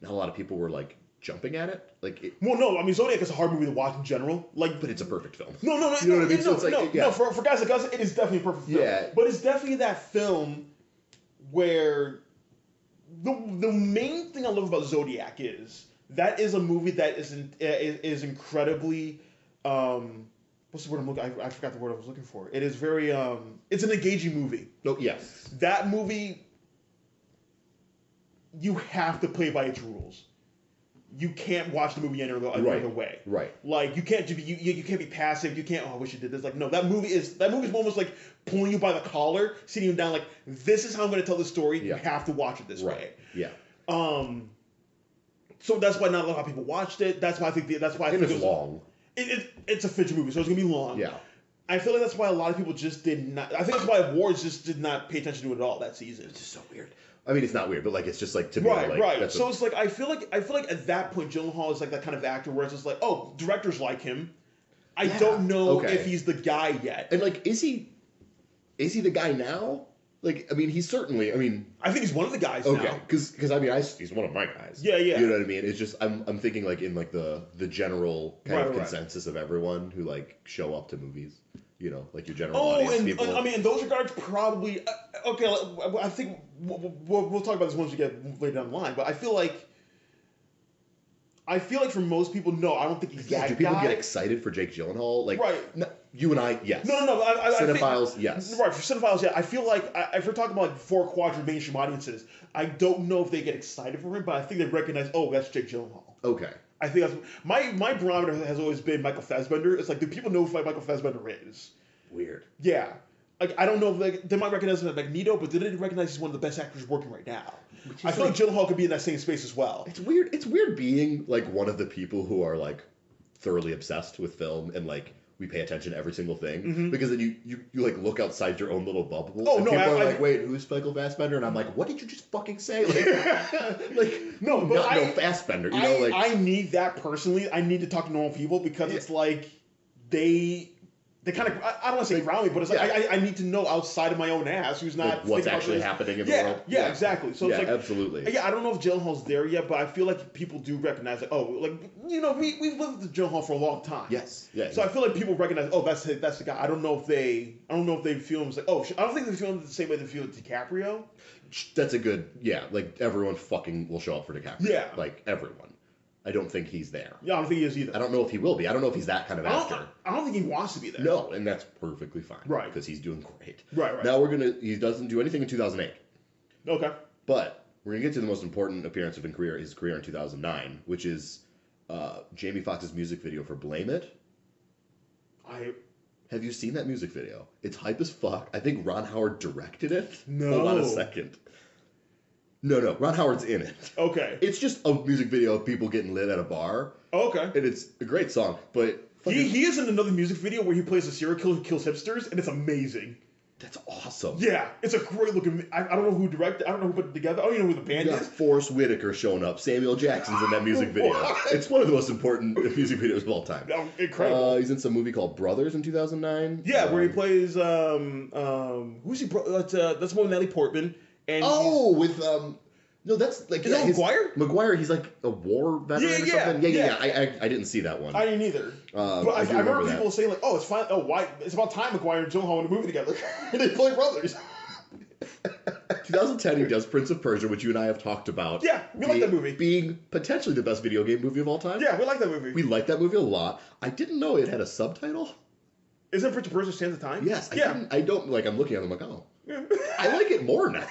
not a lot of people were like jumping at it. Like, well, no, I mean Zodiac is a hard movie to watch in general. Like, but it's a perfect film. No, you know what I mean? No. For guys like us, it is definitely a perfect film. Yeah. But it's definitely that film where the main thing I love about Zodiac is that is a movie that is incredibly what's the word I'm looking? I forgot the word I was looking for. It is very it's an engaging movie. Oh yes. That movie, you have to play by its rules. You can't watch the movie any other way. Right. Like you can't you can't be passive. You can't. Oh, I wish you did this. Like no, that movie is almost like pulling you by the collar, sitting you down. Like this is how I'm going to tell the story. Yeah. You have to watch it this way. Yeah. So that's why not a lot of people watched it. That's why I think it's long. It's a feature movie, so it's gonna be long. Yeah. I feel like that's why a lot of people just did not. I think that's why awards just did not pay attention to it at all that season. It's just so weird. I mean, it's not weird, but like it's just like to me, right. So it's like I feel like at that point, Gyllenhaal is like that kind of actor where it's just like, oh, directors like him. I don't know if he's the guy yet. And like, is he the guy now? Like, I mean, he's certainly. I mean, I think he's one of the guys now. Okay, because I mean, he's one of my guys. Yeah. You know what I mean? It's just I'm thinking like in like the general kind of consensus of everyone who like show up to movies. You know, like your general audience people. I mean, in those regards, probably okay. I think we'll talk about this once we get later down the line. But I feel like for most people, no, I don't think he's that guy. Do people get excited for Jake Gyllenhaal? Like, right? You and I, yes. No. Cinephiles, think, yes. Right, for cinephiles, yeah. I feel like if we're talking about like 4-quadrant mainstream audiences, I don't know if they get excited for him, but I think they recognize, oh, that's Jake Gyllenhaal. Okay. I think that's my barometer has always been Michael Fassbender. It's like, do people know who Michael Fassbender is? Weird. Yeah. Like, I don't know if they might recognize him as Magneto, but they didn't recognize he's one of the best actors working right now. I feel like Gyllenhaal could be in that same space as well. It's weird. It's weird being like one of the people who are like thoroughly obsessed with film and like we pay attention to every single thing because then you like look outside your own little bubble. Oh and no! People are like, wait, who's Michael Fassbender? And I'm like, what did you just fucking say? Like no, but no Fassbender. You know, like I need that personally. I need to talk to normal people because it's like they kind of, I don't want to say around me, but it's like I need to know outside of my own ass who's not like what's actually happening in the world. Yeah, exactly. So it's like absolutely. Yeah, I don't know if Gyllenhaal's there yet, but I feel like people do recognize like, oh, like you know, we've lived with Gyllenhaal for a long time. Yes. Yeah. So I feel like people recognize, oh, that's the guy. I don't know if they feel him like, oh, I don't think they feel him the same way they feel DiCaprio. That's a good like everyone fucking will show up for DiCaprio. Yeah. Like everyone. I don't think he's there. Yeah, I don't think he is either. I don't know if he will be. I don't know if he's that kind of actor. I don't think he wants to be there. No, and that's perfectly fine. Right. Because he's doing great. Right. Now he doesn't do anything in 2008. Okay. But we're going to get to the most important appearance of his career in 2009, which is Jamie Foxx's music video for Blame It. Have you seen that music video? It's hype as fuck. I think Ron Howard directed it. No. Hold on a second. No. Ron Howard's in it. Okay. It's just a music video of people getting lit at a bar. Okay. And it's a great song, but... He is in another music video where he plays a serial killer who kills hipsters, and it's amazing. That's awesome. Yeah. It's a great looking... I don't know who directed... I don't know who put it together. I don't even know who the band is. Forrest Whitaker showing up. Samuel Jackson's in that music video. It's one of the most important music videos of all time. Oh, incredible. He's in some movie called Brothers in 2009. Yeah, where he plays... who's he... That's one with Natalie Portman. And with... No, that's like... Is that McGuire? McGuire, he's like a war veteran or something. Yeah. I didn't see that one. I didn't either. But I remember people saying like, oh, it's fine. Oh, why? It's about time McGuire and Gyllenhaal in a movie together. They play brothers. 2010, he does Prince of Persia, which you and I have talked about. Yeah, we like that movie. Being potentially the best video game movie of all time. Yeah, we like that movie. We like that movie a lot. I didn't know it had a subtitle. Isn't Prince of Persia Sands of Time? Yes. I don't, like, I'm looking at it, I'm like, oh. I like it more now.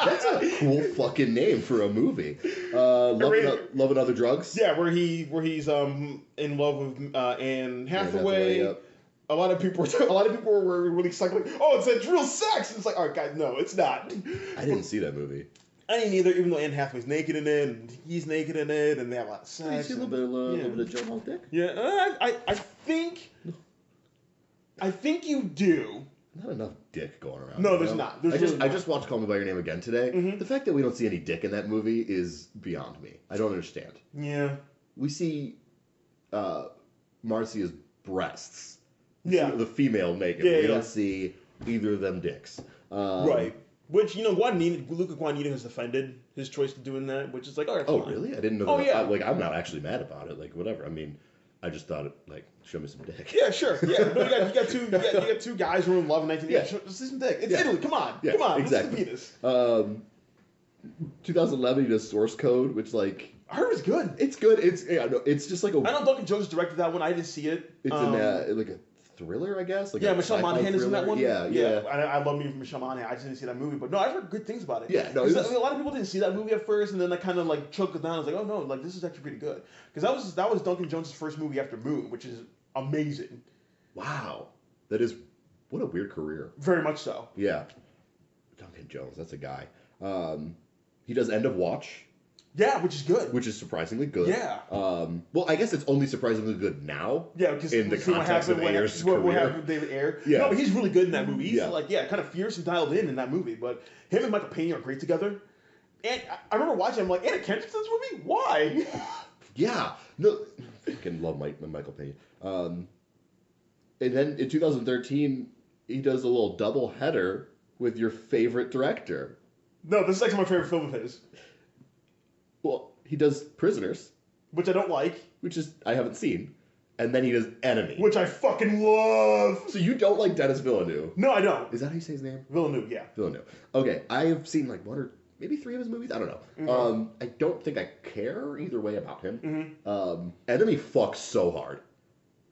That's a cool fucking name for a movie. Love and Other Drugs. Yeah, where he's in love with Anne Hathaway. Yep. A lot of people were really excited. Like, oh, it's real sex. And it's like, all right, guys, no, it's not. I didn't see that movie. I didn't either. Even though Anne Hathaway's naked in it, and he's naked in it, and they have a lot of sex. You see a little bit of Gyllenhaal dick. Yeah, I think you do. Not enough dick going around. No, there's not. I just watched Call Me By Your Name again today. Mm-hmm. The fact that we don't see any dick in that movie is beyond me. I don't understand. Yeah. We see Marcia's breasts. Yeah. The female naked. We don't see either of them dicks. Right. Which, Luca Guadagnino has defended his choice to doing that, which is like, all right, Oh, fine. really? I didn't know that. Oh, yeah. I'm not actually mad about it. Like, whatever. I mean, I just thought, show me some dick. Yeah, sure. Yeah, but you got two guys who were in love in 1980. Yeah. See some dick. It's Italy. Come on. Yeah, Come on. Exactly. This is the penis. 2011, he does Source Code, which, like... I heard it's good. It's good. It's just like a... I know Duncan Jones directed that one. I didn't see it. It's like a thriller, I guess. Like Michelle Monaghan is in that one. Yeah. I love me from Michelle Monaghan. I just didn't see that movie, but no, I've heard good things about it. Yeah, no, a lot of people didn't see that movie at first, and then I kind of like choked it down. I was like, oh no, like this is actually pretty good, because that was Duncan Jones' first movie after Moon, which is amazing. Wow, that is what a weird career. Very much so. Yeah, Duncan Jones, that's a guy. He does End of Watch. Yeah, which is good. Which is surprisingly good. Yeah. Well, I guess it's only surprisingly good now. Yeah, because in the context of Ayer's career. What happened with David Ayer. Yeah. No, but he's really good in that movie. He's kind of fierce and dialed in that movie. But him and Michael Pena are great together. And I remember watching him like, Anna Kendrick's in this movie? Why? Yeah. No, I fucking love Michael Pena. And then in 2013, he does a little double header with your favorite director. No, this is actually my favorite film of his. Well, he does Prisoners. Which I don't like. Which is, I haven't seen. And then he does Enemy. Which I fucking love. So you don't like Denis Villeneuve? No, I don't. Is that how you say his name? Villeneuve, yeah. Villeneuve. Okay, I have seen like one or maybe three of his movies. I don't know. Mm-hmm. I don't think I care either way about him. Mm-hmm. Enemy fucks so hard.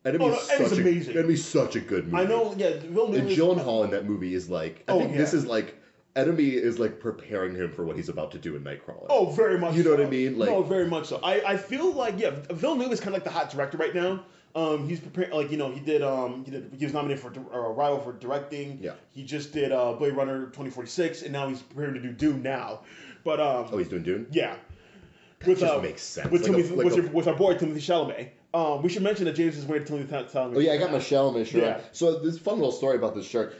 Enemy's amazing. Enemy's such a good movie. I know, yeah. Villeneuve and Gyllenhaal in that movie is like, I think this is like, Enemy is like preparing him for what he's about to do in Nightcrawler. Oh, very much. You know what I mean? Like, no, very much so. I feel like Villeneuve is kind of like the hot director right now. He's preparing, like he was nominated for Rival for directing. Yeah. He just did Blade Runner 2046, and now he's preparing to do Dune now. But he's doing Dune. Yeah. That just makes sense. With our boy Timothée Chalamet. We should mention that James is wearing Timothée Chalamet. Oh yeah, I got my Chalamet shirt. Yeah. So this fun little story about this shirt.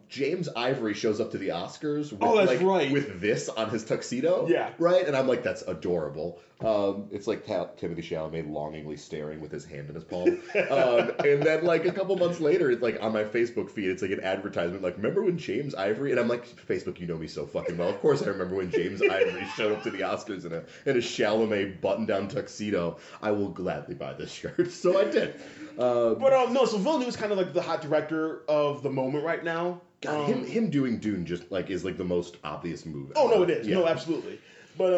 James Ivory shows up to the Oscars with, with this on his tuxedo. Yeah. Right? And I'm like, that's adorable. It's like Timothée Chalamet longingly staring with his hand in his palm. And then like a couple months later, it's like on my Facebook feed, it's like an advertisement like, remember when James Ivory? And I'm like, Facebook, you know me so fucking well. Of course I remember when James Ivory showed up to the Oscars in a Chalamet button-down tuxedo. I will gladly buy this shirt. So I did. So Villeneuve is kind of like the hot director of the moment right now. God, him doing Dune just like is like the most obvious move. Oh no, it is. Yeah. No, absolutely. But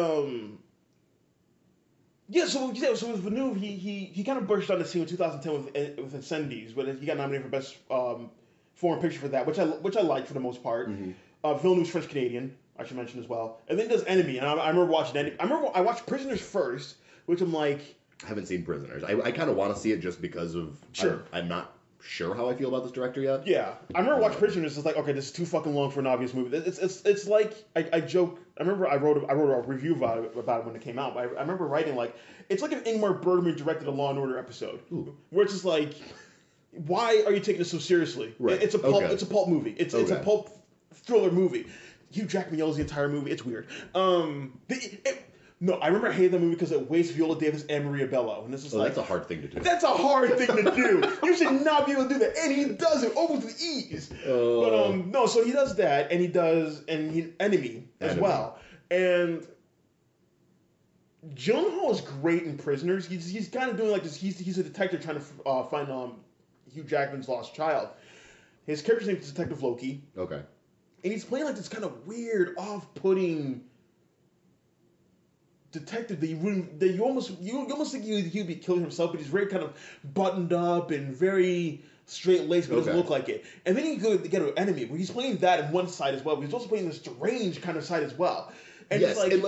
so with Villeneuve, he kind of burst on the scene in 2010 with Incendies, but he got nominated for best foreign picture for that, which I liked for the most part. Mm-hmm. Villeneuve's French Canadian, I should mention as well, and then he does Enemy, and I remember watching Enemy. I watched Prisoners first, which I'm like. I haven't seen Prisoners. I kind of want to see it just because of... Sure. I'm not sure how I feel about this director yet. Yeah. I remember watching Prisoners. It's like, okay, this is too fucking long for an obvious movie. It's like... I joke... I remember I wrote a review about it when it came out. I remember writing, like... It's like an Ingmar Bergman directed a Law & Order episode. Ooh. Where it's just like... Why are you taking this so seriously? Right. It's a pulp movie. It's a pulp thriller movie. Hugh Jackman yells the entire movie. It's weird. No, I remember hating that movie because it wastes Viola Davis and Maria Bello. And this is that's a hard thing to do. That's a hard thing to do. You should not be able to do that. And he does it almost with ease. But so he does that, and he does Enemy as well. And Gyllenhaal is great in Prisoners. He's kind of doing like this. He's a detective trying to find Hugh Jackman's lost child. His character's name is Detective Loki. Okay. And he's playing like this kind of weird, off-putting detective that you almost think he'd be killing himself, but he's very kind of buttoned up and very straight-laced, but doesn't look like it. And then you get to Enemy, where he's playing that in one side as well, but he's also playing this strange kind of side as well. And yes, and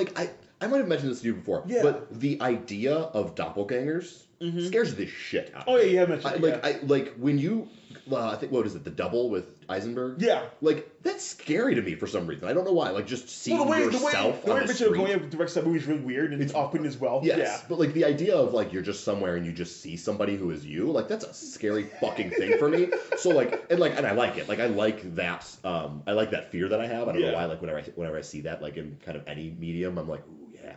I might have mentioned this to you before, but the idea of doppelgangers scares the shit out of me. Oh yeah, you have mentioned it. When you, I think, what is it, The Double with Eisenberg? Yeah. Like, that's scary to me for some reason. I don't know why. Like, just seeing yourself on the street. The way it directs that movie is really weird, and it's off-putting as well. Yes, yeah. But, like, the idea of, like, you're just somewhere and you just see somebody who is you, like, that's a scary fucking thing for me. So, like, and I like it. Like, I like that fear that I have. I don't know why, like, whenever I see that, like, in kind of any medium, I'm like, ooh, yeah.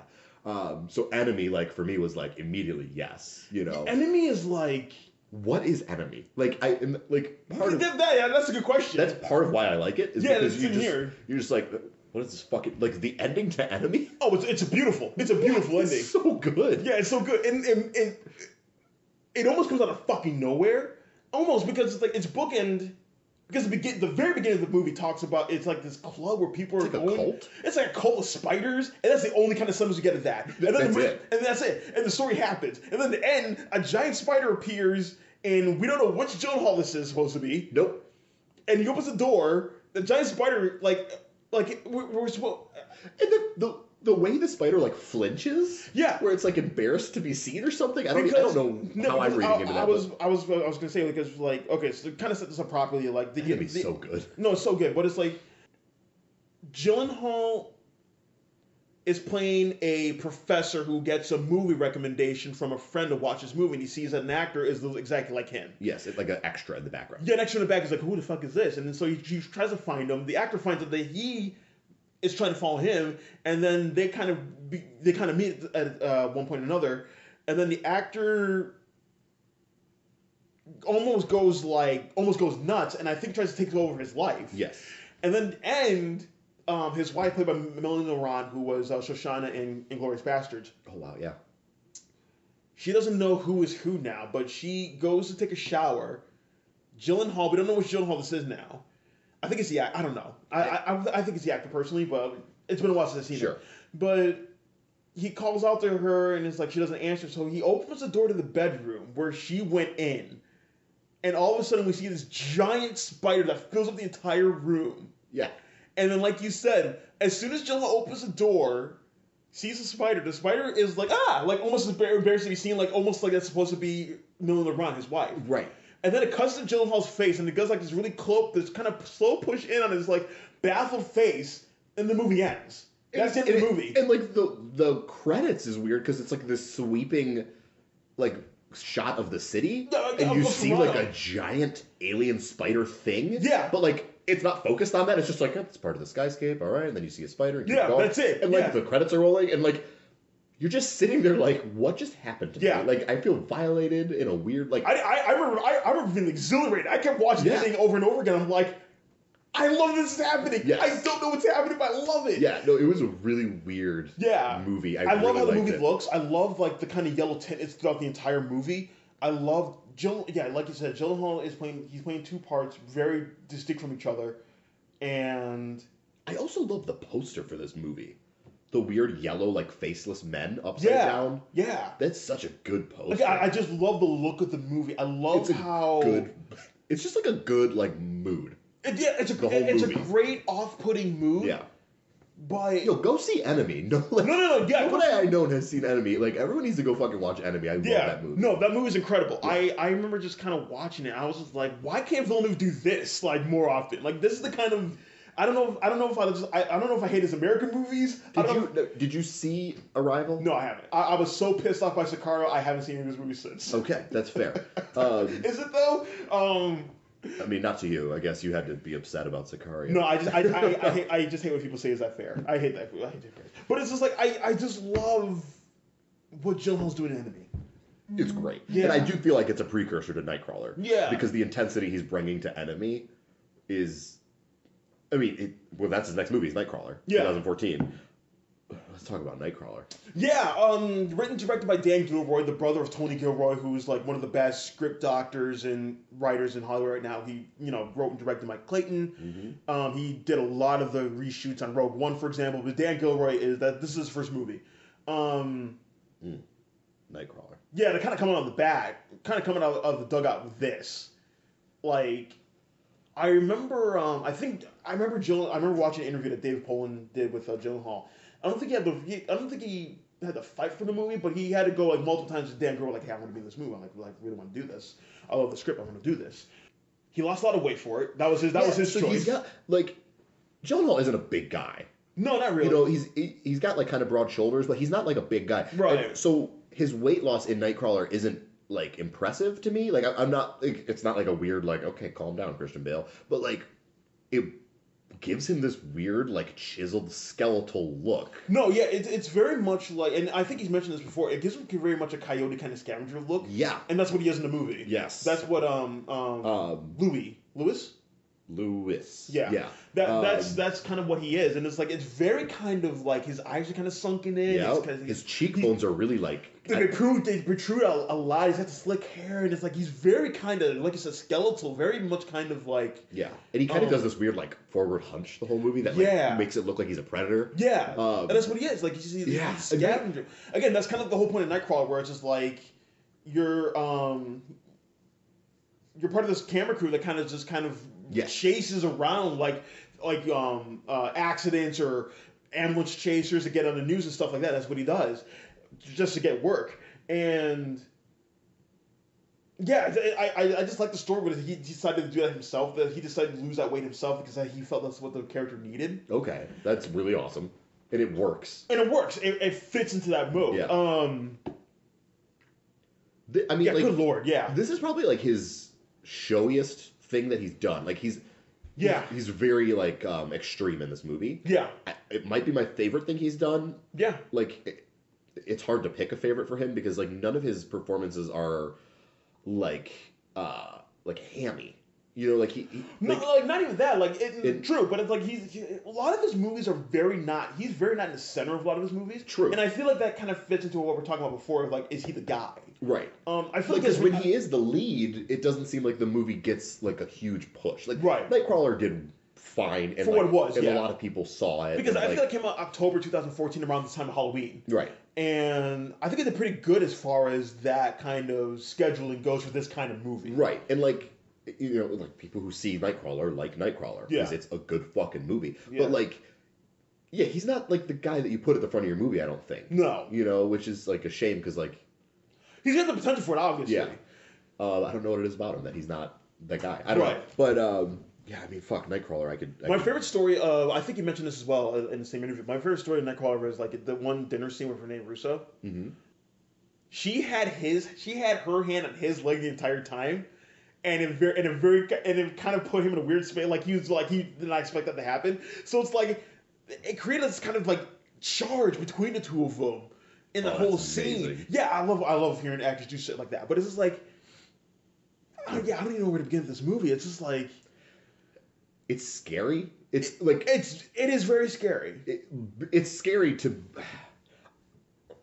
So Enemy, like, for me was, like, immediately yes, you know? Enemy is, like... what is Enemy? Like part of that's a good question. That's part of why I like it. Is because you're just like, what is this fucking like the ending to Enemy? Oh, it's a beautiful ending. It's so good. Yeah, it's so good, and it almost comes out of fucking nowhere, almost because it's like it's bookend. Because the very beginning of the movie talks about it's like this club where people are going. A cult? It's like a cult of spiders, and that's the only kind of semblance you get of that. And then that's it. And the story happens. And then at the end, a giant spider appears, and we don't know which Gyllenhaal this is supposed to be. Nope. And he opens the door. The giant spider, we're supposed. And the way the spider like flinches, where it's like embarrassed to be seen or something. I don't know how I'm reading into that. I was gonna say because like okay, so to kind of set this up properly, like the so good. No, it's so good, but it's like Gyllenhaal is playing a professor who gets a movie recommendation from a friend to watch his movie, and he sees that an actor is exactly like him. Yes, it's like an extra in the background. Yeah, an extra in the back is like, who the fuck is this? And then so he tries to find him. The actor finds out that he is trying to follow him, and then they kind of meet at one point or another, and then the actor almost goes nuts, and I think tries to take over his life. Yes. And then end, his wife, played by Melanie Laurent, who was Shoshana in Inglourious Bastards. Oh wow, yeah. She doesn't know who is who now, but she goes to take a shower. Gyllenhaal, we don't know which Gyllenhaal this is now. I think it's the actor. I don't know. I think it's the actor personally, but it's been a while since I've seen it. But he calls out to her, and it's like she doesn't answer, so he opens the door to the bedroom where she went in. And all of a sudden, we see this giant spider that fills up the entire room. Yeah. And then, like you said, as soon as Gyllenhaal opens the door, sees the spider is like, almost embarrassed to be seen, like almost like that's supposed to be Melanie Laurent, his wife. Right. And then it cuts to Gyllenhaal's face, and it goes like this really this kind of slow push in on his like baffled face, and the movie ends. That's the end of the movie. And like the credits is weird because it's like this sweeping, like shot of the city, and you see like a giant alien spider thing. Yeah. But like it's not focused on that. It's just like it's part of the skyscape, all right. And then you see a spider. And keep going. That's it. And like the credits are rolling, and like. You're just sitting there like, what just happened to me? Like, I feel violated in a weird, like... I remember feeling exhilarated. I kept watching the thing over and over again. I'm like, I love this is happening. Yes. I don't know what's happening, but I love it. Yeah, no, it was a really weird movie. I love how the movie it. looks. I love, like, the kind of yellow tint it's throughout the entire movie. I love... like you said, Gyllenhaal is playing two parts, very distinct from each other. And... I also love the poster for this movie. The weird yellow, like, faceless men upside down. Yeah. That's such a good poster. Like, I just love the look of the movie. I love It's just like a good, like, mood. It's a great off-putting mood. Yeah. But... Yo, go see Enemy. No. Yeah. Nobody I know has seen Enemy. Like, everyone needs to go fucking watch Enemy. I love that movie. No, that movie's incredible. Yeah. I remember just kind of watching it. I was just like, why can't Villeneuve do this, like, more often? Like, this is the kind of... I don't know if I hate his American movies. Did you see Arrival? No, I haven't. I was so pissed off by Sicario, I haven't seen any of his movies since. Okay, that's fair. Is it though? I mean, not to you. I guess you had to be upset about Sicario. No, I just hate when people say, "Is that fair?" I hate that. But it's just like I just love what Gyllenhaal's doing in Enemy. It's great, and I do feel like it's a precursor to Nightcrawler. Yeah, because the intensity he's bringing to Enemy is. I mean, that's his next movie, is Nightcrawler, 2014. Let's talk about Nightcrawler. Yeah, written and directed by Dan Gilroy, the brother of Tony Gilroy, who's like one of the best script doctors and writers in Hollywood right now. He, wrote and directed Mike Clayton. Mm-hmm. He did a lot of the reshoots on Rogue One, for example. But Dan Gilroy this is his first movie. Nightcrawler. Yeah, they're kind of coming out of the bag, kind of coming out of the dugout with this, like. I remember watching an interview that David Poland did with Gyllenhaal. I don't think he had to fight for the movie, but he had to go like multiple times to Dan Gilroy, like, hey, I want to be in this movie. I'm like really want to do this. I love the script. I want to do this. He lost a lot of weight for it. That was his choice. He's got Gyllenhaal isn't a big guy. No, not really. He's got like kind of broad shoulders, but he's not like a big guy. Right. And so his weight loss in Nightcrawler isn't like impressive to me. Like I'm not. Like, it's not like a weird like okay, calm down, Christian Bale. But like it gives him this weird, like, chiseled skeletal look. No, yeah, it's very much like, and I think he's mentioned this before, it gives him very much a coyote kind of scavenger look. Yeah. And that's what he is in the movie. Yes. That's what, Lewis? Yeah. That's kind of what he is. And it's like, it's very kind of like, his eyes are kind of sunken in. Yeah. His cheekbones are really like... They protrude a lot. He's got the slick hair, and it's like, he's very kind of, like you said, skeletal, very much kind of like... Yeah. And he kind of does this weird, like, forward hunch the whole movie that, like, makes it look like he's a predator. Yeah. And that's what he is. Like, he's a scavenger. Again, that's kind of the whole point of Nightcrawler, where it's just like, you're part of this camera crew that kind of chases around like accidents or ambulance chasers to get on the news and stuff like that. That's what he does, just to get work. And yeah, I just like the story, but he decided to do that himself. That he decided to lose that weight himself because he felt that's what the character needed. Okay, that's really awesome, and it works. It fits into that mode. Yeah. Good lord, yeah. This is probably like his showiest thing that he's done. Like he's very like extreme in this movie. Yeah. It might be my favorite thing he's done. Yeah. Like it's hard to pick a favorite for him because like none of his performances are like hammy. You know, like not even that. Like true, but it's like a lot of his movies are he's very not in the center of a lot of his movies. True. And I feel like that kind of fits into what we're talking about before. Like, is he the guy? Right. I feel because when he is the lead, it doesn't seem like the movie gets like a huge push. Like Nightcrawler did fine, and for what it was, and a lot of people saw it because I feel like it came out October 2014, around the time of Halloween. Right. And I think it did pretty good as far as that kind of scheduling goes for this kind of movie. Right. And like, you know, like people who see Nightcrawler like Nightcrawler because it's a good fucking movie. Yeah. But like, yeah, he's not like the guy that you put at the front of your movie. I don't think. No. You know, which is like a shame because like. He's got the potential for it, obviously. Yeah. I don't know what it is about him that he's not that guy. I don't know. But, yeah, I mean, fuck, Nightcrawler, My favorite story, I think you mentioned this as well in the same interview. My favorite story of Nightcrawler is, like, the one dinner scene with Rene Russo. Mm-hmm. She had her hand on his leg the entire time, and it kind of put him in a weird space. Like, he did not expect that to happen. So it's like, it created this kind of, like, charge between the two of them. In the whole scene. Amazing. Yeah, I love hearing actors do shit like that. But it's just like, I don't even know where to begin with this movie. It's just like, it's scary. It's like it is very scary. It's scary to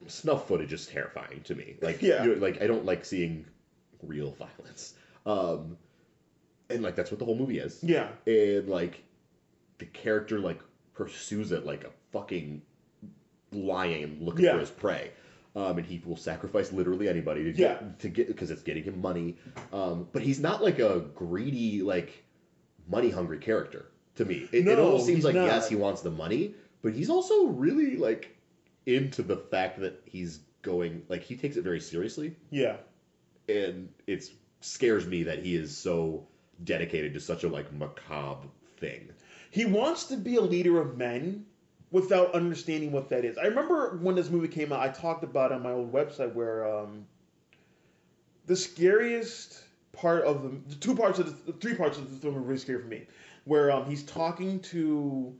snuff footage is terrifying to me. Like like I don't like seeing real violence. And like that's what the whole movie is. Yeah. And like the character like pursues it like a fucking lion looking for his prey, and he will sacrifice literally anybody to get because it's getting him money. But he's not like a greedy, like money hungry character to me. It almost seems like yes, he wants the money, but he's also really like into the fact that he's going like he takes it very seriously. Yeah, and it scares me that he is so dedicated to such a like macabre thing. He wants to be a leader of men. Without understanding what that is. I remember when this movie came out, I talked about it on my old website where the scariest part of the three parts of the film were really scary for me. Where he's talking to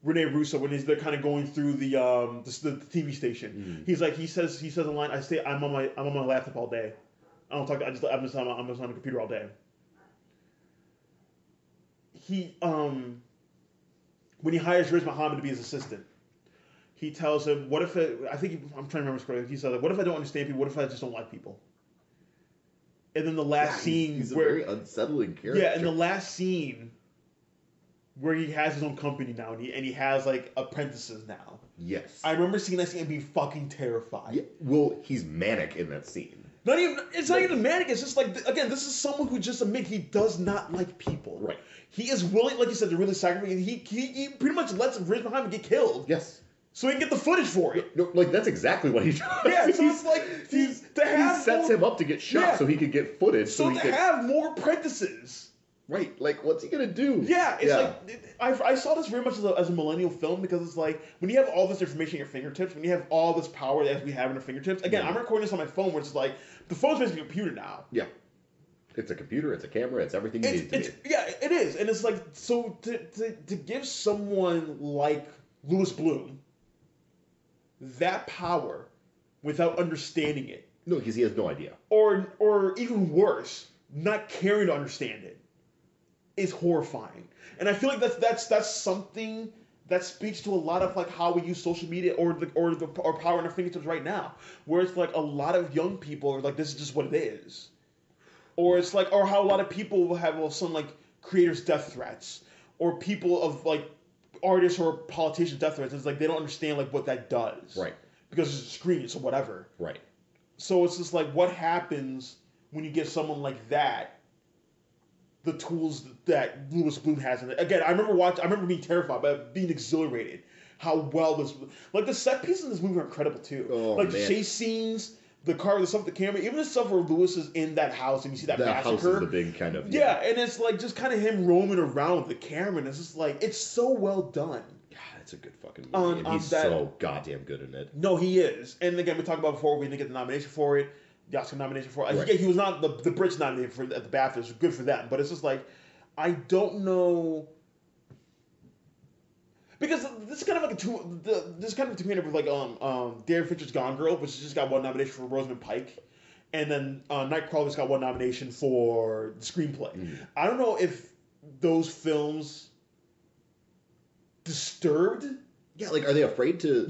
Rene Russo when they're kind of going through the TV station. Mm. He says a line. I'm on my laptop all day. I don't talk. I'm just on the computer all day. When he hires Riz Muhammad to be his assistant, he tells him, "What if I'm trying to remember this correctly. He said, what if I don't understand people? What if I just don't like people?" And then the last scene, he's a very unsettling character. Yeah, and the last scene where he has his own company now, and he has like apprentices now. Yes, I remember seeing that scene and being fucking terrified. Yeah, well, he's manic in that scene. It's not even manic. It's just like, again, this is someone who just admits he does not like people. Right. He is willing, like you said, to really sacrifice. He pretty much lets Riz Muhammad get killed. Yes. So he can get the footage for it. No, like that's exactly what he does. Yeah. So it's like he sets him up to get shot so he can get footage. So to have more apprentices. Right. Like, what's he gonna do? Yeah. It's like I saw this very much as a millennial film because it's like when you have all this information at your fingertips, when you have all this power that we have in our fingertips. Again, I'm recording this on my phone, where it's like the phone's basically a computer now. Yeah. It's a computer, it's a camera, it's everything you need it to be. Yeah, it is. And it's like, so to give someone like Louis Bloom that power without understanding it. No, because he has no idea. Or even worse, not caring to understand it is horrifying. And I feel like that's something that speaks to a lot of like how we use social media or power in our fingertips right now, where it's like a lot of young people are like, this is just what it is. Or it's like, or how a lot of people will have some like creators' death threats, or people of like artists or politicians' death threats. It's like they don't understand like what that does, right? Because it's screens or whatever, right? So it's just like, what happens when you give someone like that the tools that Louis Bloom has in it? Again, I remember being terrified, but being exhilarated. How well this, like the set pieces in this movie are incredible too. Oh, like man. The chase scenes. The car, the stuff with the camera, even the stuff where Lewis is in that house and you see that massacre. House is the big kind of... Yeah, and it's like just kind of him roaming around with the camera, and it's just like, it's so well done. Yeah, it's a good fucking movie, and he's so goddamn good in it. No, he is. And again, we talked about before, we didn't get the nomination for it, the Oscar nomination for it. Right. Yeah, he was not the Brits nominated for at the BAFTAs, good for them, but it's just like, I don't know... Because this is kind of like this kind of a with like David Fincher's Gone Girl, which just got one nomination for Rosamund Pike, and then Nightcrawler's got one nomination for the screenplay. Mm. I don't know if those films disturbed. Yeah, like are they afraid to?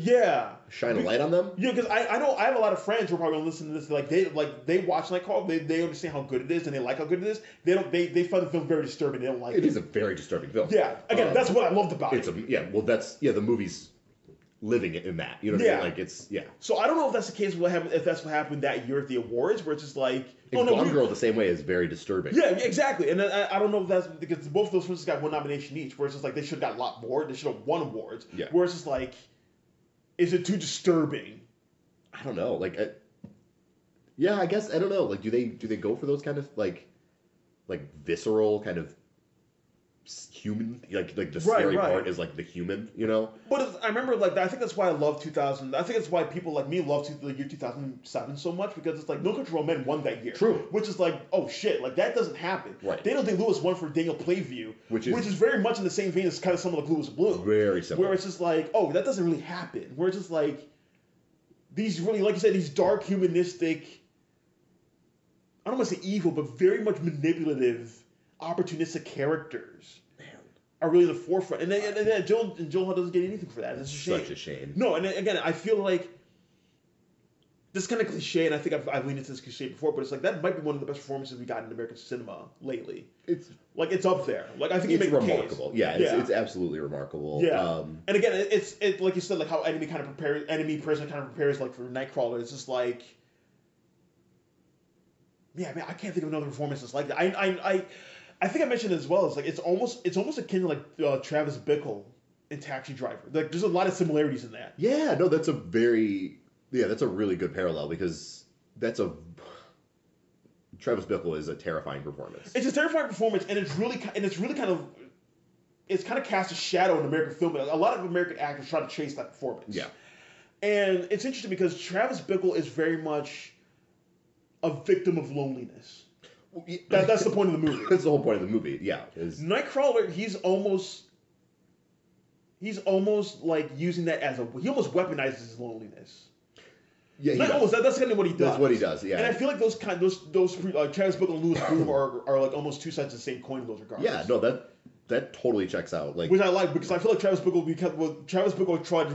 Shine a light on them? Yeah, because I know I have a lot of friends who are probably gonna listen to this. Like they watch Nightcrawler, they understand how good it is and they like how good it is. They find the film very disturbing. They don't like it. It is a very disturbing film. Yeah, again, that's what I loved about it. The movie's living it in that. You know what I mean? Like it's So I don't know if that's the case. If that's what happened that year at the awards, where it's just like Gone Girl the same way is very disturbing. Yeah, exactly. And I don't know if that's because both of those films got one nomination each. Where it's just like they should have got a lot more. They should have won awards. Yeah. Where it's just like, is it too disturbing? I don't know. Like, I guess I don't know. Like, do they go for those kind of like visceral kind of human, like the scary part is like the human, you know? But I remember like I think that's why I love 2000. I think that's why people like me love the year 2007 so much, because it's like No Country for Old Men won that year. True. Which is like, oh shit, like that doesn't happen. Right. Daniel Day-Lewis won for Daniel Playview, which is very much in the same vein as kind of someone like Louis Bloom. Very similar. Where it's just like, oh, that doesn't really happen. Where it's just like these really, like you said, these dark humanistic, I don't want to say evil, but very much manipulative, opportunistic characters are really the forefront. And then Gyllenhaal doesn't get anything for that. It's a shame. Such a shame. No, and again, I feel like this kind of cliche, and I think I've leaned into this cliche before, but it's like that might be one of the best performances we got in American cinema lately. It's up there. Like I think it's you make remarkable. The case. Yeah, it's absolutely remarkable. Yeah. And again, it's like you said, like how enemy person prepares like for Nightcrawler. It's just like, yeah, man, I can't think of another performance that's like that. I think I mentioned it as well. It's like it's almost akin to like Travis Bickle in Taxi Driver. Like there's a lot of similarities in that. Yeah, no, that's a really good parallel, because Travis Bickle is a terrifying performance. It's a terrifying performance, and it's really kind of cast a shadow in American film. A lot of American actors try to chase that performance. Yeah, and it's interesting because Travis Bickle is very much a victim of loneliness. That's the point of the movie. That's the whole point of the movie. Yeah. Nightcrawler, he's almost like using that he almost weaponizes his loneliness. Yeah, that's kind of what he does. That's what he does. Yeah. And I feel like those Travis Bickle and Louis Bloom are like almost two sides of the same coin in those regards. Yeah. No, that totally checks out. Like, which I like, because I feel like Travis Bickle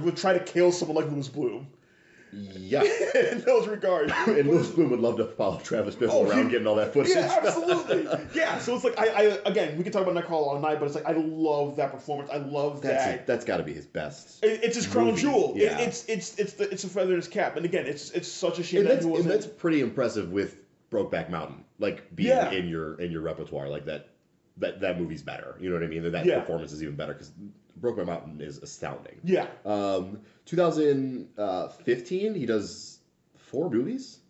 would try to kill someone like Louis Bloom. Yeah. In those regards. And Louis Bloom would love to follow Travis Bickle around getting all that footage. Yeah, absolutely. Yeah, so it's like, I again, we can talk about Nightcrawler all night, but it's like, I love that performance. I love that. That's got to be his best. It's his crown jewel. Yeah. It's a feather in his cap. And again, it's such a shame and that's pretty impressive with Brokeback Mountain, like being in your repertoire, like that movie's better. You know what I mean? That performance is even better, because Brokeback Mountain is astounding. Yeah. 2015, he does 4 movies.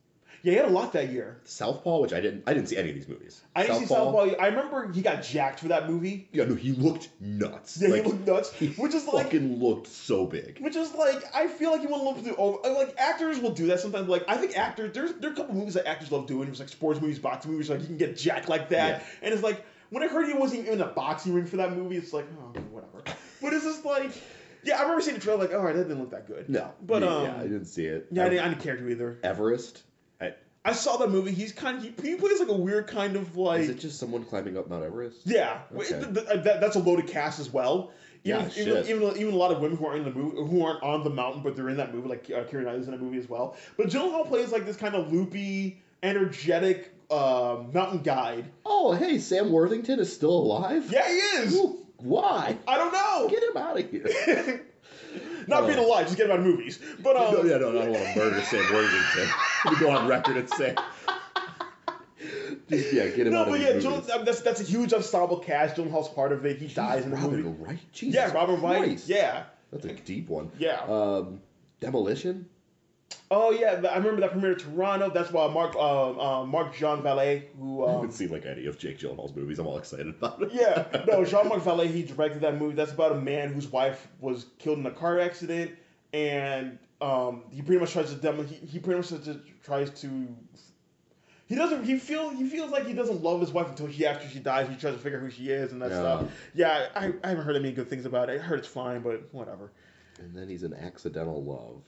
Yeah, he had a lot that year. Southpaw, which I didn't see any of these movies. I didn't see Southpaw. I remember he got jacked for that movie. Yeah, no, he looked nuts. Yeah, he looked nuts. Which is like fucking looked so big. Which is like, I feel like you want to look through. Like actors will do that sometimes. Like I think actors, there are a couple movies that actors love doing. It's like sports movies, boxing movies. Like you can get jacked like that, and it's like when I heard he wasn't even in a boxing ring for that movie, it's like, oh, whatever. But it's just like. Yeah, I remember seeing the trailer, like, all right, that didn't look that good. No. But, yeah, I didn't see it. Yeah, I didn't care to either. Everest? I saw that movie. He's kind of, he plays like a weird kind of like... Is it just someone climbing up Mount Everest? Yeah. Okay. That's a loaded cast as well. Even a lot of women who are in the movie, who aren't on the mountain, but they're in that movie, like Keira Knightley's in that movie as well. But Gyllenhaal plays like this kind of loopy, energetic mountain guide. Oh, hey, Sam Worthington is still alive? Yeah, he is! Ooh, why? I don't know! Get him out of here. Not being alive, just get him out of movies. But no, I don't want to murder Sam Worthington. Let me go on record and say, get him out of movies. That's a huge ensemble cast. Gyllenhaal's part of it. He dies in the movie. Robin Wright? Jesus yeah, Robin Wright. Christ. Yeah, that's a deep one. Yeah. Demolition. Oh yeah, I remember that premiered in Toronto. That's why Marc Jean Vallée, who I haven't seen like any of Jake Gyllenhaal's movies. I'm all excited about it. Yeah, no, Jean-Marc Vallée, he directed that movie. That's about a man whose wife was killed in a car accident, and he pretty much tries to he pretty much tries to. He feels like he doesn't love his wife until after she dies. He tries to figure out who she is and that stuff. Yeah, I haven't heard any good things about it. I heard it's fine, but whatever. And then he's an Accidental Love.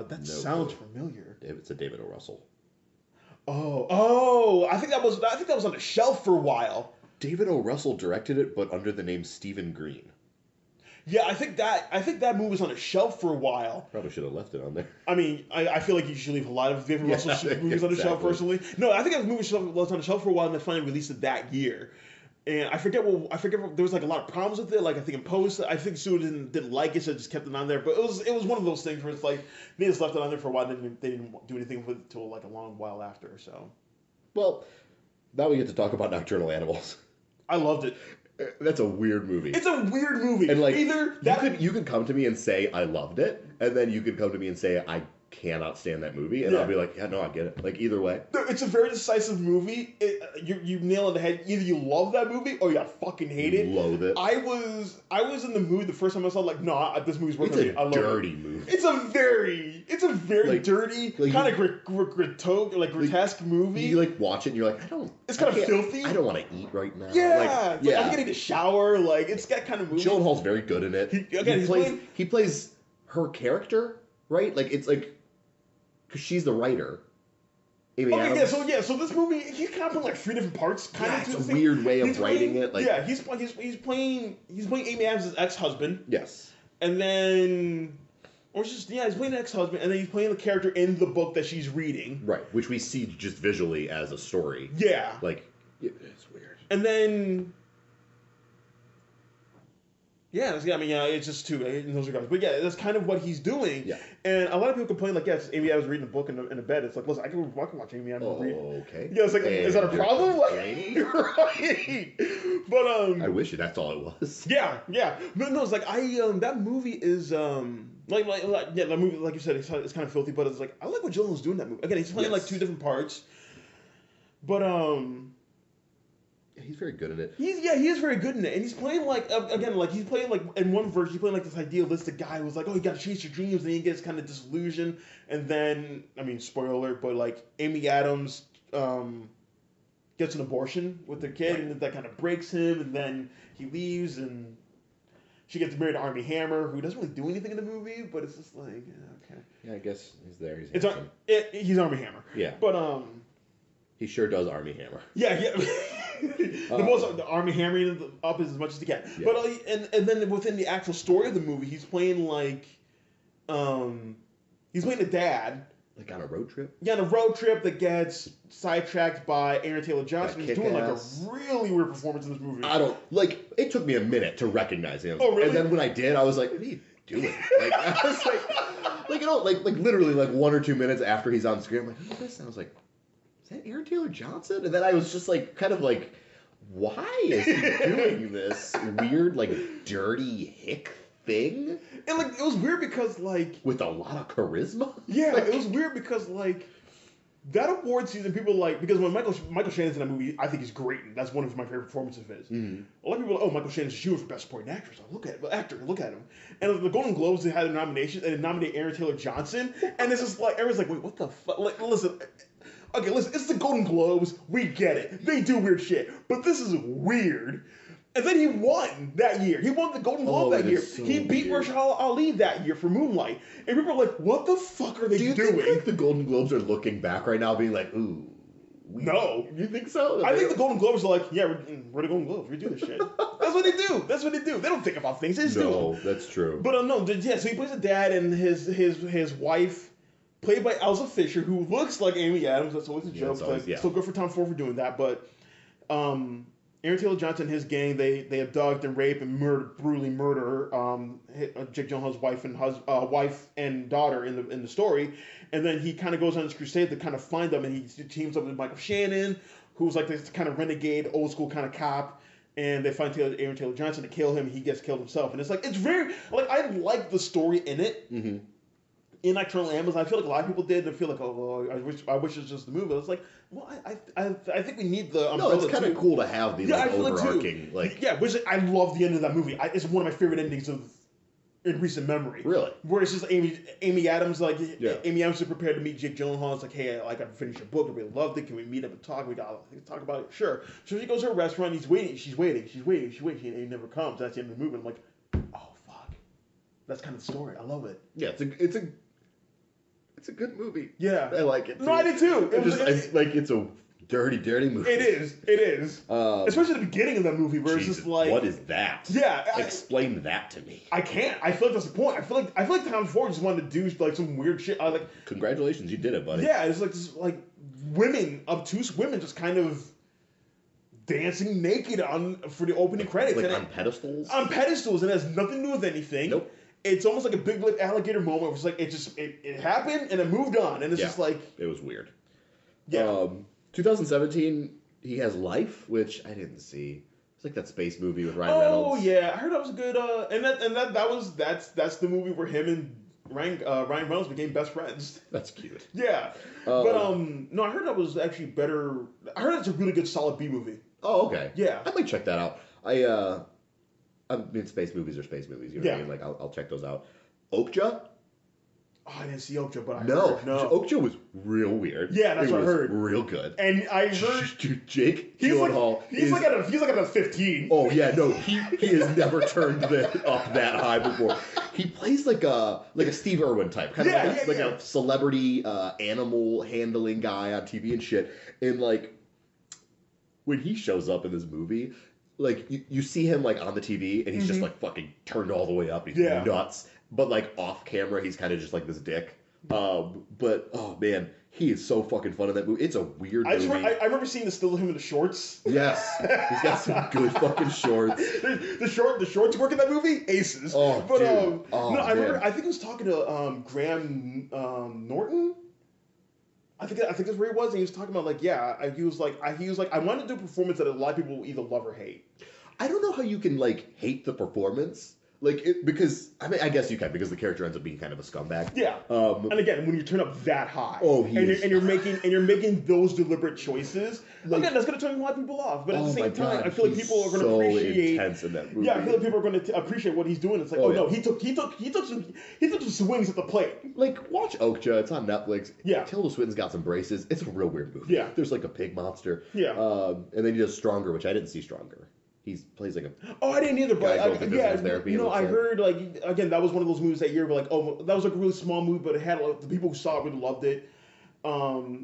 That sounds familiar. It's a David O. Russell. Oh! I think that was on the shelf for a while. David O. Russell directed it, but under the name Stephen Green. Yeah, I think that movie was on a shelf for a while. Probably should have left it on there. I mean, I feel like you should leave a lot of David Russell movies on the shelf personally. No, I think that movie was on the shelf for a while, and they finally released it that year. And I forget there was like a lot of problems with it. Like I think in post, I think Studio didn't like it, so just kept it on there. But it was one of those things where it's like they just left it on there for a while. They didn't do anything with it until like a long while after. So, well, now we get to talk about Nocturnal Animals. I loved it. That's a weird movie. It's a weird movie. And like you could come to me and say I loved it, and then you could come to me and say I cannot stand that movie, and I'll be like, yeah, no, I get it. Like either way, no, it's a very decisive movie. You nail it on the head. Either you love that movie or you fucking hate it. Loathe it. I was in the mood the first time I saw it, like, no, this movie's worth it. It's a dirty movie. It's a very like, dirty, kind of grotesque movie. You like watch it and you're like, it's kind of filthy. I don't want to eat right now. Yeah, I'm getting to shower. Like it's that kind of movie. Gyllenhaal's very good in it. He plays her character, right? Like it's like. Because she's the writer. Amy Adams. So this movie, he's kind of playing like 3 different parts. It's a weird way of writing it. Like, he's playing Amy Adams' ex-husband. Yes. And then, he's playing the ex-husband, and then he's playing the character in the book that she's reading. Right, which we see just visually as a story. Yeah. Like, it's weird. And then... it's just 2 in those regards. But yeah, that's kind of what he's doing. Yeah. And a lot of people complain, like, yes, Amy Adams reading a book in a bed. It's like, listen, I can watch Amy Adams read. Oh, okay. Yeah, it's like, is that a problem? Right. But, I wish that's all it was. Yeah. But no, it's like, that movie is, that movie, like you said, it's kind of filthy, but it's like, I like what Gyllenhaal's doing in that movie. Again, he's playing, like, 2 different parts. But, he's very good in it. He is very good in it, and he's playing like he's playing like in one verse he's playing like this idealistic guy who's like, oh, you got to chase your dreams, and he gets kind of disillusioned, and then spoiler alert, but like Amy Adams gets an abortion with their kid, and that kind of breaks him, and then he leaves, and she gets married to Armie Hammer, who doesn't really do anything in the movie, but it's just like okay. Yeah, I guess he's there. He's Armie Hammer. Yeah, but he sure does Armie Hammer. Yeah. The Armie hammering up as much as he can. Yeah. But and then within the actual story of the movie, he's playing like, he's playing a dad. Like on a road trip? Yeah, on a road trip that gets sidetracked by Aaron Taylor Johnson. He's doing like a really weird performance in this movie. It took me a minute to recognize him. Oh, really? And then when I did, I was like, what are you doing? Like, I was like, literally like 1 or 2 minutes after he's on screen, I'm like, who's this? And I was like, is that Aaron Taylor Johnson? And then I was just like, kind of like, why is he doing this weird, like, dirty hick thing. And like it was weird because like with a lot of charisma. Yeah, like, it was weird because like that award season, people like because when Michael Shannon's in that movie, I think he's great. And that's one of my favorite performances of his. Mm-hmm. A lot of people are like, oh, Michael Shannon's a shooter for best supporting actress. Look at him. And the Golden Globes, they had a nomination and they nominated Aaron Taylor Johnson, and it's just like everyone's like, wait, what the fuck? Like, listen, it's the Golden Globes. We get it. They do weird shit, but this is weird. And then he won that year. He won the Golden Globe that year. So he beat Mahershala Ali that year for Moonlight. And people are like, what the fuck are they doing? Do you think like, the Golden Globes are looking back right now being like, ooh. No. You think so? I think the Golden Globes are like, yeah, we're the Golden Globes. We do this shit. That's what they do. That's what they do. They don't think about things. They just do. No, that's true. But no, yeah, so he plays a dad and his wife, played by Elsa Fisher, who looks like Amy Adams. That's always a joke. Still good for Tom Ford for doing that. But Aaron Taylor Johnson and his gang, they abduct and rape and brutally murder Jake Gyllenhaal's wife and daughter in the story, and then he kind of goes on this crusade to kind of find them, and he teams up with Michael Shannon, who's like this kind of renegade, old school kind of cop, and they find Aaron Taylor Johnson to kill him. He gets killed himself, and it's like it's very like I like the story in it. Mm-hmm. In Nocturnal Amazon, I feel like a lot of people did. They feel like, oh, I wish it was just the movie. It's like, well, I think we need the umbrella. No, it's kind of cool to have these overarching which I love the end of that movie. It's one of my favorite endings in recent memory. Really, where it's just Amy Adams Amy Adams is prepared to meet Jake Gyllenhaal. It's like, hey, I got to finish your book. I really loved it. Can we meet up and talk? We got to talk about it. Sure. So she goes to a restaurant. He's waiting. She's waiting. And he never comes. That's the end of the movie. I'm like, oh fuck, that's kind of the story. I love it. Yeah, it's a good movie. Yeah. I like it too. No, I did too. It's a dirty, dirty movie. It is. Especially the beginning of that movie where Jesus, it's just like... what is that? Yeah. Explain that to me. I can't. I feel like that's the point. I feel like Tom Ford just wanted to do like some weird shit. Congratulations, you did it, buddy. Yeah, it's like this, like women, obtuse women just kind of dancing naked for the opening credits. Like on pedestals? On pedestals, and it has nothing to do with anything. Nope. It's almost like a Big Lip Alligator moment where it's like it happened and it moved on, and it's just like it was weird. Yeah. 2017, he has Life, which I didn't see. It's like that space movie with Ryan Reynolds. Oh yeah, I heard that was a good. That's the movie where him and Ryan Reynolds became best friends. That's cute. Yeah, but no, I heard that was actually better. I heard it's a really good, solid B movie. Oh okay. Yeah, I might check that out. I mean, space movies are space movies. You know what I mean? Like, I'll check those out. Okja? Oh, I didn't see Okja, but I heard. No. Okja was real weird. Yeah, that's what I heard. Real good. And I heard... Jake Gyllenhaal he's like at a 15. Oh, yeah, no. He has never turned up that high before. He plays like a Steve Irwin type. Kind of like a celebrity animal handling guy on TV and shit. And, like, when he shows up in this movie... Like, you see him, like, on the TV, and he's just, like, fucking turned all the way up. He's nuts. But, like, off camera, he's kind of just, like, this dick. But, oh, man, he is so fucking fun in that movie. It's a weird movie. I remember seeing the still of him in the shorts. Yes. He's got some good fucking shorts. The shorts work in that movie? Aces. Oh, but, dude. I remember, I think I was talking to Graham Norton. I think that's where he was, and he was talking about he was like I wanted to do a performance that a lot of people will either love or hate. I don't know how you can hate the performance. Because I mean I guess you can because the character ends up being kind of a scumbag. Yeah. And again, when you turn up that high, you're making those deliberate choices. Again, that's going to turn a lot of people off. But at the same time, I feel like people are going to appreciate. Intense in that movie. Yeah, I feel like people are going to appreciate what he's doing. It's like, no, he took some swings at the plate. Like watch Okja. It's on Netflix. Yeah. Tilda Swinton's got some braces. It's a real weird movie. Yeah. There's like a pig monster. Yeah. And then he does Stronger, which I didn't see Stronger. He plays like a I didn't either, but therapy. I heard again that was one of those movies that year where that was like a really small movie, but it had the people who saw it really loved it.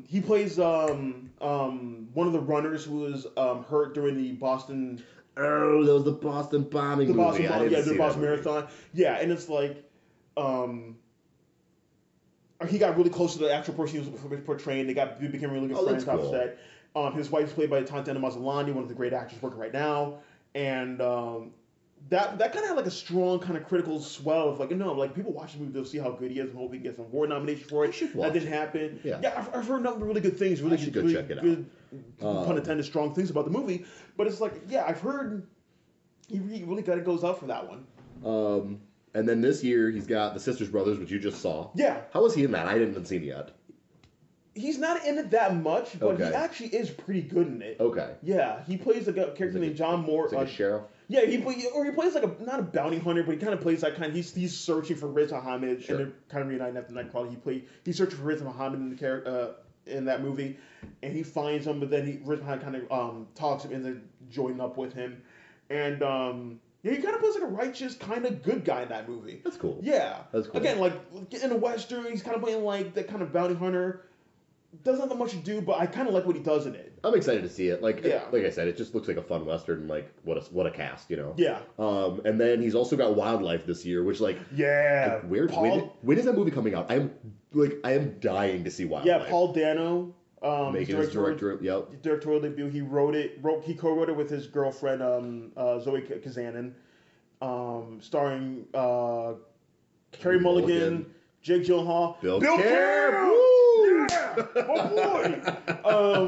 He plays one of the runners who was hurt during the Boston. Oh, that was the Boston bombing movie. The Boston Marathon. Yeah, and it's like he got really close to the actual person he was portraying. They became really good friends after that. His wife's played by Tatiana Maslany, one of the great actors working right now. And that kind of had like a strong kind of critical swell of people watch the movie, they'll see how good he is and hope he gets an award nomination for it. That didn't happen. Yeah, I've heard nothing but really good things. Really check it out. Pun intended, strong things about the movie. But it's I've heard he really kind of goes out for that one. And then this year he's got The Sisters Brothers, which you just saw. Yeah. How was he in that? I didn't see it yet. He's not in it that much, but he actually is pretty good in it. Okay. Yeah, he plays a character named John Moore. He's like a sheriff. Yeah, he plays like not a bounty hunter, but he kind of plays that kind. He's searching for Riz Ahmed, and they're kind of reuniting after Nightcrawler. He's searching for Riz Ahmed in the character in that movie, and he finds him, but then Riz Ahmed kind of talks him into joining up with him, and yeah, he kind of plays like a righteous kind of good guy in that movie. That's cool. Yeah, that's cool. Again, like in a western, he's kind of playing like that kind of bounty hunter. Doesn't have much to do, but I kind of like what he does in it. I'm excited to see it. Like I said, it just looks like a fun western. Like what a cast, you know. Yeah. And then he's also got Wildlife this year, which when is that movie coming out? I am dying to see Wildlife. Yeah, Paul Dano. Making his directorial debut. He he co-wrote it with his girlfriend Zoe Kazan, starring Carey Mulligan, Jake Gyllenhaal, Bill Camp. Oh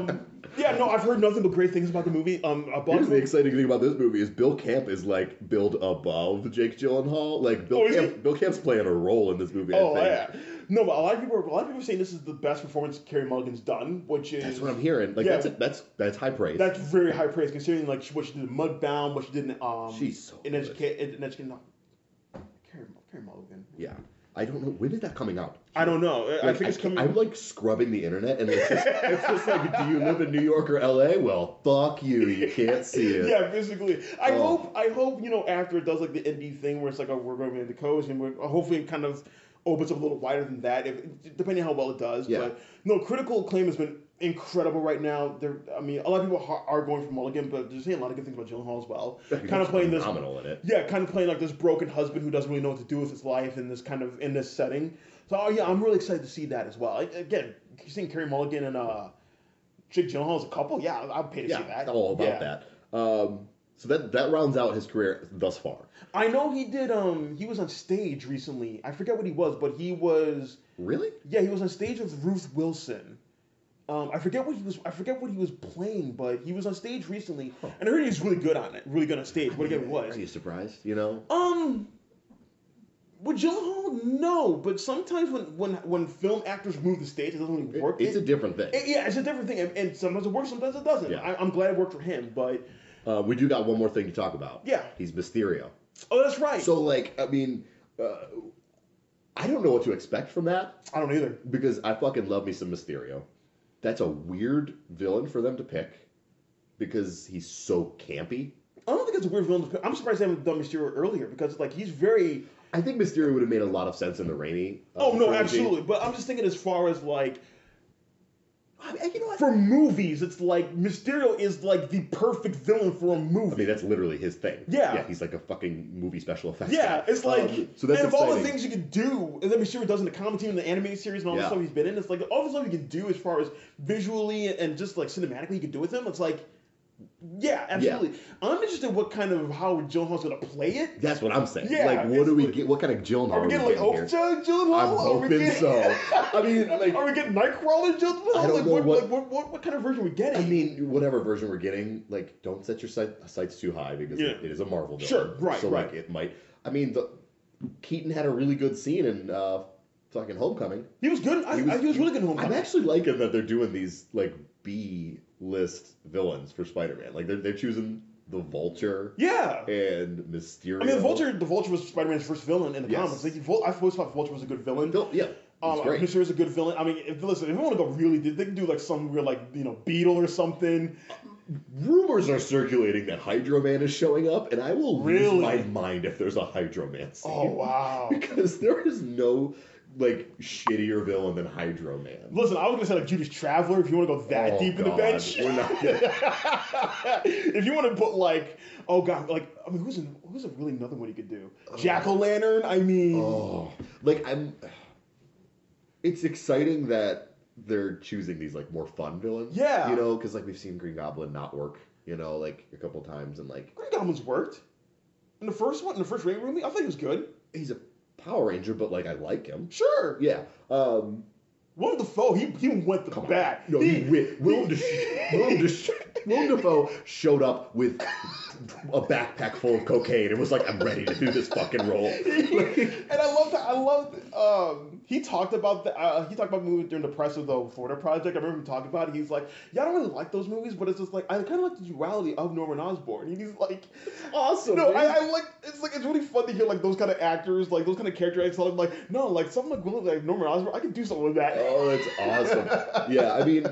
boy! Yeah, no, I've heard nothing but great things about the movie. Here's the exciting thing about this movie is Bill Camp is like billed above Jake Gyllenhaal. Like Bill Camp's playing a role in this movie. Oh, I think. Yeah. No, but a lot of people are saying this is the best performance Carey Mulligan's done, which is that's what I'm hearing. Like that's high praise. That's very high praise considering like what she did in Mudbound, what she did in she's so in Education. Carey Mulligan. Yeah. I don't know. When is that coming out? I don't know. Like, I think it's coming. I'm like scrubbing the internet, and it's just like, do you live in New York or LA? Well, fuck you. You can't see it. Yeah, basically. I hope after it does like the indie thing where it's like, we're going into the coast, and hopefully it kind of opens up a little wider than that, depending on how well it does. Yeah. But no, critical acclaim has been incredible right now. A lot of people are going for Mulligan, but they're saying a lot of good things about Gyllenhaal as well. Kind of playing this phenomenal in it. Yeah, kind of playing like this broken husband who doesn't really know what to do with his life in this setting. So I'm really excited to see that as well. Again, seeing Carey Mulligan and Jake Gyllenhaal as a couple, yeah, I'm paid to see that. All about that. So that rounds out his career thus far. I know he did. He was on stage recently. I forget what he was, but he was really. Yeah, he was on stage with Ruth Wilson. I forget what he was playing, but he was on stage recently, and I heard he was really good on it. Really good on stage. What again was? Are you surprised? You know. With Gyllenhaal, no. But sometimes when film actors move the stage, it doesn't really work. It's a different thing. It's a different thing, and sometimes it works, sometimes it doesn't. Yeah. I'm glad it worked for him, but. We do got one more thing to talk about. Yeah. He's Mysterio. Oh, that's right. So, I don't know what to expect from that. I don't either. Because I fucking love me some Mysterio. That's a weird villain for them to pick. Because he's so campy. I don't think it's a weird villain to pick. I'm surprised they haven't done Mysterio earlier, because he's very... I think Mysterio would have made a lot of sense in the Raimi. Absolutely. But I'm just thinking as far as, you know what? For movies, it's like Mysterio is like the perfect villain for a movie. I mean, that's literally his thing. Yeah. Yeah, he's like a fucking movie special effects Yeah, guy. it's like, so that's and of exciting. all the things you could do, and then Mysterio does in the comic team and the animated series and all the stuff he's been in, it's like all the stuff you can do as far as visually and just like cinematically you can do with him, it's like, yeah, absolutely. Yeah. I'm interested in how Gyllenhaal's going to play it. That's what I'm saying. Yeah, what do we get? What kind of Gyllenhaal are we getting? Gyllenhaal? I'm hoping so. I mean, are we getting Nightcrawler Gyllenhaal? I don't know what kind of version are we getting? I mean, whatever version we're getting, don't set your sights too high because it is a Marvel villain. Sure, right, so right. It might. I mean, Keaton had a really good scene in fucking Homecoming. He was good. He was really good in Homecoming. I'm actually liking that they're doing these B-list villains for Spider-Man. They're choosing the Vulture. Yeah. And Mysterio. I mean, the Vulture was Spider-Man's first villain in the comics. I always thought Vulture was a good villain. Yeah. Mysterio's a good villain. I mean, if you want to go really deep, they can do some weird Beetle or something. Rumors are circulating that Hydro Man is showing up, and I will lose my mind if there's a Hydro Man scene. Oh wow! Because there is no shittier villain than Hydro Man. Listen, I was gonna say Judas Traveler if you want to go that deep in the bench. We're not. If you want to put who's really another one you could do? Jack-o'-lantern. I mean, it's exciting that they're choosing these more fun villains. Yeah, because we've seen Green Goblin not work. A couple times and Green Goblin's worked in the first one, in the first Raimi movie. I thought he was good. He's a Power Ranger, but I like him. Sure. Yeah. Willem Dafoe, he went the bat. No, Willem Dafoe. Willem Dafoe showed up with a backpack full of cocaine and was like, I'm ready to do this fucking role. And I loved he talked about movies during the press of the Florida Project. I remember him talking about it. He's like, yeah, I don't really like those movies, but it's just like I kind of like the duality of Norman Osborn. And he's like, awesome. No, I like it's really fun to hear like those kind of actors, like those kind of character actors. Like, no, like something like Norman Osborn, I can do something with that. Oh, that's awesome. Yeah, I mean,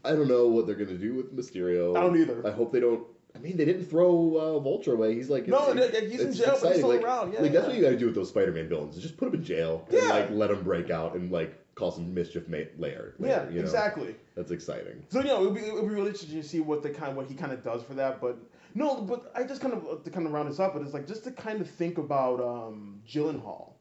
I don't know what they're gonna do with Mysterio. I don't either. I hope they don't. I mean, they didn't throw Vulture away. He's like, he's in jail, but he's still around. Yeah, that's what you got to do with those Spider-Man villains. Is just put him in jail and like let him break out and like cause some mischief later. Yeah, you know? Exactly. That's exciting. So it'll be really interesting to see what he kind of does for that. But I just kind of to round this up. But it's like just to kind of think about Gyllenhaal.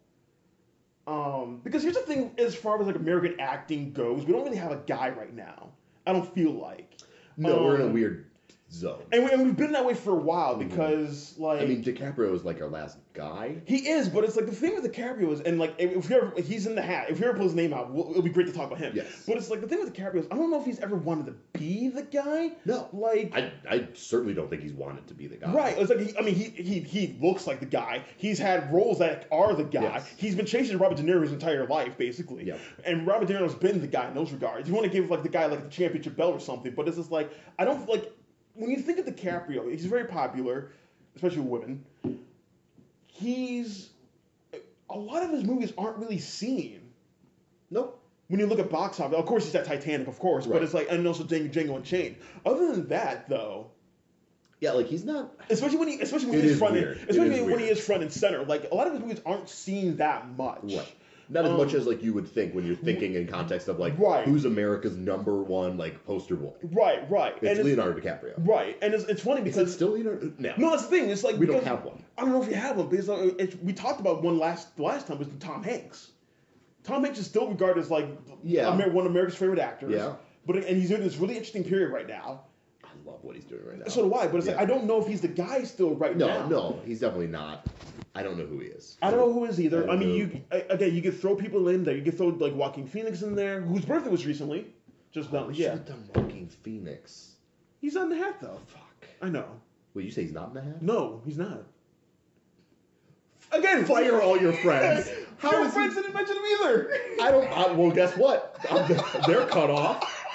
Because here's the thing, as far as like American acting goes, we don't really have a guy right now. I don't feel like. No, we're in a weird zone. And we've been that way for a while because, like... I mean, DiCaprio is like our last guy. He is, but it's like the thing with DiCaprio is, and like, if he's in the hat, if we ever pull his name out, it'll be great to talk about him. Yes. But it's like, the thing with DiCaprio is, I don't know if he's ever wanted to be the guy. No. Like... I certainly don't think he's wanted to be the guy. Right. It's like, he looks like the guy. He's had roles that are the guy. Yes. He's been chasing Robert De Niro his entire life, basically. Yep. And Robert De Niro's been the guy in those regards. You want to give like the guy like the championship belt or something, but it's just like, I don't like... When you think of DiCaprio, he's very popular, especially with women. A lot of his movies aren't really seen. Nope. When you look at box office, of course he's at Titanic, of course, right. But it's like, and also Django Unchained. Other than that, though, yeah, like he's not. Especially when he is front and center. Like a lot of his movies aren't seen that much. Right. Not as much as like you would think when you're thinking in context of like who's America's #1 like poster boy. Right. It's Leonardo DiCaprio. Right, and it's funny because it's still Leonardo. No, that's the thing. It's like we don't have one. I don't know if you have one because we talked about one the last time was Tom Hanks. Tom Hanks is still regarded as like one of America's favorite actors. Yeah. And he's in this really interesting period right now. I love what he's doing right now. So do I, but it's like I don't know if he's the guy still now. No, he's definitely not. I don't know who he is. I don't know who he is either. I mean, you could throw people in there. You could throw like Joaquin Phoenix in there, whose birthday was recently. Just done. Should have done Joaquin Phoenix. He's not in the hat though. Fuck. I know. Wait, you say he's not in the hat? No, he's not. Again, fire all your friends. Your friends didn't mention him either. Well, guess what? They're cut off.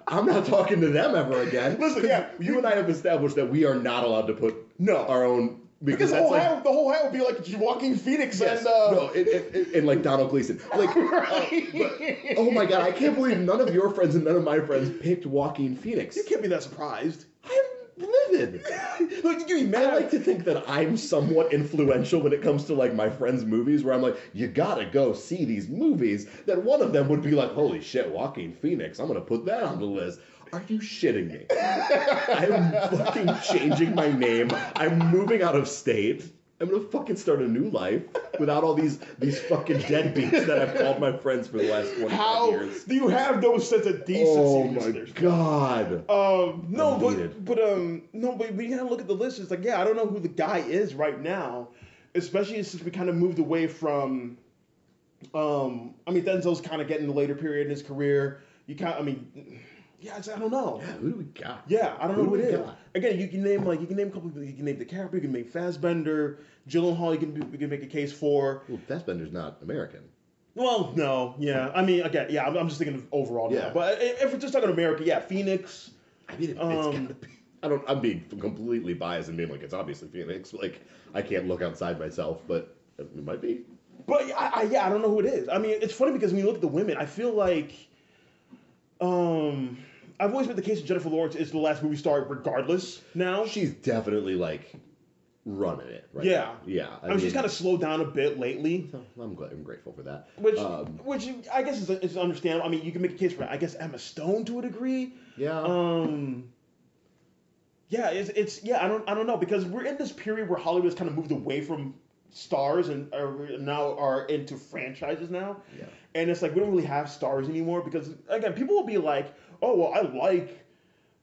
I'm not talking to them ever again. Listen, you and I have established that we are not allowed to put our own. Because the whole hat would be like Joaquin Phoenix and and like Donald Gleason. Like, oh my god, I can't believe none of your friends and none of my friends picked Joaquin Phoenix. You can't be that surprised. I'm livid. Look, you mad. I like to think that I'm somewhat influential when it comes to like my friends' movies, where I'm like, you gotta go see these movies. That one of them would be like, holy shit, Joaquin Phoenix, I'm gonna put that on the list. Are you shitting me? I'm fucking changing my name. I'm moving out of state. I'm gonna fucking start a new life without all these fucking deadbeats that I've called my friends for the last 25 years. How do you have no sense of decency? Oh my god. No, but we gotta look at the list. It's like, I don't know who the guy is right now, especially since we kind of moved away from. I mean, Denzel's kind of getting the later period in his career. I don't know. Yeah, who do we got? Yeah, I don't know who it is. Again, you can name a couple people. You can name DiCaprio, you can name Fassbender, Gyllenhaal. You can make a case for. Well, Fassbender's not American. Well, no, yeah. I mean, again, I'm just thinking of overall now. But if we're just talking America, Phoenix. I mean, it's gotta be. I'm being completely biased and being like, it's obviously Phoenix. Like, I can't look outside myself, but it might be. But I don't know who it is. I mean, it's funny because when you look at the women, I feel like. I've always been the case of Jennifer Lawrence is the last movie star regardless now. She's definitely like running it right now. Yeah. I mean, she's kind of slowed down a bit lately. I'm grateful for that. Which I guess is understandable. I mean, you can make a case for, I guess, Emma Stone to a degree. Yeah. I don't know, because we're in this period where Hollywood has kind of moved away from stars and now are into franchises now. Yeah. And it's like we don't really have stars anymore because, again, people will be like, oh, well, I like,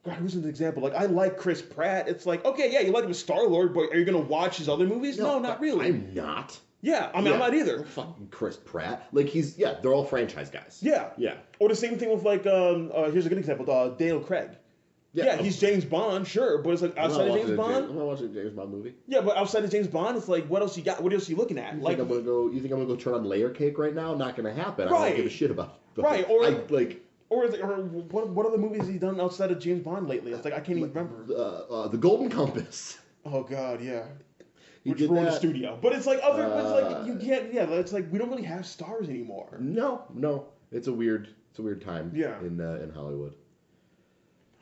God, who's an example? Like, I like Chris Pratt. It's like, okay, yeah, you like him as Star-Lord, but are you going to watch his other movies? No, not really. I'm not. Yeah, I mean, I'm not either. Fucking Chris Pratt. Like, they're all franchise guys. Yeah. Or the same thing with, like, here's a good example, Daniel Craig. Yeah, he's James Bond, sure, but it's like outside of James Bond. I'm not watching a James Bond movie. Yeah, but outside of James Bond, it's like, what else you got? What else are you looking at? You like, think I'm gonna go turn on Layer Cake right now? Not gonna happen. Right. I don't give a shit about. Right, or like. Or what other movies has he done outside of James Bond lately? It's like I can't even remember. The Golden Compass. Oh God, yeah. He Which were in the studio, but it's like it's like you can't. Yeah, it's like we don't really have stars anymore. No, it's a weird time. Yeah. In Hollywood.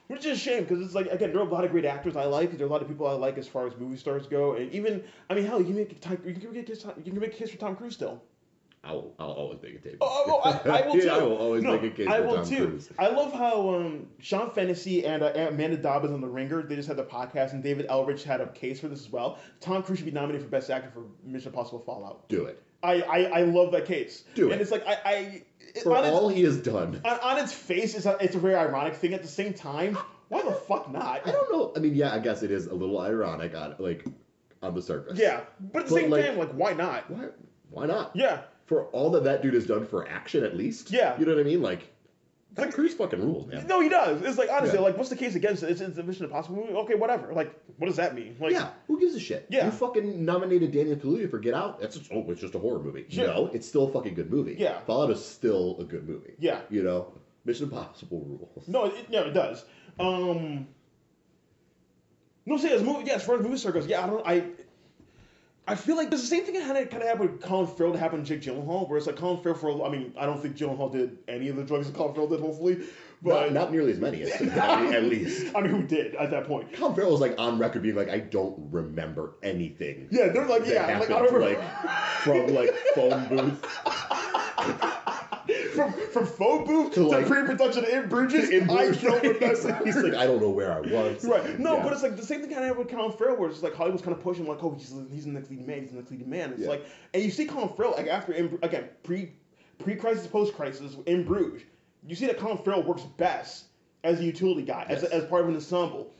Which is a shame because it's like, again, there are a lot of great actors I like. There are a lot of people I like as far as movie stars go, and even hell, you can make a case for Tom Cruise still. I'll always make a tape. I will too. Yeah, I will always make a case for Tom Cruise. I love how Sean Fennessy and Amanda Dobbins on The Ringer, they just had the podcast, and David Elrich had a case for this as well. Tom Cruise should be nominated for Best Actor for Mission Impossible Fallout. Do it. I love that case. Do it. And it's like for all he has done. On its face, it's a very ironic thing. At the same time, why the fuck not? I don't know. I mean, yeah, I guess it is a little ironic on the surface. Yeah, but at the same time, why not? Why not? Yeah. For all that dude has done for action, at least. Yeah. You know what I mean? Tom Cruise fucking rules, man. No, he does. It's like, honestly, what's the case against it? It's a Mission Impossible movie? Okay, whatever. Like, what does that mean? Like, yeah, who gives a shit? Yeah. You fucking nominated Daniel Kaluuya for Get Out. It's just a horror movie. Sure. No, it's still a fucking good movie. Yeah. Fallout is still a good movie. Yeah. You know? Mission Impossible rules. No, it does. No, say as far as movie star goes, I feel like there's the same thing that kind of happened with Colin Farrell to happen to Jake Gyllenhaal, where it's like Colin Farrell, I don't think Gyllenhaal did any of the drugs that Colin Farrell did, hopefully. But not nearly as many, at least. I mean, who did at that point? Colin Farrell was on record being like, I don't remember anything. Yeah, they're like, happened, I don't remember. From phone booth. From phone booth to pre-production in Bruges, I don't remember. He's like, I don't know where I was. Right. No, but it's like the same thing kind of happened with Colin Farrell, where it's like Hollywood's kind of pushing like, oh, he's the next leading man. He's the next leading man. It's like, and you see Colin Farrell after pre-crisis, post-crisis in Bruges. You see that Colin Farrell works best as a utility guy, as part of an ensemble.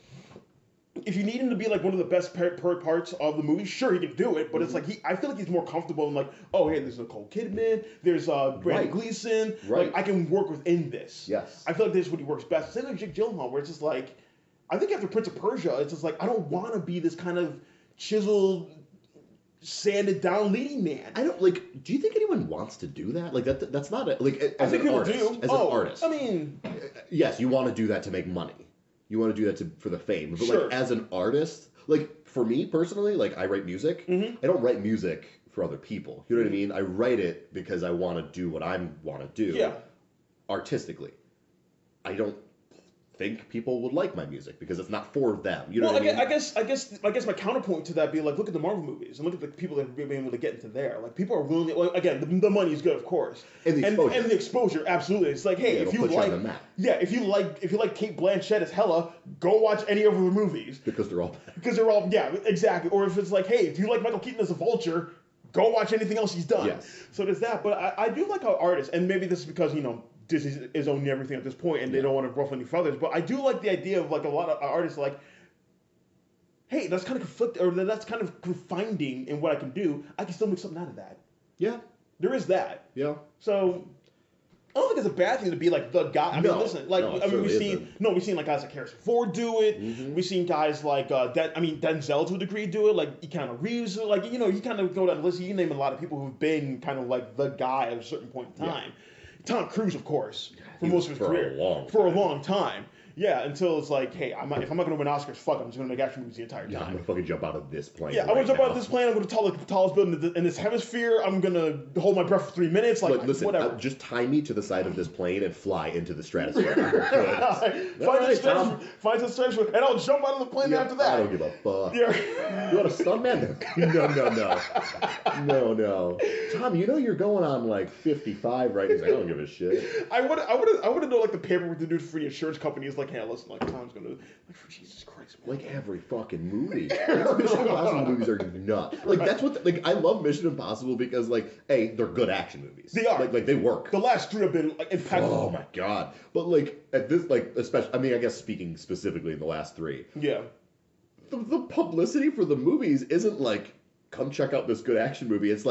If you need him to be one of the best parts of the movie, sure, he can do it. But it's like I feel like he's more comfortable in oh, hey, there's Nicole Kidman, there's Brandon Gleeson. Right. I can work within this. Yes. I feel like this is what he works best. Same with Jake Gyllenhaal, where it's just I think after Prince of Persia, it's just I don't want to be this kind of chiseled, sanded down leading man. I don't do you think anyone wants to do that? That's not as I think an people artist. do. As an artist. I mean, yes, you want to do that to make money. You want to do that for the fame. But sure. As an artist, for me personally, I write music. Mm-hmm. I don't write music for other people. You know what I mean? I write it because I want to do what I want to do. Yeah. Artistically. I don't think people would like my music because it's not for them. You know what I mean? I guess my counterpoint to that be look at the Marvel movies and look at the people that have been able to get into there. People are willing. Again, the money is good, of course, and the exposure, absolutely. It's like, hey, if you like Kate Blanchett as Hela, go watch any of her movies because they're all exactly. Or if it's like, hey, if you like Michael Keaton as a Vulture, go watch anything else he's done. Yes. So there's that. But I do like how artists, and maybe this is because Disney is owning everything at this point, and they don't want to ruffle any feathers. But I do like the idea of a lot of artists hey, that's kind of conflict, or that's kind of confining in what I can do. I can still make something out of that. Yeah, there is that. Yeah. So I don't think it's a bad thing to be the guy. I mean, listen, we've seen guys like Harrison Ford do it. Mm-hmm. We've seen guys Denzel to a degree do it. Keanu Reeves, you kind of go down the list. You can name a lot of people who've been kind of the guy at a certain point in time. Yeah. Tom Cruise, of course, for most of his career. For a long time. Yeah, until it's hey, if I'm not going to win Oscars, fuck, I'm just going to make action movies the entire time. Yeah, I'm going to fucking jump out of this plane. Yeah, I'm going to jump out of this plane. I'm going to the tallest building in this hemisphere. I'm going to hold my breath for 3 minutes. Listen, whatever. Just tie me to the side of this plane and fly into the stratosphere. Find the stratosphere, and I'll jump out of the plane after that. I don't give a fuck. Yeah. You want a stuntman? No. Tom, you're going on 55 right now. He's I don't give a shit. I want to know the paperwork to do for the insurance company is hey, listen, Tom's gonna for Jesus Christ, man. Every fucking movie. Mission Impossible movies are nuts. That's what I love Mission Impossible because hey, they're good action movies. They are. They work. The last 3 have been impactful. Oh my god. But at this especially I guess speaking specifically in the last 3. Yeah. The publicity for the movies isn't come check out this good action movie. It's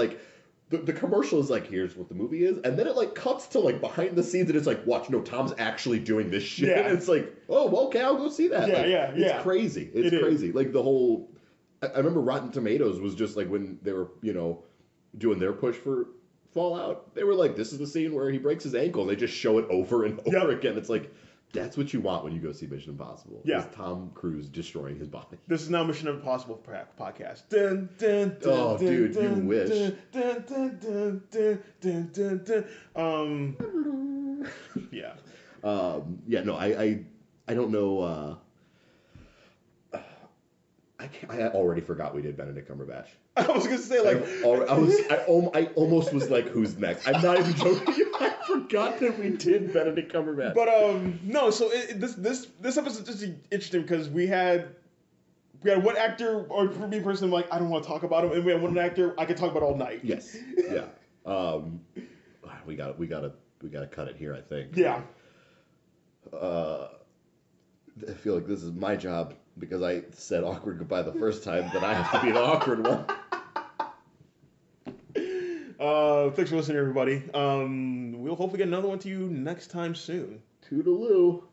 the commercial is like, here's what the movie is, and then it like cuts to like behind the scenes, and it's like, watch, no, Tom's actually doing this shit. Yeah. And it's like, oh, well, okay, I'll go see that. Yeah, like, it's crazy. It's crazy. Like the whole, I remember Rotten Tomatoes was just like when they were, you know, doing their push for Fallout, they were like, this is the scene where he breaks his ankle, and they just show it over and over again. It's like, that's what you want when you go see Mission Impossible. Yeah. Is Tom Cruise destroying his body. This is now Mission Impossible podcast. Dun, dun, dun, oh, dun, dude, dun, you wish. Dun, dun, dun, dun, dun, dun, dun. Yeah. Yeah, no, I don't know. I already forgot we did Benedict Cumberbatch. I was gonna say like I almost was like, who's next? I'm not even joking. I forgot that we did Benedict Cumberbatch. But no. So this episode is just interesting because we had one actor, or for me personally, like I don't want to talk about him, and we had one actor I could talk about all night. Yes. Yeah. We gotta cut it here, I think. Yeah. I feel like this is my job because I said awkward goodbye the first time, that I have to be the awkward one. Thanks for listening, everybody. We'll hopefully get another one to you next time soon. Toodaloo.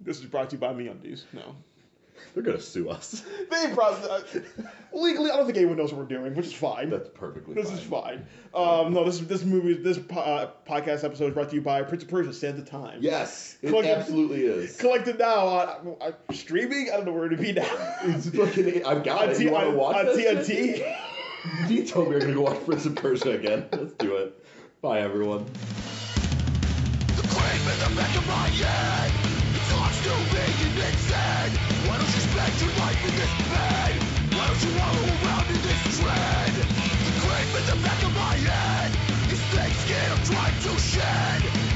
This is brought to you by MeUndies. No. They're gonna sue us. They probably legally. I don't think anyone knows what we're doing, which is fine. That's perfectly fine. This is fine. No, this podcast episode is brought to you by Prince of Persia: Sands of Time. Yes, it absolutely is. Collected now on streaming. I don't know where to be now. It's fucking. I've got it. You want to watch on this? TNT. You told me we're gonna go watch Prince of Persia again. Let's do it. Bye, everyone. The creep in the back of my head. Talks to me and it's said, why don't you spend your life in this bed? Why don't you wallow around in this dread? The creep in the back of my head is thick skin I'm trying to shed.